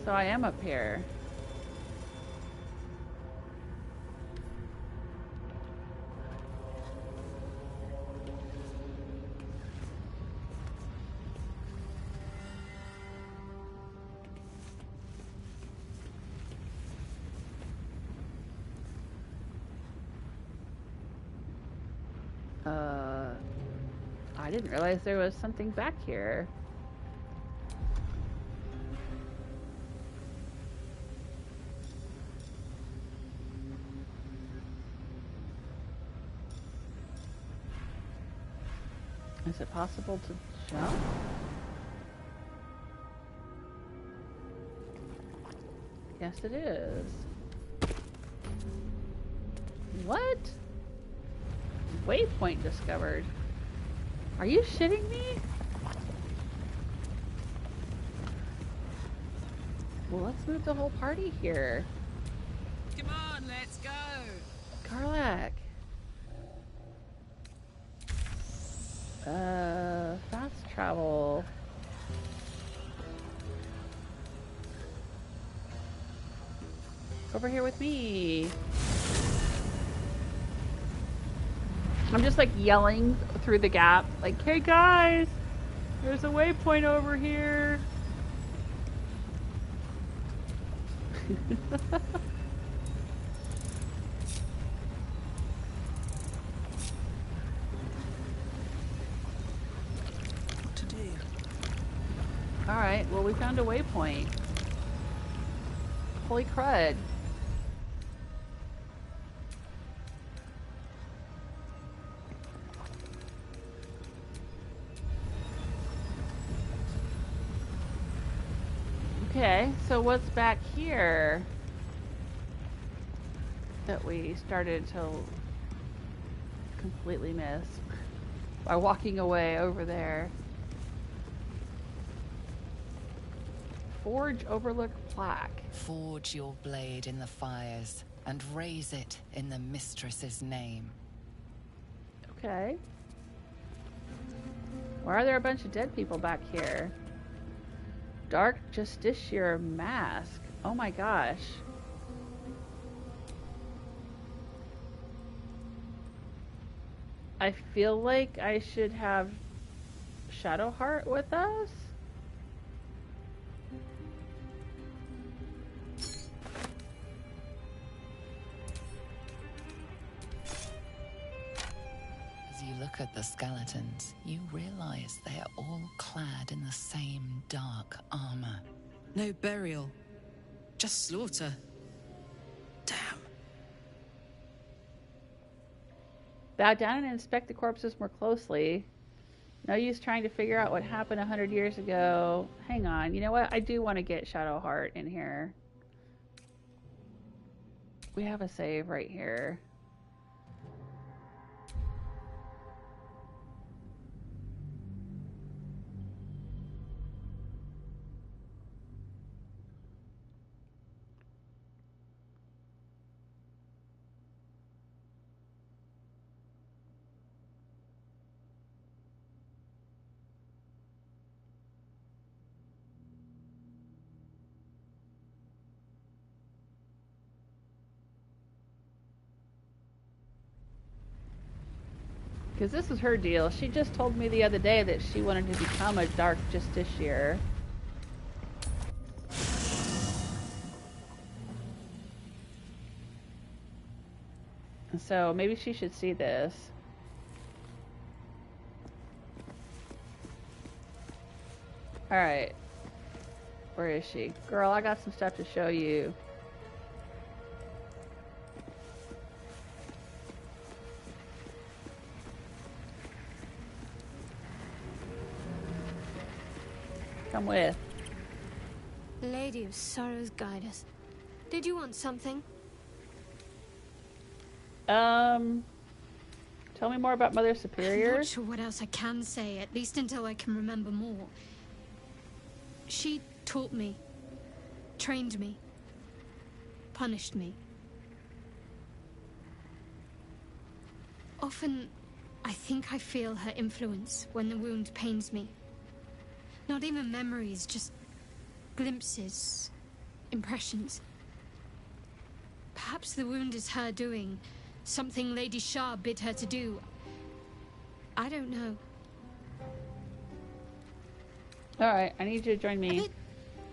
So I am up here. I didn't realize there was something back here. Is it possible to jump? Yes, it is. What? Waypoint discovered. Are you shitting me? Well, let's move the whole party here. Come on, let's go. Karlach. Fast travel. Over here with me. I'm just like yelling through the gap, like, hey guys, there's a waypoint over here. What to do? Alright, well we found a waypoint. Holy crud. Okay, so what's back here that we started to completely miss by walking away over there? Forge overlook plaque. Forge your blade in the fires and raise it in the mistress's name. Okay. Why are there a bunch of dead people back here? Dark Justiciar mask. Oh my gosh. I feel like I should have Shadowheart with us. As you look at the skeletons, you realize they are all clad in the same dark armor. No burial. Just slaughter. Damn. Bow down and inspect the corpses more closely. No use trying to figure out what happened 100 years ago. Hang on. You know what? I do want to get Shadowheart in here. We have a save right here. Because this is her deal. She just told me the other day that she wanted to become a Dark Justiciar. And so maybe she should see this. Alright. Where is she? Girl, I got some stuff to show you. Come with. Lady of Sorrows, guide us. Did you want something? Tell me more about Mother Superior. I'm not sure what else I can say, at least until I can remember more. She taught me, trained me, punished me. Often, I think I feel her influence when the wound pains me. Not even memories, just glimpses, impressions. Perhaps the wound is her doing, something Lady Shah bid her to do. I don't know. Alright, I need you to join me. A bit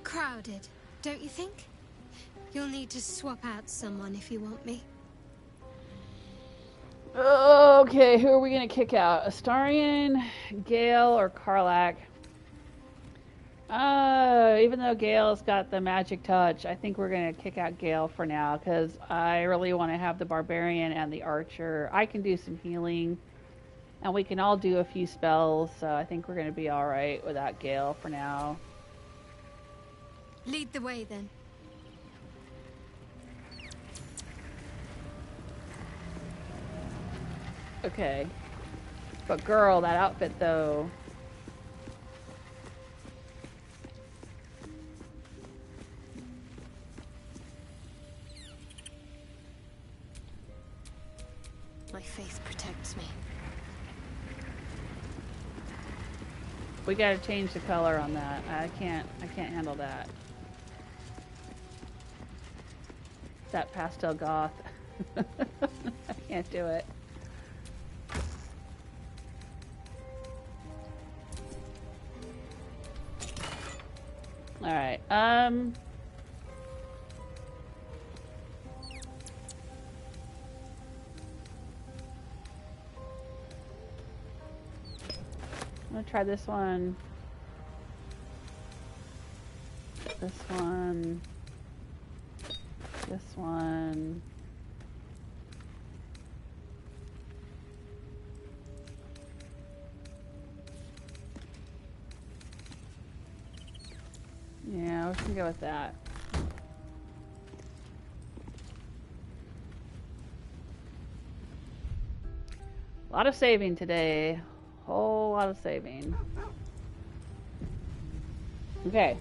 crowded, don't you think? You'll need to swap out someone if you want me. Okay, who are we gonna kick out? Astarion, Gale, or Karlach? Even though Gale's got the magic touch, I think we're gonna kick out Gale for now, because I really want to have the barbarian and the archer. I can do some healing, and we can all do a few spells, so I think we're gonna be alright without Gale for now. Lead the way, then. Okay. But girl, that outfit though. My faith protects me. We gotta change the color on that. I can't handle that. That pastel goth. I can't do it. Alright, I'm gonna try this one. This one. This one. Yeah, we can go with that. A lot of saving today. Whole lot of saving. Okay.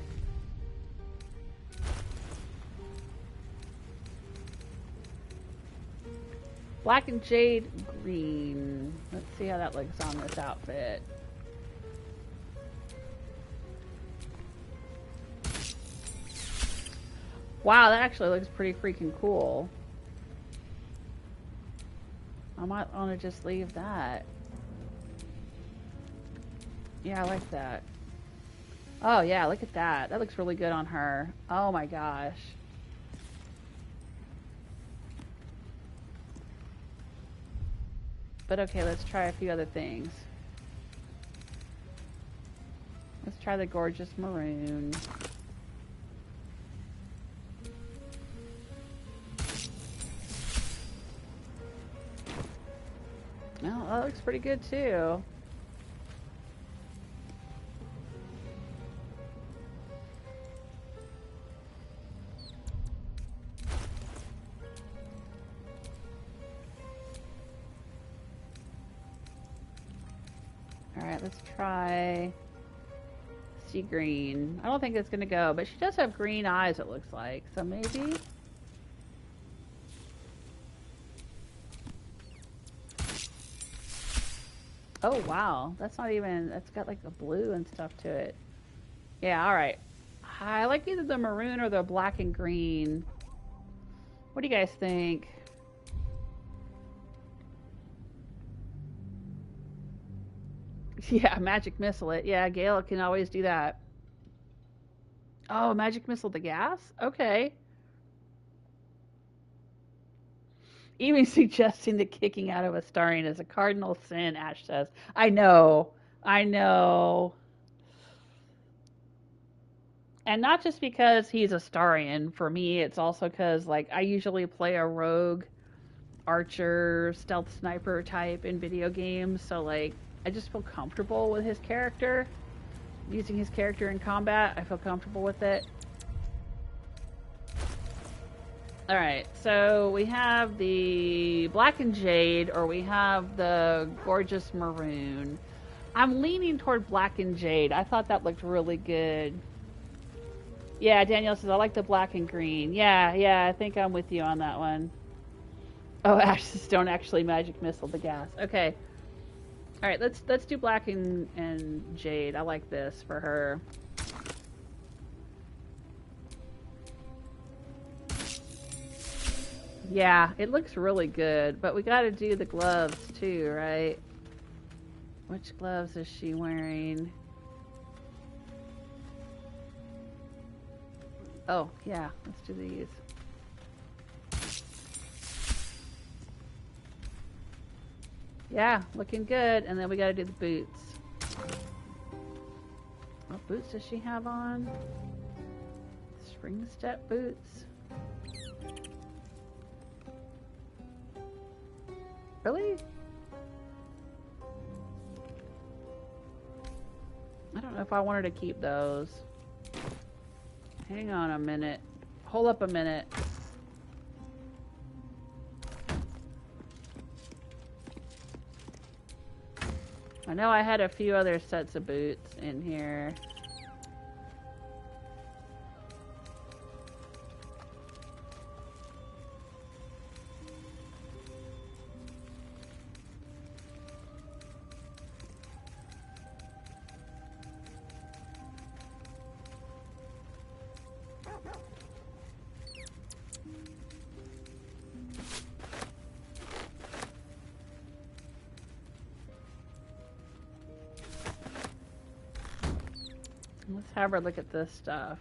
Black and jade green. Let's see how that looks on this outfit. Wow, that actually looks pretty freaking cool. I might want to just leave that. Yeah, I like that. Oh yeah, look at that. That looks really good on her. Oh my gosh. But okay, let's try a few other things. Let's try the gorgeous maroon. Well, that looks pretty good too. Alright, let's try sea green. I don't think it's gonna go, but she does have green eyes, it looks like. So maybe. Oh wow, that's not even, that's got like a blue and stuff to it. Yeah, alright. I like either the maroon or the black and green. What do you guys think? Yeah, magic missile it. Yeah, Gale can always do that. Oh, magic missile the gas? Okay. Even suggesting the kicking out of Astarion is a cardinal sin, Ash says. I know. I know. And not just because he's Astarion. For me, it's also because, like, I usually play a rogue, archer, stealth sniper type in video games. So, like, I just feel comfortable with his character. Using his character in combat, I feel comfortable with it. Alright, so we have the black and jade, or we have the gorgeous maroon. I'm leaning toward black and jade. I thought that looked really good. Yeah, Danielle says, I like the black and green. Yeah, I think I'm with you on that one. Oh, Ash says, don't actually magic missile the gas. Okay. Alright, let's do black and jade. I like this for her. Yeah, it looks really good, but we gotta do the gloves too, right? Which gloves is she wearing? Oh, yeah, let's do these. Yeah, looking good. And then we gotta do the boots. What boots does she have on? Spring step boots. Really? I don't know if I wanted to keep those. Hang on a minute. Hold up a minute. I know I had a few other sets of boots in here. Let's have her look at this stuff.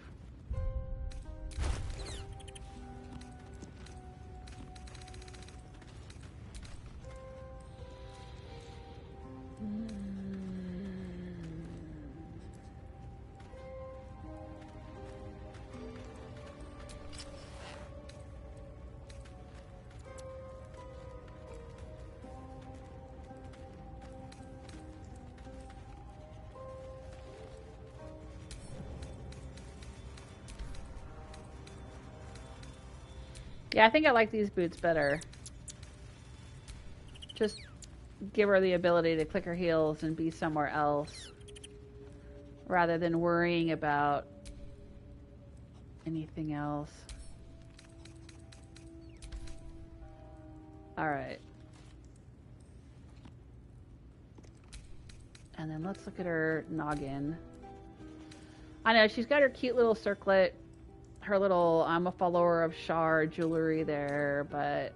Yeah, I think I like these boots better. Just give her the ability to click her heels and be somewhere else, rather than worrying about anything else. Alright. And then let's look at her noggin. I know, she's got her cute little circlet, her little I'm a follower of Shard jewelry there, but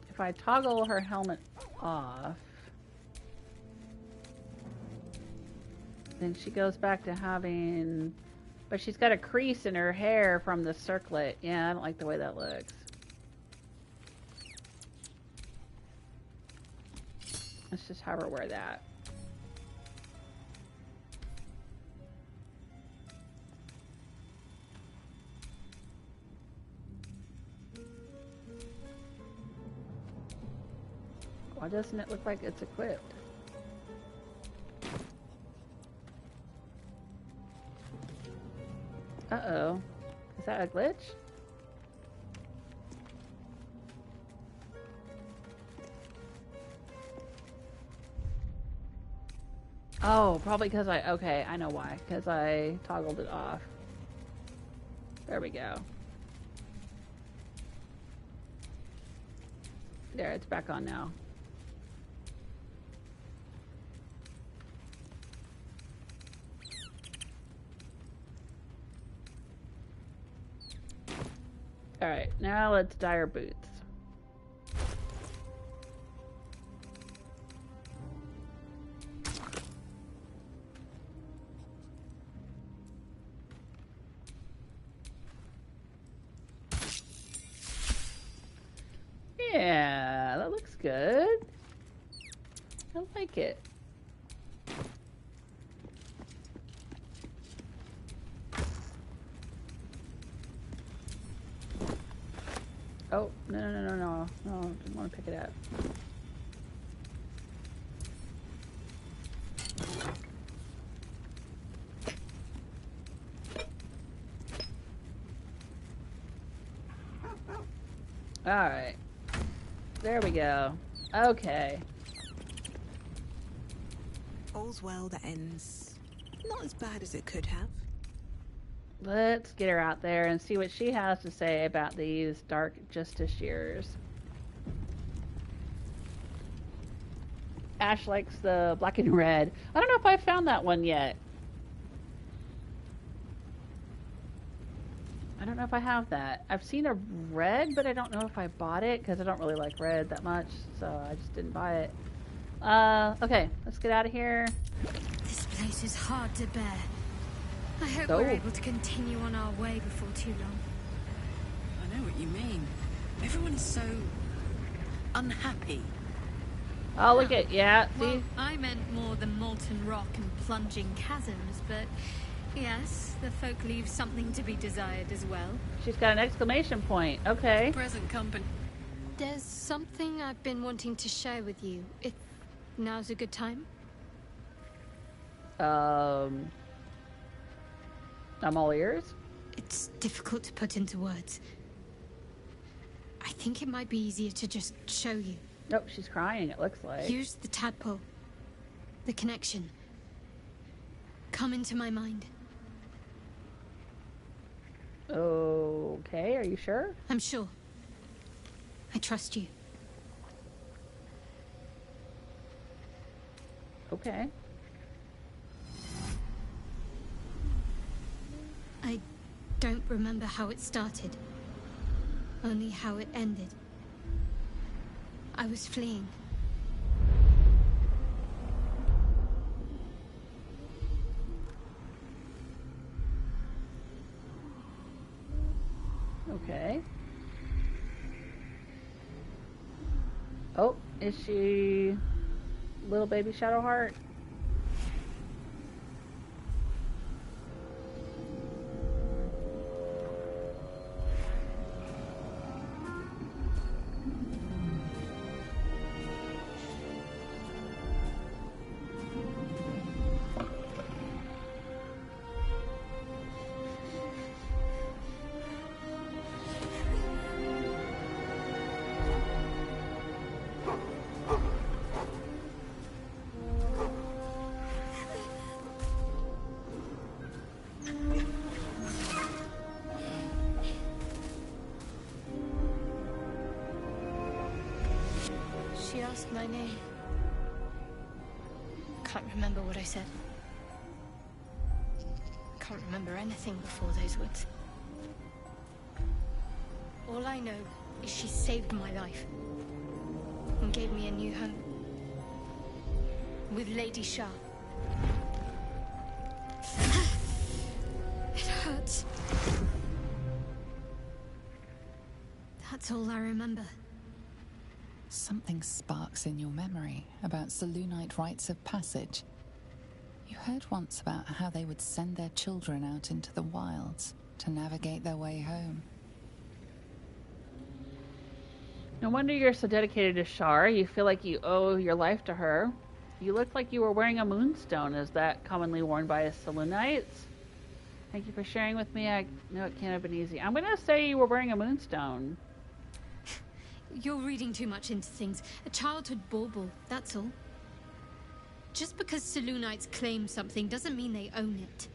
if I toggle her helmet off, then she goes back to having... But she's got a crease in her hair from the circlet. Yeah, I don't like the way that looks. Let's just have her wear that. Why doesn't it look like it's equipped? Uh-oh. Is that a glitch? Oh, probably because okay, I know why. Because I toggled it off. There we go. There, it's back on now. Alright, now let's dye our boots. Yeah, that looks good. I like it. Oh, no, didn't want to pick it up. Alright. There we go. Okay. All's well that ends not as bad as it could have. Let's get her out there and see what she has to say about these dark Justiciars. Ash likes the black and red. I don't know if I found that one yet. I don't know if I have that. I've seen a red, but I don't know if I bought it because I don't really like red that much, so I just didn't buy it. Okay, let's get out of here. This place is hard to bear. I hope we're able to continue on our way before too long. I know what you mean. Everyone is so unhappy. Oh, look at, yeah, see? Well, I meant more than molten rock and plunging chasms, but yes, the folk leave something to be desired as well. She's got an exclamation point. Okay. Present company. There's something I've been wanting to share with you, if Now's a good time? I'm all ears. It's difficult to put into words. I think it might be easier to just show you. Nope, she's crying, it looks like. Use the tadpole. The connection. Come into my mind. Okay, are you sure? I'm sure. I trust you. Okay. I don't remember how it started. Only how it ended. I was fleeing. Okay. Oh, is she little baby Shadowheart? She asked my name. Can't remember what I said. Can't remember anything before those words. All I know is she saved my life and gave me a new home with Lady Shah. It hurts. That's all I remember. Something sparks in your memory about Selûnite rites of passage. You heard once about how they would send their children out into the wilds to navigate their way home. No wonder you're so dedicated to Shar. You feel like you owe your life to her. You look like you were wearing a moonstone. Is that commonly worn by Selûnites? Thank you for sharing with me. I know it can't have been easy. I'm gonna say you were wearing a moonstone. You're reading too much into things. A childhood bauble, that's all. Just because Selûnites claim something doesn't mean they own it.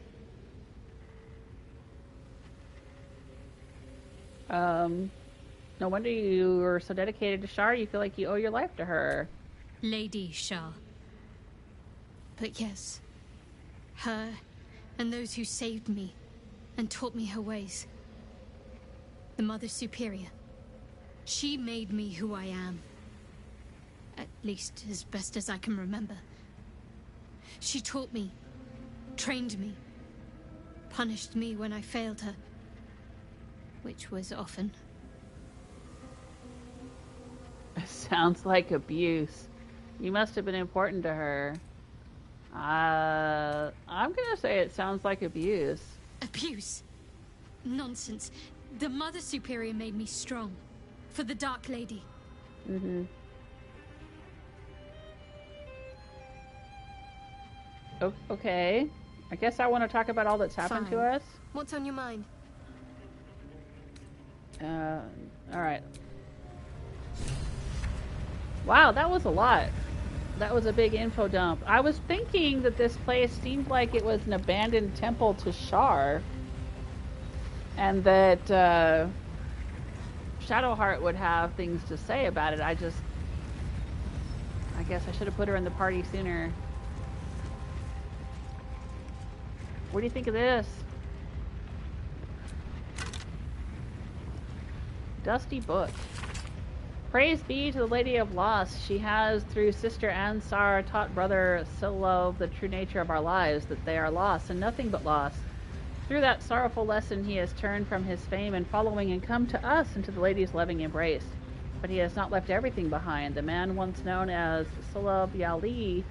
No wonder you were so dedicated to Shar. You feel like you owe your life to her. Lady Shah. But yes, her and those who saved me and taught me her ways. The Mother Superior. She made me who I am. At least as best as I can remember. She taught me, trained me, punished me when I failed her. Which was often. Sounds like abuse. You must have been important to her. I'm gonna say it sounds like abuse. Abuse? Nonsense. The Mother Superior made me strong. For the Dark Lady. Mm-hmm. Okay. I guess I want to talk about all that's happened to us. What's on your mind? Alright. Wow, that was a lot. That was a big info dump. I was thinking that this place seemed like it was an abandoned temple to Shar. And that, Shadowheart would have things to say about it. I guess I should have put her in the party sooner. What do you think of this? Dusty book. Praise be to the Lady of Loss. She has, through Sister Ansar, taught Brother Silov the true nature of our lives, that they are lost and nothing but loss. Through that sorrowful lesson, he has turned from his fame and following and come to us into the Lady's loving embrace. But he has not left everything behind. The man once known as Sulab Yali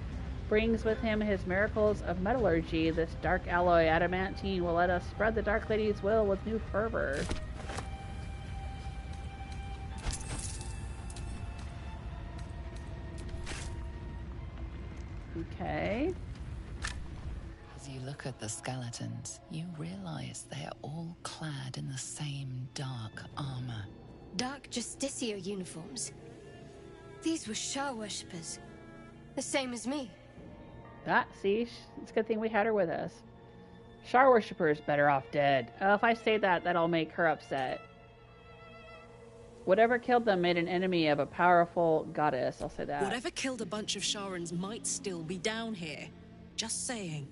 brings with him his miracles of metallurgy. This dark alloy adamantine will let us spread the Dark Lady's will with new fervor. Okay. As you look at the skeletons, you realize they are all clad in the same dark armor. Dark Justiciar uniforms. These were Shah worshippers. The same as me. See, it's a good thing we had her with us. Shar worshippers better off dead. If I say that, that'll make her upset. Whatever killed them made an enemy of a powerful goddess. I'll say that. Whatever killed a bunch of Sharans might still be down here. Just saying.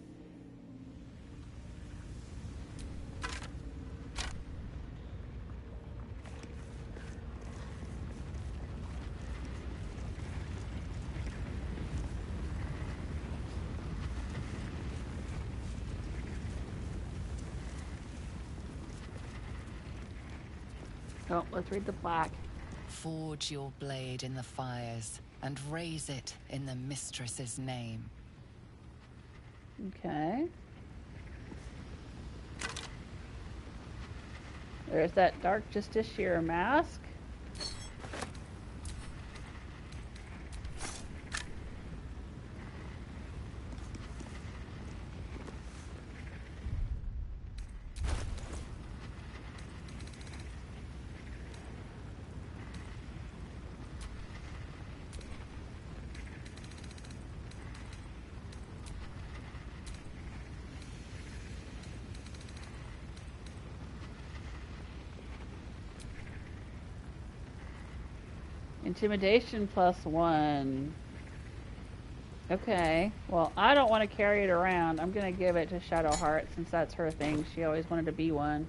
Oh, let's read the plaque. Forge your blade in the fires and raise it in the mistress's name. Okay. There's that Dark Justiciar mask. Intimidation +1. Okay. Well, I don't want to carry it around. I'm going to give it to Shadowheart since that's her thing. She always wanted to be one.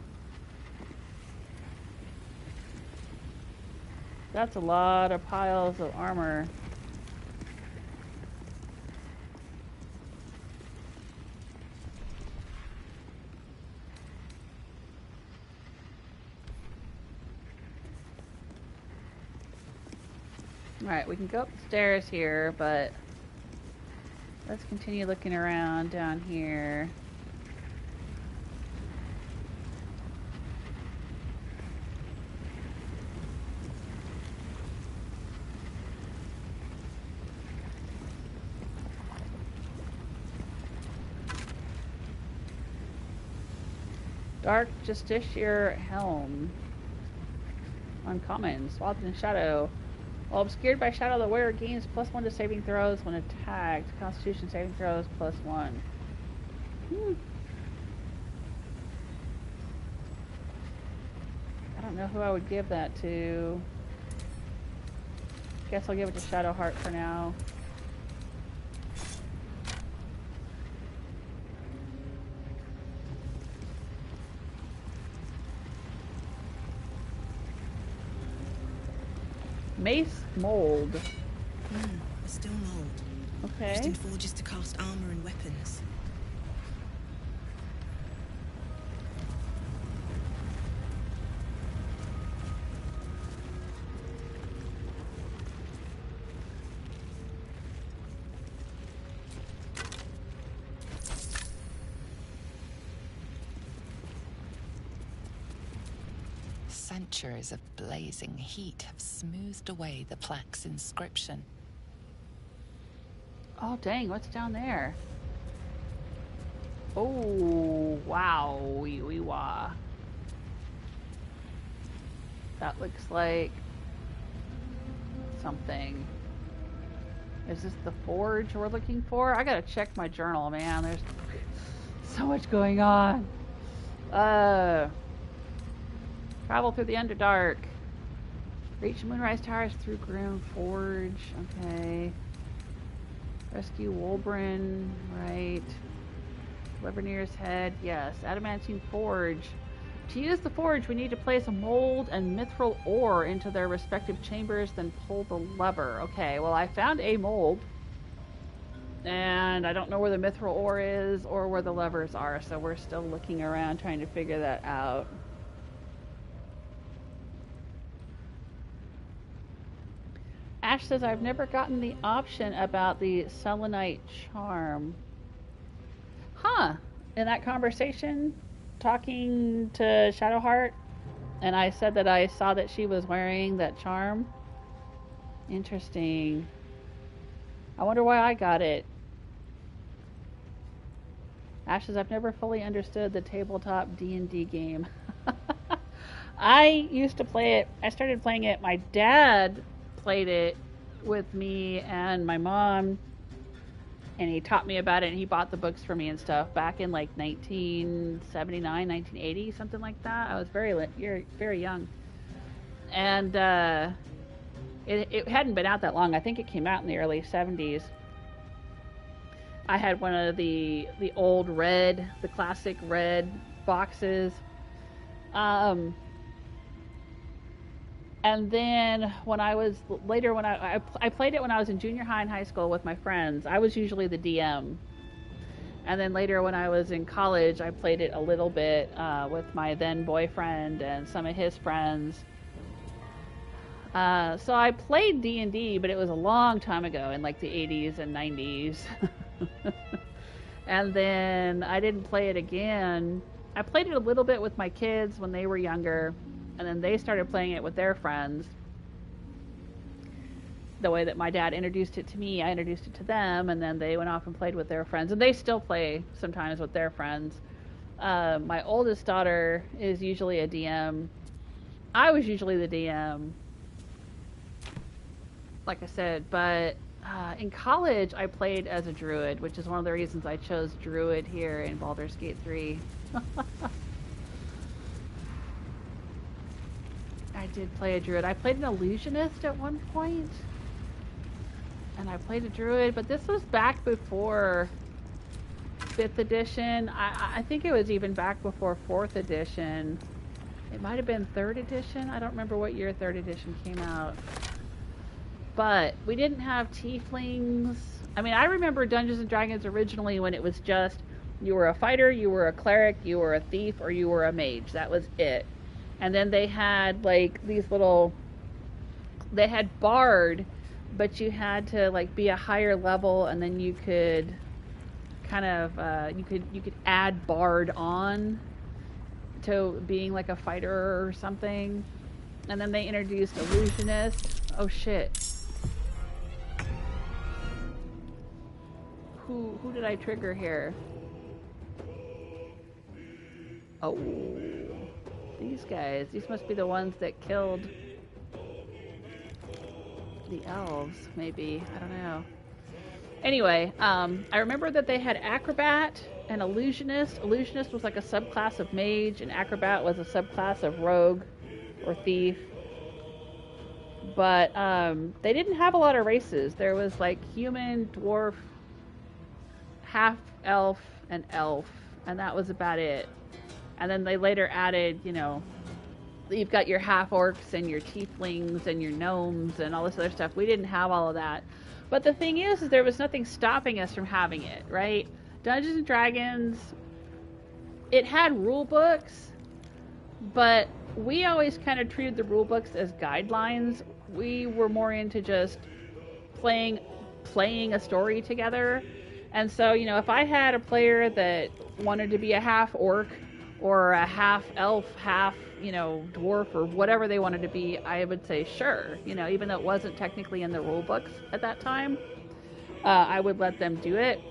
That's a lot of piles of armor. Alright, we can go up the stairs here, but let's continue looking around down here. Dark Justiciar Helm. Uncommon, swathed in shadow. While obscured by shadow, the wearer gains +1 to saving throws when attacked. Constitution saving throws +1. I don't know who I would give that to. Guess I'll give it to Shadowheart for now. Mace mold. Still mold. Okay. Used in forges to cast armor and weapons. Centuries of blazing heat have smoothed away the plaque's inscription. Oh, dang, what's down there? Oh, wow. Wee-wee-wah. That looks like something. Is this the forge we're looking for? I gotta check my journal, man. There's so much going on. Travel through the Underdark. Reach Moonrise Towers through Grymforge. Okay. Rescue Wulbren. Right. Leverneer's Head. Yes. Adamantine Forge. To use the forge, we need to place a mold and mithril ore into their respective chambers, then pull the lever. Okay, well, I found a mold. And I don't know where the mithril ore is or where the levers are, so we're still looking around trying to figure that out. Ash says, I've never gotten the option about the selenite charm. Huh. In that conversation, talking to Shadowheart, and I said that I saw that she was wearing that charm. Interesting. I wonder why I got it. Ashes, I've never fully understood the tabletop D&D game. I used to play it. I started playing it. My dad played it with me and my mom, and he taught me about it, and he bought the books for me and stuff back in like 1979, 1980, something like that. I was very young. And it hadn't been out that long. I think it came out in the early 70s. I had one of the old red, the classic red boxes. And then when I was later, when I played it when I was in junior high and high school with my friends. I was usually the DM. And then later when I was in college, I played it a little bit with my then boyfriend and some of his friends. So I played D&D, but it was a long time ago in like the 80s and 90s. And then I didn't play it again. I played it a little bit with my kids when they were younger, and then they started playing it with their friends. The way that my dad introduced it to me, I introduced it to them, and then they went off and played with their friends, and they still play sometimes with their friends. My oldest daughter is usually a DM. I was usually the DM, like I said, but in college I played as a druid, which is one of the reasons I chose druid here in Baldur's Gate 3. I did play a druid. I played an illusionist at one point, and I played a druid, but this was back before 5th edition. I think it was even back before 4th edition. It might have been 3rd edition. I don't remember what year 3rd edition came out. But we didn't have tieflings. I mean, I remember Dungeons & Dragons originally when it was just, you were a fighter, you were a cleric, you were a thief, or you were a mage. That was it. And then they had, like, these little... They had bard, but you had to, like, be a higher level, and then you could kind of... you could add bard on to being, like, a fighter or something. And then they introduced illusionist. Oh, shit. Who did I trigger here? Oh, these guys. These must be the ones that killed the elves, maybe. I don't know. Anyway, I remember that they had acrobat and illusionist. Illusionist was like a subclass of mage, and acrobat was a subclass of rogue or thief. But they didn't have a lot of races. There was like human, dwarf, half-elf, and elf, and that was about it. And then they later added, you know, you've got your half-orcs and your tieflings and your gnomes and all this other stuff. We didn't have all of that. But the thing is there was nothing stopping us from having it, right? Dungeons & Dragons, it had rule books, but we always kind of treated the rule books as guidelines. We were more into just playing a story together. And so, you know, if I had a player that wanted to be a half-orc or a half-elf, half, you know, dwarf or whatever they wanted to be, I would say sure. You know, even though it wasn't technically in the rule books at that time, I would let them do it.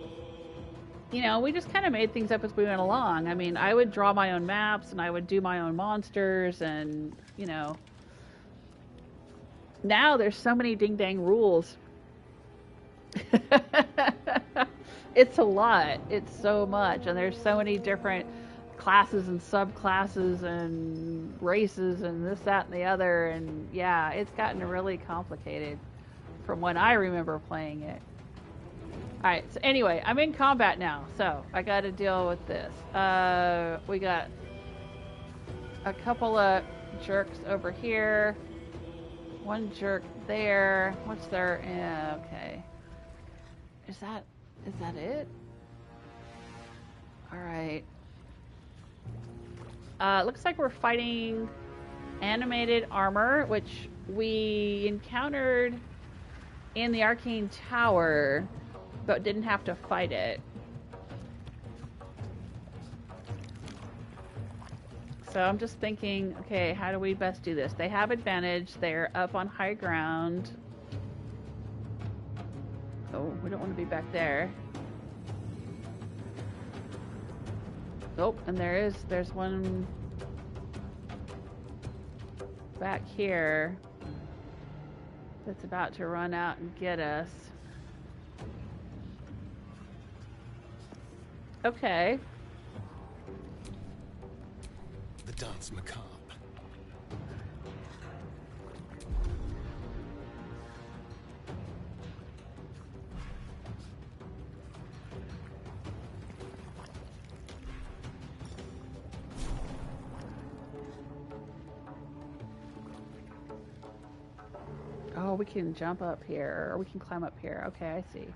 You know, we just kind of made things up as we went along. I mean, I would draw my own maps and I would do my own monsters and, you know. Now there's so many ding-dang rules. It's a lot. It's so much. And there's so many different classes and subclasses and races and this, that, and the other. And yeah, it's gotten really complicated from when I remember playing it. Alright, so anyway, I'm in combat now, so I gotta deal with this. We got a couple of jerks over here. One jerk there. What's their... Yeah, okay. Is that it? Alright. Looks like we're fighting animated armor, which we encountered in the Arcane Tower, but didn't have to fight it. So I'm just thinking, okay, how do we best do this? They have advantage. They're up on high ground. Oh, we don't want to be back there. Oh, and there's one back here that's about to run out and get us. Okay. The dance macabre. Oh, we can jump up here, or we can climb up here. Okay, I see.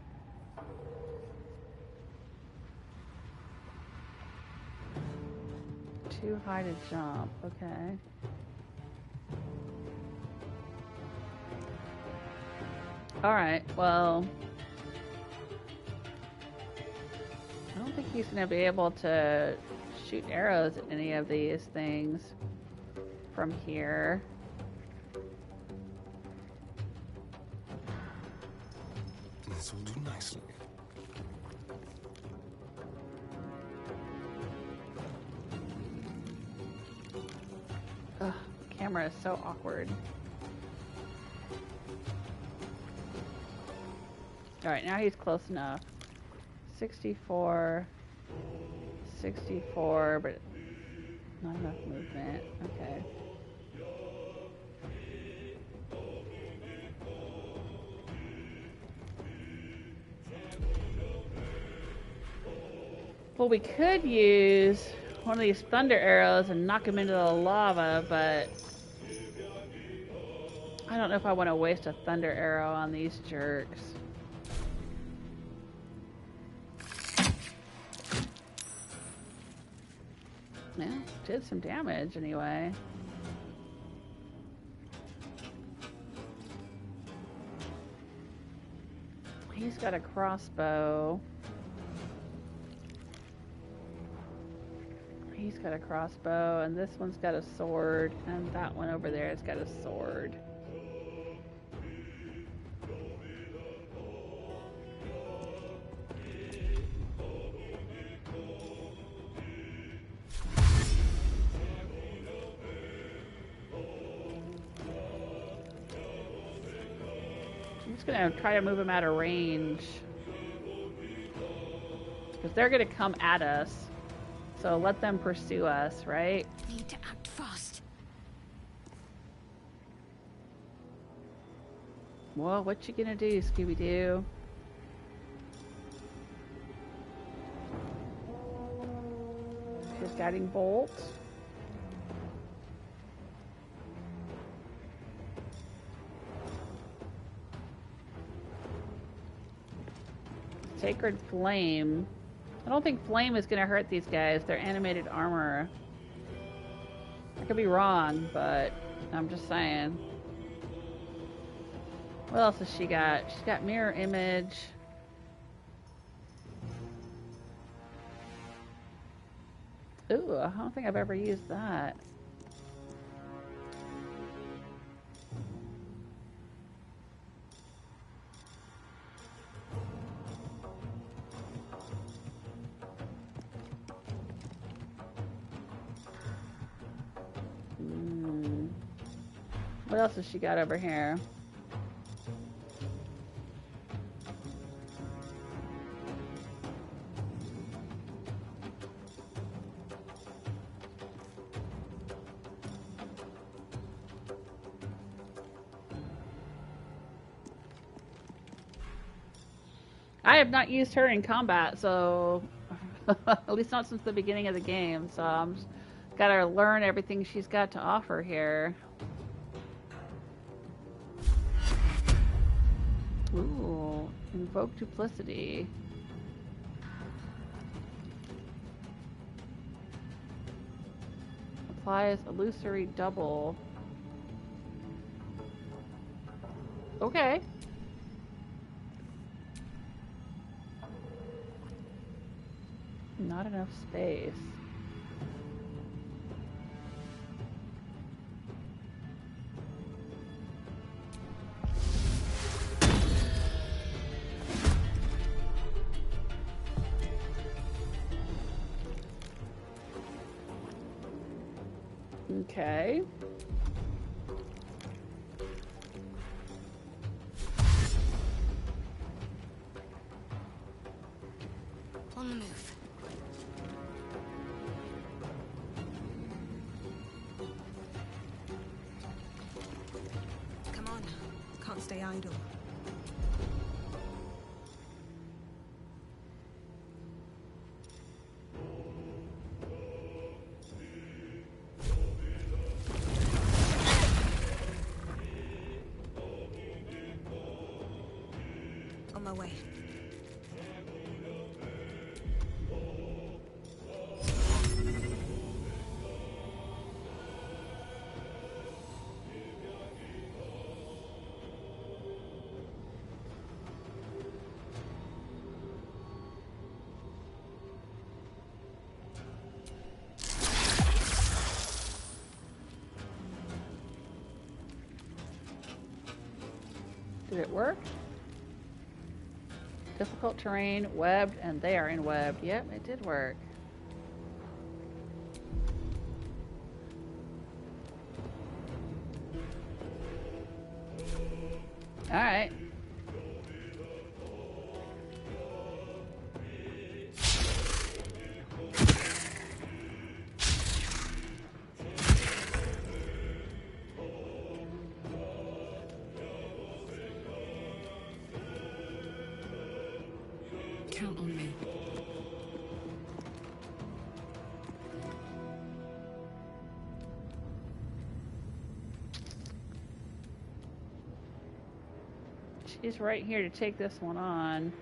Too high to jump. Okay. Alright, well... I don't think he's going to be able to shoot arrows at any of these things from here. This will do nicely. Ugh, the camera is so awkward. Alright, now he's close enough. 64, 64, but not enough movement. Okay. Well, we could use one of these thunder arrows and knock him into the lava, but I don't know if I want to waste a thunder arrow on these jerks. Yeah, did some damage anyway. He's got a crossbow. He's got a crossbow, and this one's got a sword, and that one over there has got a sword. I'm just gonna try to move him out of range, because they're gonna come at us. So let them pursue us, right? Need to act fast. Well, what you gonna do, Scooby-Doo? His guiding bolt. Sacred Flame. I don't think flame is going to hurt these guys. They're animated armor. I could be wrong, but I'm just saying. What else has she got? She's got mirror image. Ooh, I don't think I've ever used that. What else has she got over here? I have not used her in combat, so at least not since the beginning of the game, so I'm just gotta learn everything she's got to offer here. Ooh, invoke duplicity. Applies illusory double. Okay. Not enough space. Okay. On the move. Come on. Can't stay idle. On my way. Did it work? Difficult terrain, webbed, and they are in webbed. Yep, it did work. Alright. Count on me. She's right here to take this one on.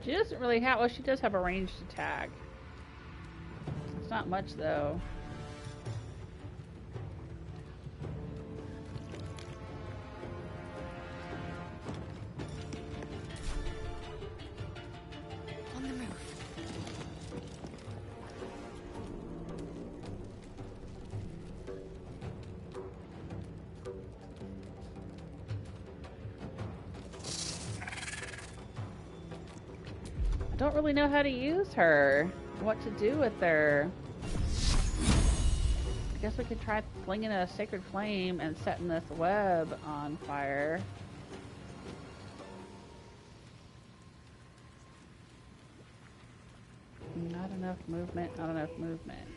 She doesn't really have, well, she does have a ranged attack. It's not much, though. On the move. I don't really know how to use her. What to do with her. I guess we could try flinging a sacred flame and setting this web on fire. Not enough movement, not enough movement.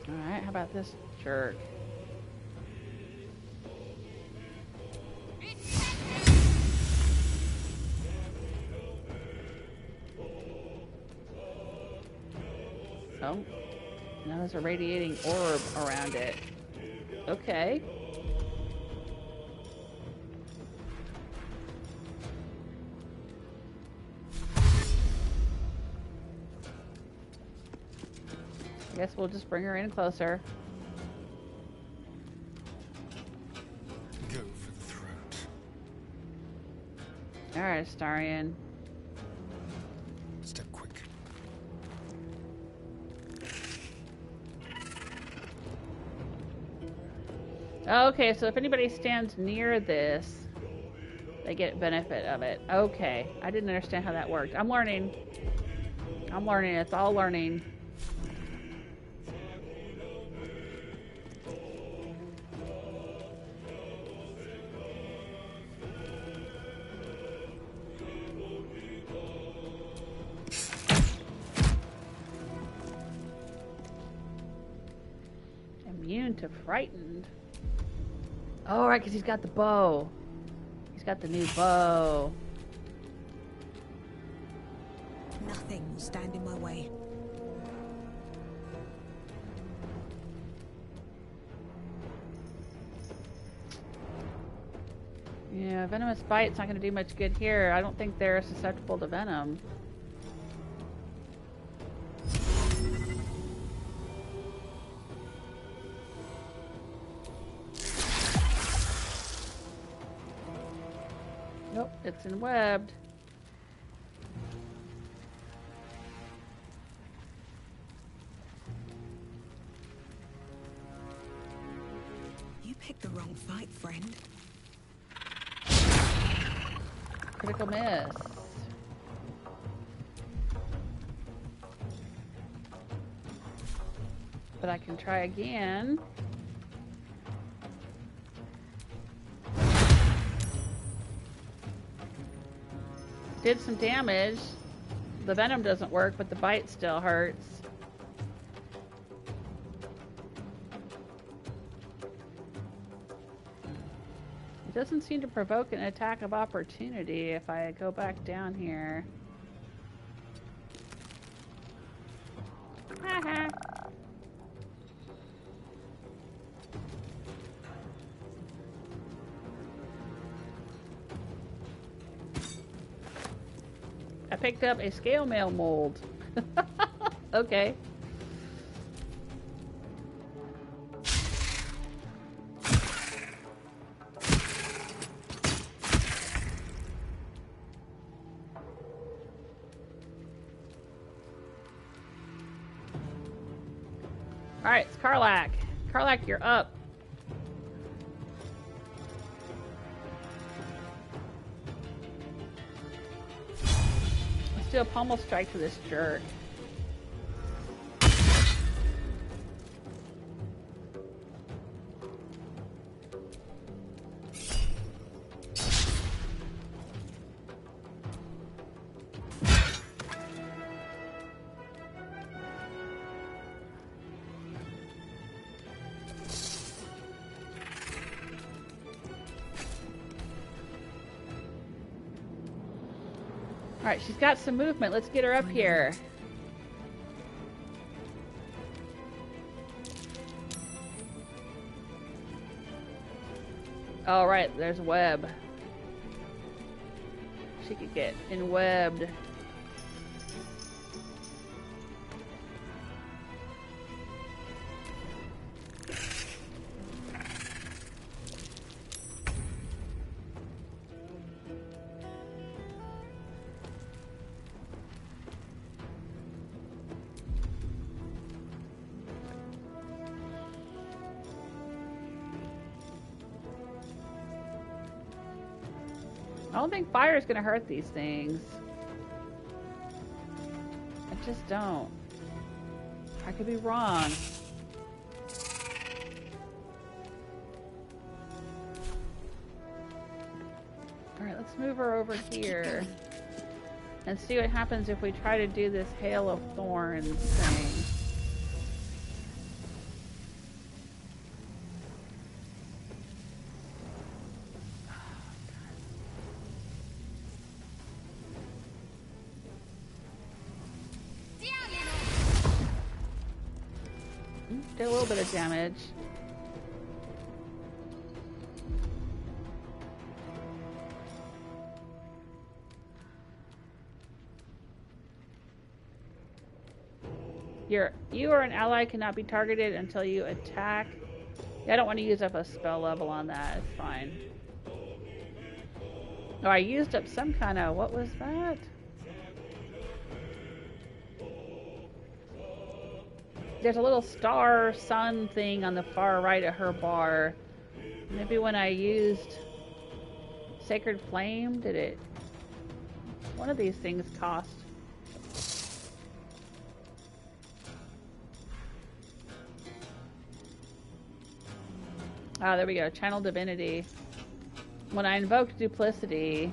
Alright, how about this jerk? Oh, now there's a radiating orb around it. Okay. I guess we'll just bring her in closer. Go for the throat. Alright, Astarion. Step quick. Okay, so if anybody stands near this, they get benefit of it. Okay, I didn't understand how that worked. I'm learning. I'm learning. It's all learning. Immune to frightened. Oh, right, because he's got the bow. He's got the new bow. Nothing will stand in my way. Yeah, venomous bite's not going to do much good here. I don't think they're susceptible to venom. Nope, it's enwebbed. You picked the wrong fight, friend. Critical miss. But I can try again. Did some damage. The venom doesn't work, but the bite still hurts. It doesn't seem to provoke an attack of opportunity if I go back down here. Haha. I picked up a scale mail mold. Okay. Alright, it's Karlach. Karlach, you're up. Let's do a pommel strike to this jerk. Alright, she's got some movement. Let's get her up here. Alright, there's a web. She could get enwebbed. I don't think fire is going to hurt these things. I just don't. I could be wrong. Alright, let's move her over here. And see what happens if we try to do this Hail of Thorns thing. Did a little bit of damage. You or an ally cannot be targeted until you attack. Yeah, I don't want to use up a spell level on that. It's fine. Oh, I used up some kind of... What was that? There's a little star sun thing on the far right of her bar. Maybe when I used Sacred Flame, did it... One of these things cost... Ah, there we go. Channel Divinity. When I invoked Duplicity,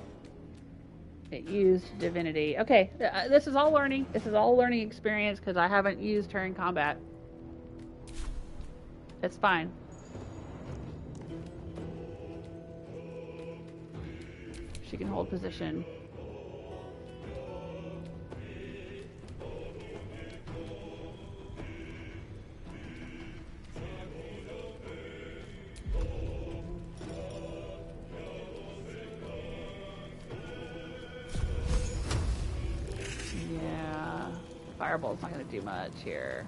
it used Divinity. Okay, this is all learning. This is all learning experience because I haven't used her in combat. It's fine. She can hold position. Fireball's not going to do much here.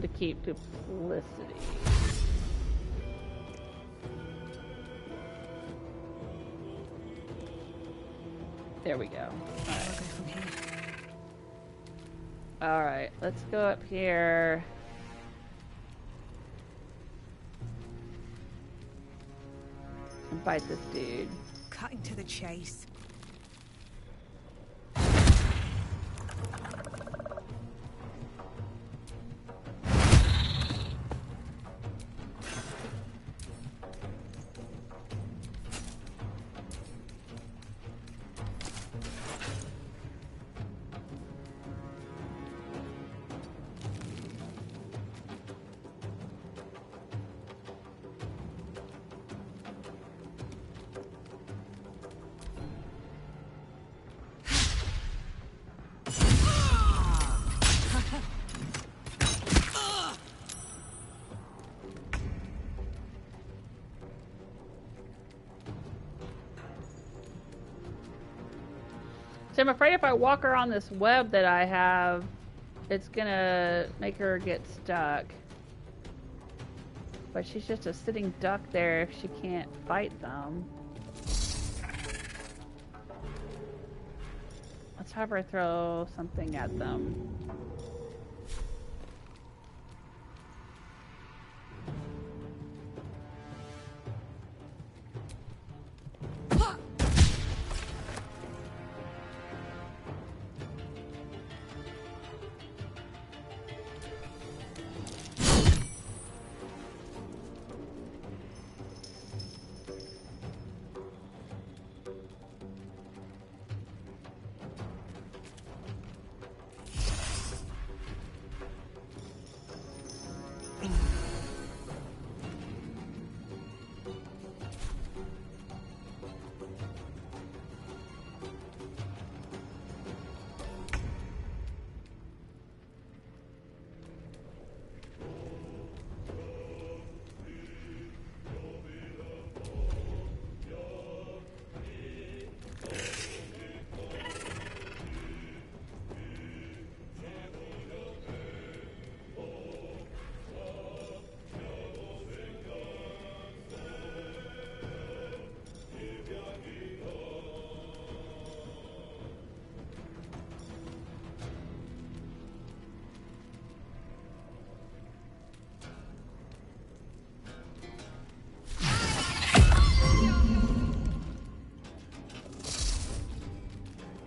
To keep Duplicity. There we go. Alright, let's go up here. And fight this dude. Cutting to the chase. So I'm afraid if I walk her on this web that I have, it's gonna make her get stuck. But she's just a sitting duck there if she can't fight them. Let's have her throw something at them.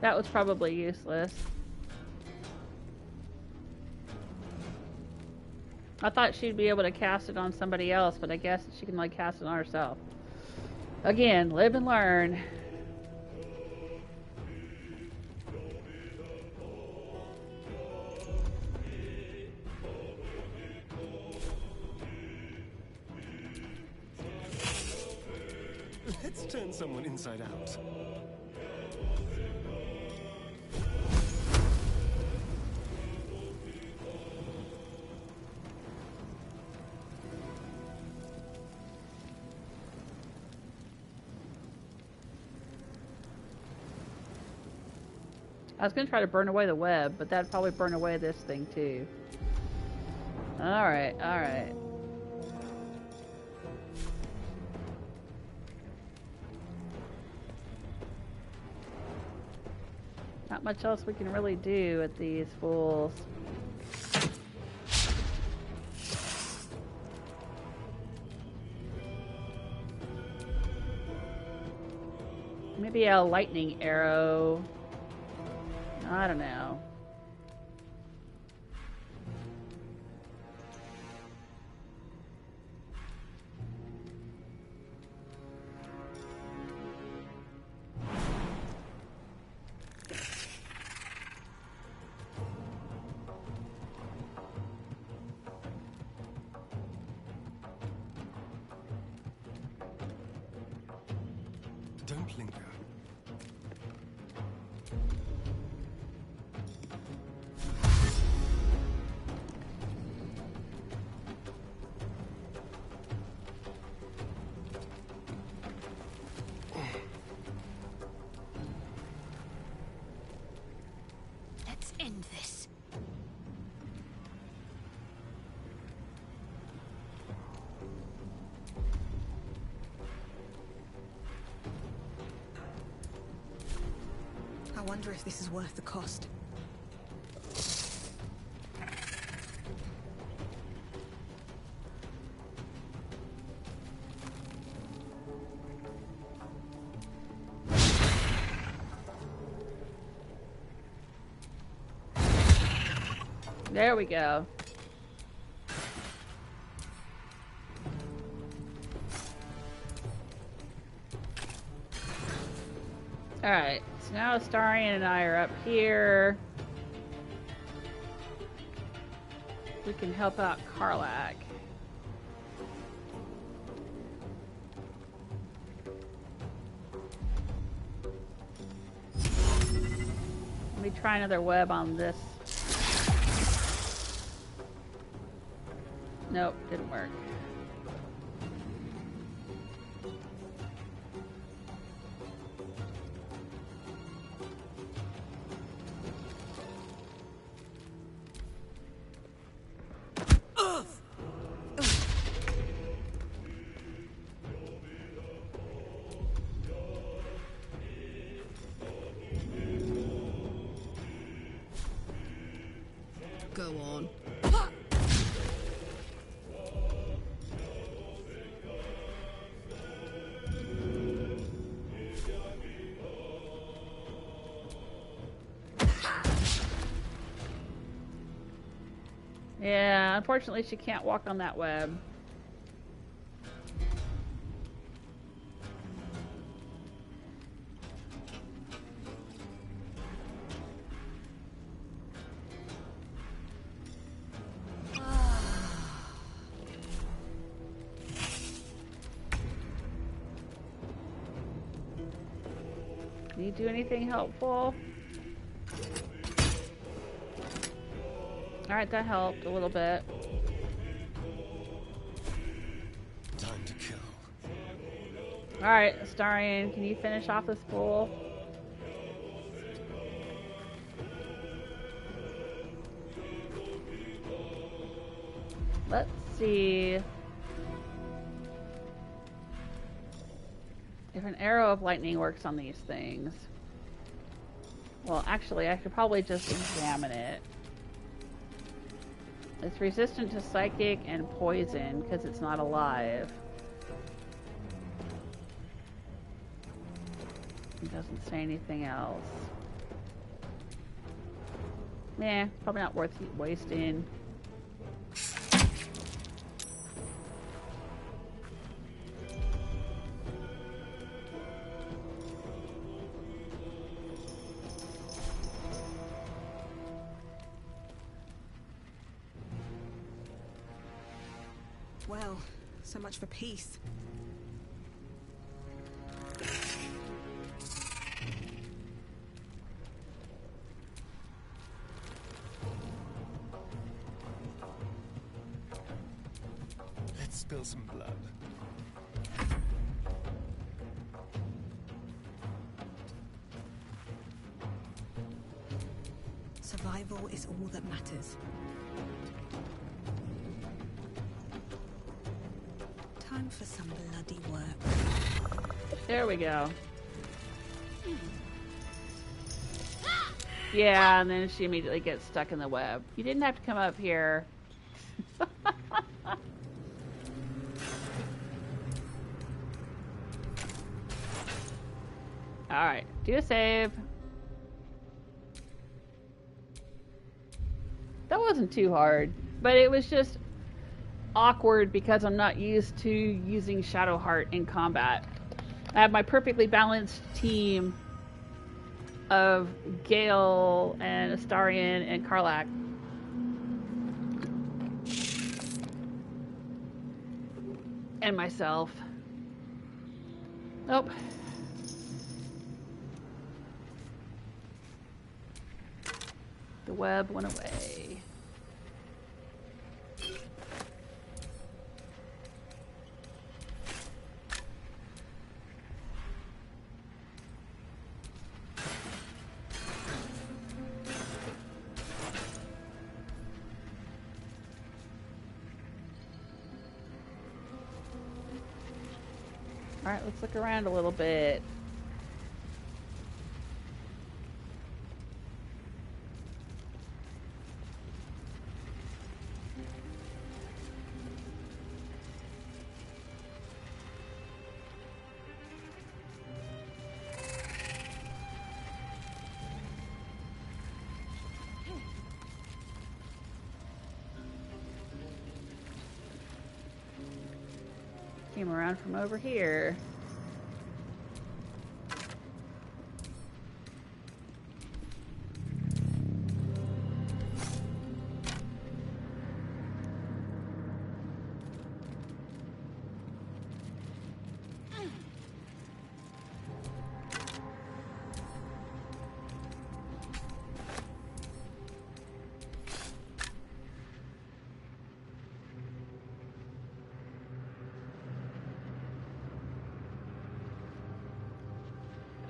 That was probably useless. I thought she'd be able to cast it on somebody else, but I guess she can like cast it on herself. Again, live and learn. Let's turn someone inside out. I was gonna try to burn away the web, but that'd probably burn away this thing too. Alright, alright. Not much else we can really do with these fools. Maybe a lightning arrow. I don't know. Don't linger. Let's end this. I wonder if this is worth the cost. There we go. Alright, so now Astarion and I are up here. We can help out Karlach. Let me try another web on this. Nope, didn't work. Go on. Yeah, unfortunately she can't walk on that web. Can you do anything helpful? Alright, that helped a little bit. Time to kill. Alright, Astarion, can you finish off this fool? Let's see if an arrow of lightning works on these things. Well, actually, I should probably just examine it. It's resistant to psychic and poison because it's not alive. It doesn't say anything else. Nah, probably not worth wasting. Well, so much for peace. spill some blood. Survival is all that matters. Time for some bloody work. There we go. Yeah, and then she immediately gets stuck in the web. You didn't have to come up here. Alright, do a save. That wasn't too hard, but it was just awkward because I'm not used to using Shadowheart in combat. I have my perfectly balanced team of Gale and Astarion and Karlach. And myself. Nope. The web went away. Alright, let's look around a little bit. Came around from over here.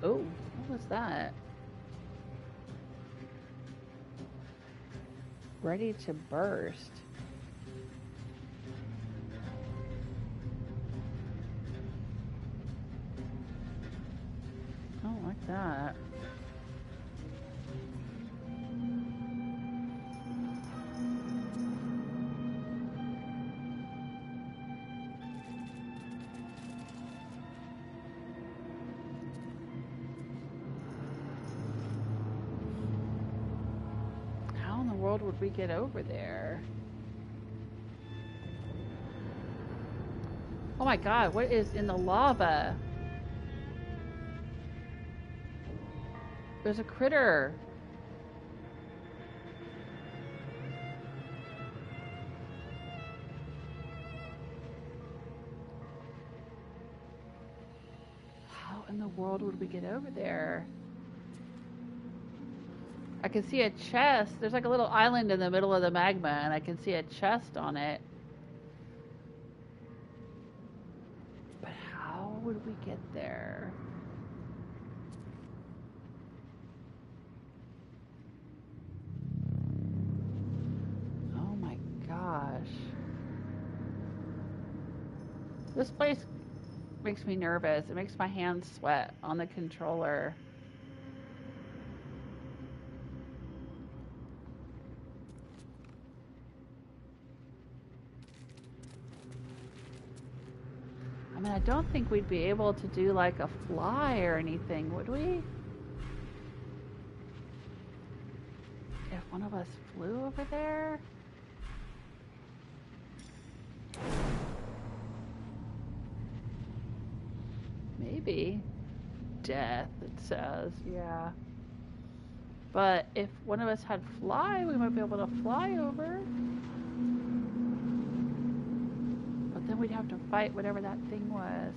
Oh, what was that? Ready to burst. I don't like that. Would we get over there? Oh my god, what is in the lava? There's a critter. How in the world would we get over there? I can see a chest. There's like a little island in the middle of the magma, and I can see a chest on it. But how would we get there? Oh my gosh. This place makes me nervous. It makes my hands sweat on the controller. I mean, I don't think we'd be able to do like a fly or anything, would we? If one of us flew over there? Maybe. Death, it says, yeah. But if one of us had fly, we might be able to fly over. Then we'd have to fight whatever that thing was.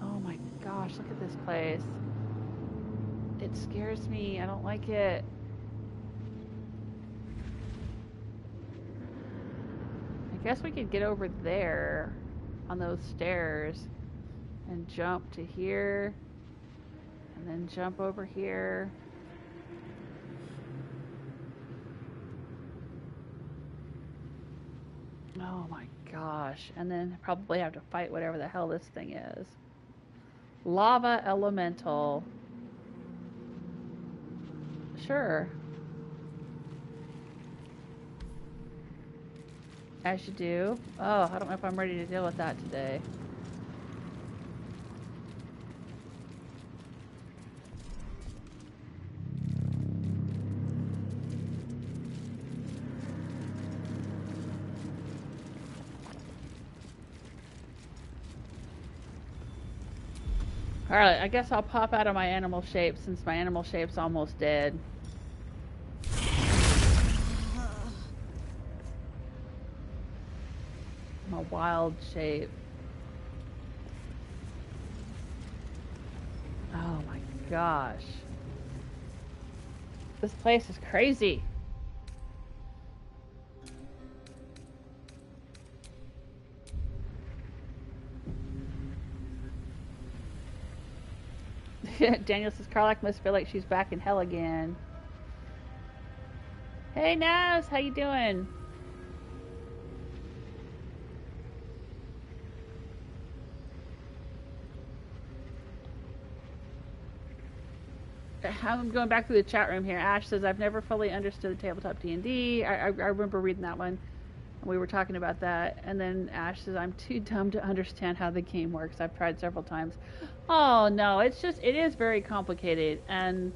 Oh my gosh, look at this place. It scares me. I don't like it. guess we could get over there on those stairs and jump to here and then jump over here. Oh my gosh. And then probably have to fight whatever the hell this thing is. Lava elemental. Sure. As you do. Oh, I don't know if I'm ready to deal with that today. Alright, I guess I'll pop out of my animal shape since my animal shape's almost dead. My wild shape. Oh my gosh. This place is crazy. Daniel says Karlach must feel like she's back in hell again. Hey Naz, how you doing? I'm going back through the chat room here. Ash says, I've never fully understood the tabletop D&D. I remember reading that one. We were talking about that. And then Ash says, I'm too dumb to understand how the game works. I've tried several times. Oh, no. It's just, it is very complicated. And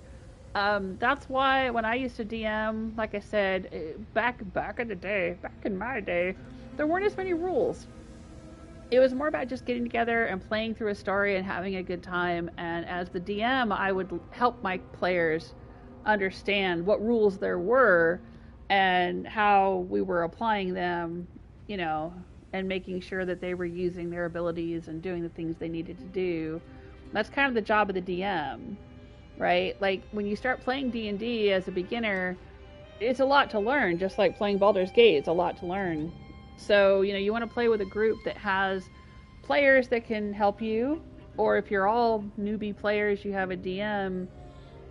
that's why when I used to DM, like I said, back in the day, back in my day, there weren't as many rules. It was more about just getting together and playing through a story and having a good time. And as the DM, I would help my players understand what rules there were and how we were applying them, you know, and making sure that they were using their abilities and doing the things they needed to do. That's kind of the job of the DM, right? Like, when you start playing D&D as a beginner, it's a lot to learn, just like playing Baldur's Gate, it's a lot to learn. So, you know, you want to play with a group that has players that can help you, or if you're all newbie players, you have a DM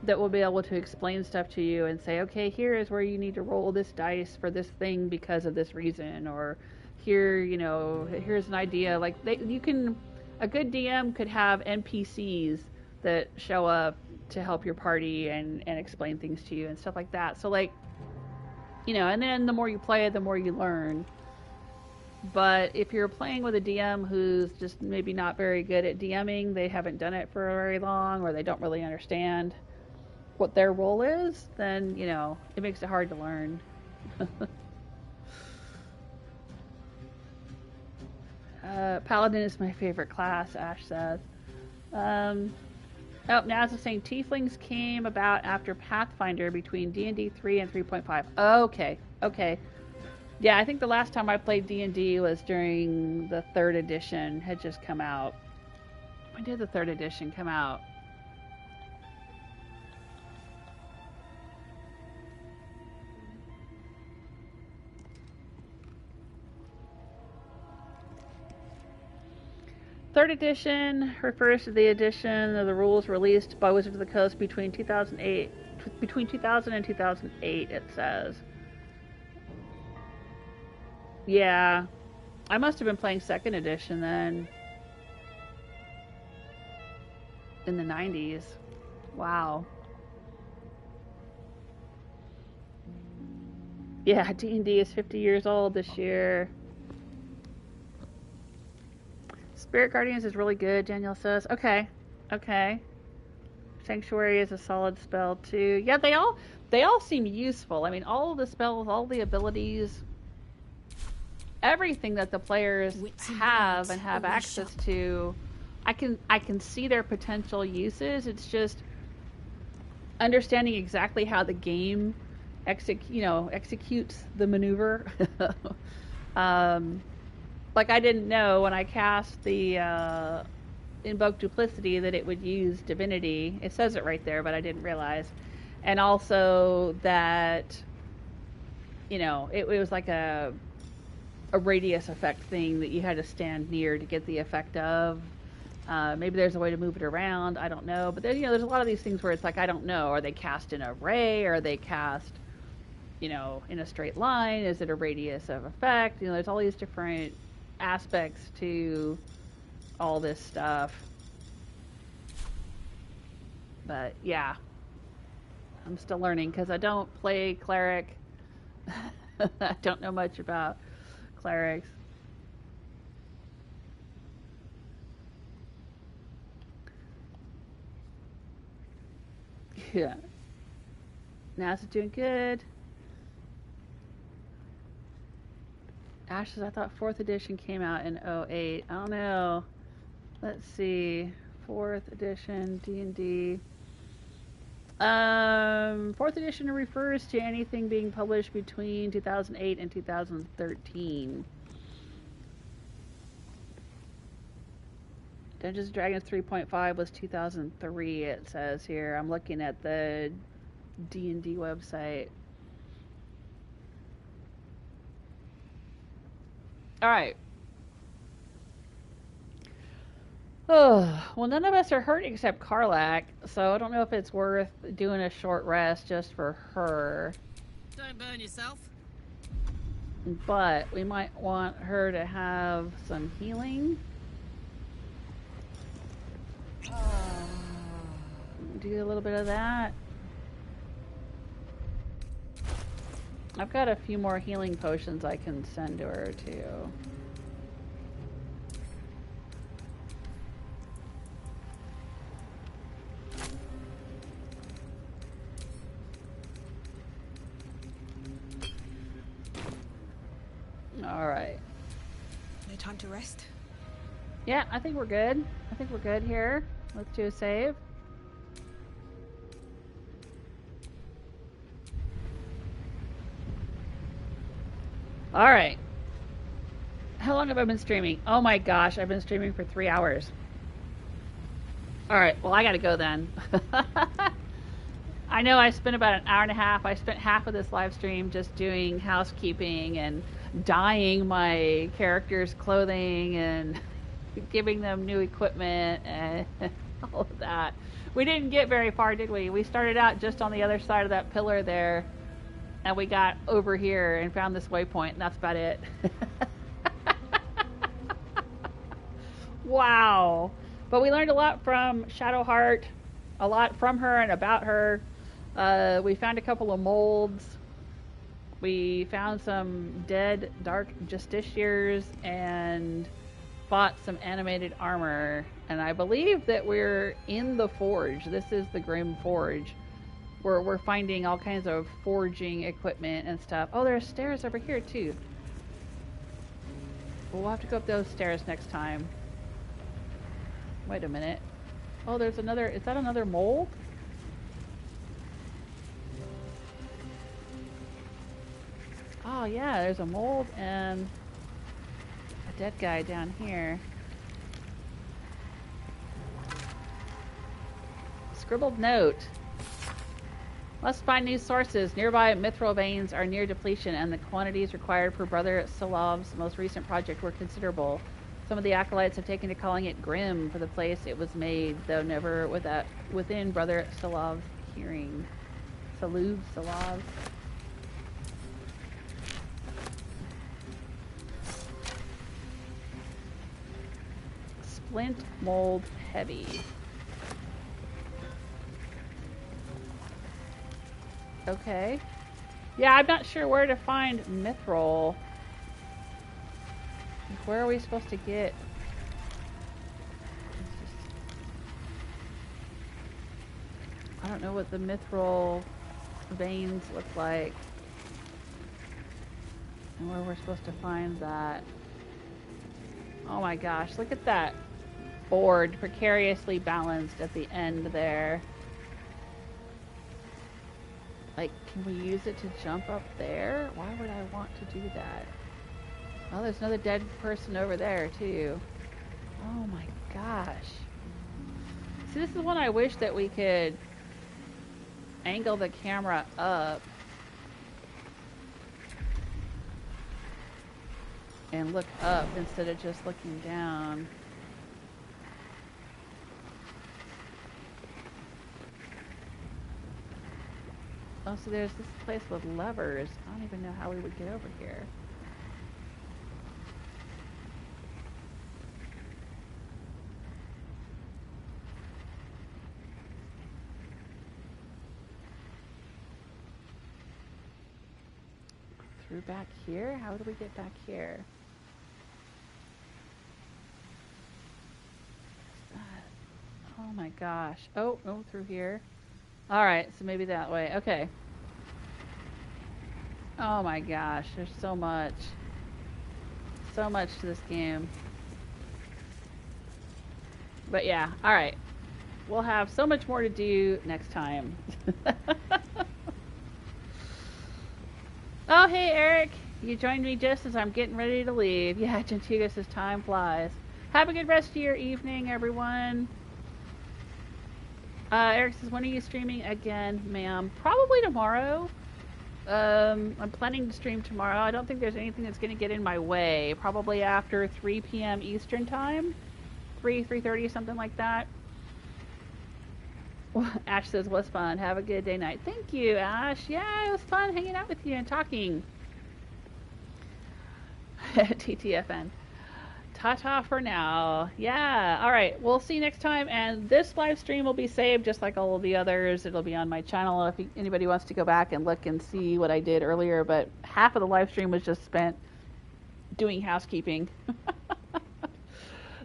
that will be able to explain stuff to you and say, okay, here is where you need to roll this dice for this thing because of this reason, or here, you know, here's an idea. Like, a good DM could have NPCs that show up to help your party and explain things to you and stuff like that. So, like, you know, and then the more you play it, the more you learn. But if you're playing with a DM who's just maybe not very good at DMing, they haven't done it for very long, or they don't really understand what their role is, then, you know, it makes it hard to learn. Paladin is my favorite class, Ash says. Oh, Naz is saying Tieflings came about after Pathfinder between D&D 3 and 3.5. Okay. Yeah, I think the last time I played D&D was during the 3rd edition had just come out. When did the 3rd edition come out? Third edition refers to the edition of the rules released by Wizards of the Coast between 2000 and 2008, it says. Yeah, I must have been playing 2nd edition then. In the 90s. Wow. Yeah, D&D is 50 years old this year. Spirit Guardians is really good, Danielle says. Okay. Sanctuary is a solid spell too. Yeah, they all seem useful. I mean, all of the spells, all the abilities, everything that the players have and have access to, I can see their potential uses. It's just understanding exactly how the game executes the maneuver. Like, I didn't know when I cast the Invoke Duplicity that it would use Divinity. It says it right there, but I didn't realize. And also that, you know, it was like a a radius effect thing that you had to stand near to get the effect of. Maybe there's a way to move it around. I don't know. But then, you know, there's a lot of these things where it's like, I don't know. Are they cast in an array? Are they cast, you know, in a straight line? Is it a radius of effect? You know, there's all these different aspects to all this stuff. But yeah, I'm still learning because I don't play cleric. I don't know much about clerics. Yeah. NASA's doing good. Ashes, I thought 4th edition came out in 08. I don't know. Let's see. 4th edition D&D. 4th edition refers to anything being published between 2008 and 2013. Dungeons & Dragons 3.5 was 2003, it says here. I'm looking at the D&D website. Alright. Oh, well, none of us are hurt except Karlach, so I don't know if it's worth doing a short rest just for her. Don't burn yourself. But we might want her to have some healing. Do a little bit of that. I've got a few more healing potions I can send to her too. All right. No time to rest? Yeah, I think we're good. I think we're good here. Let's do a save. All right. How long have I been streaming? Oh my gosh, I've been streaming for 3 hours. All right, well, I gotta go then. I know I spent about an hour and a half. I spent half of this live stream just doing housekeeping and dyeing my characters' clothing and giving them new equipment and all of that. We didn't get very far, did we? We started out just on the other side of that pillar there, and we got over here and found this waypoint, and that's about it. Wow. But we learned a lot from Shadowheart, a lot from her and about her. We found a couple of molds. We found some dead dark Justiciars and bought some animated armor. And I believe that we're in the forge. This is the Grymforge. We're finding all kinds of forging equipment and stuff. Oh, there's stairs over here too. We'll have to go up those stairs next time. Wait a minute. Oh, there's another. Is that another mold? Oh yeah, there's a mold and a dead guy down here. Scribbled note. Must find new sources. Nearby mithril veins are near depletion, and the quantities required for Brother Silov's most recent project were considerable. Some of the acolytes have taken to calling it Grim for the place it was made, though never within Brother Silov's hearing. Silov. Splint mold heavy. Okay. Yeah, I'm not sure where to find mithril. Where are we supposed to get? I don't know what the mithril veins look like. And where we're supposed to find that. Oh my gosh, look at that board precariously balanced at the end there. Like, can we use it to jump up there? Why would I want to do that? Oh, there's another dead person over there, too. Oh my gosh. See, this is one I wish that we could angle the camera up. and look up instead of just looking down. Oh, so there's this place with levers. I don't even know how we would get over here. Through back here? How do we get back here? Oh my gosh. Oh, through here. Alright, so maybe that way. Okay. Oh my gosh, there's so much. So much to this game. But yeah, alright. We'll have so much more to do next time. Oh, hey, Eric. You joined me just as I'm getting ready to leave. Yeah, Gentiga says time flies. Have a good rest of your evening, everyone. Eric says, when are you streaming again, ma'am? Probably tomorrow. I'm planning to stream tomorrow. I don't think there's anything that's going to get in my way. Probably after 3 p.m. Eastern time. 3:30, something like that. Ash says, was fun. Have a good day night. Thank you, Ash. Yeah, it was fun hanging out with you and talking. TTFN. Ta-ta for now. Yeah. All right. We'll see you next time. And this live stream will be saved just like all of the others. It'll be on my channel if anybody wants to go back and look and see what I did earlier. But half of the live stream was just spent doing housekeeping.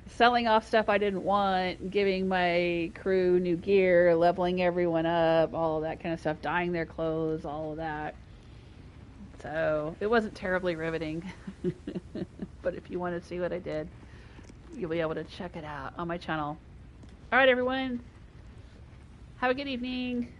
Selling off stuff I didn't want, giving my crew new gear, leveling everyone up, all of that kind of stuff, dyeing their clothes, all of that. So it wasn't terribly riveting. But if you want to see what I did, you'll be able to check it out on my channel. All right, everyone. Have a good evening.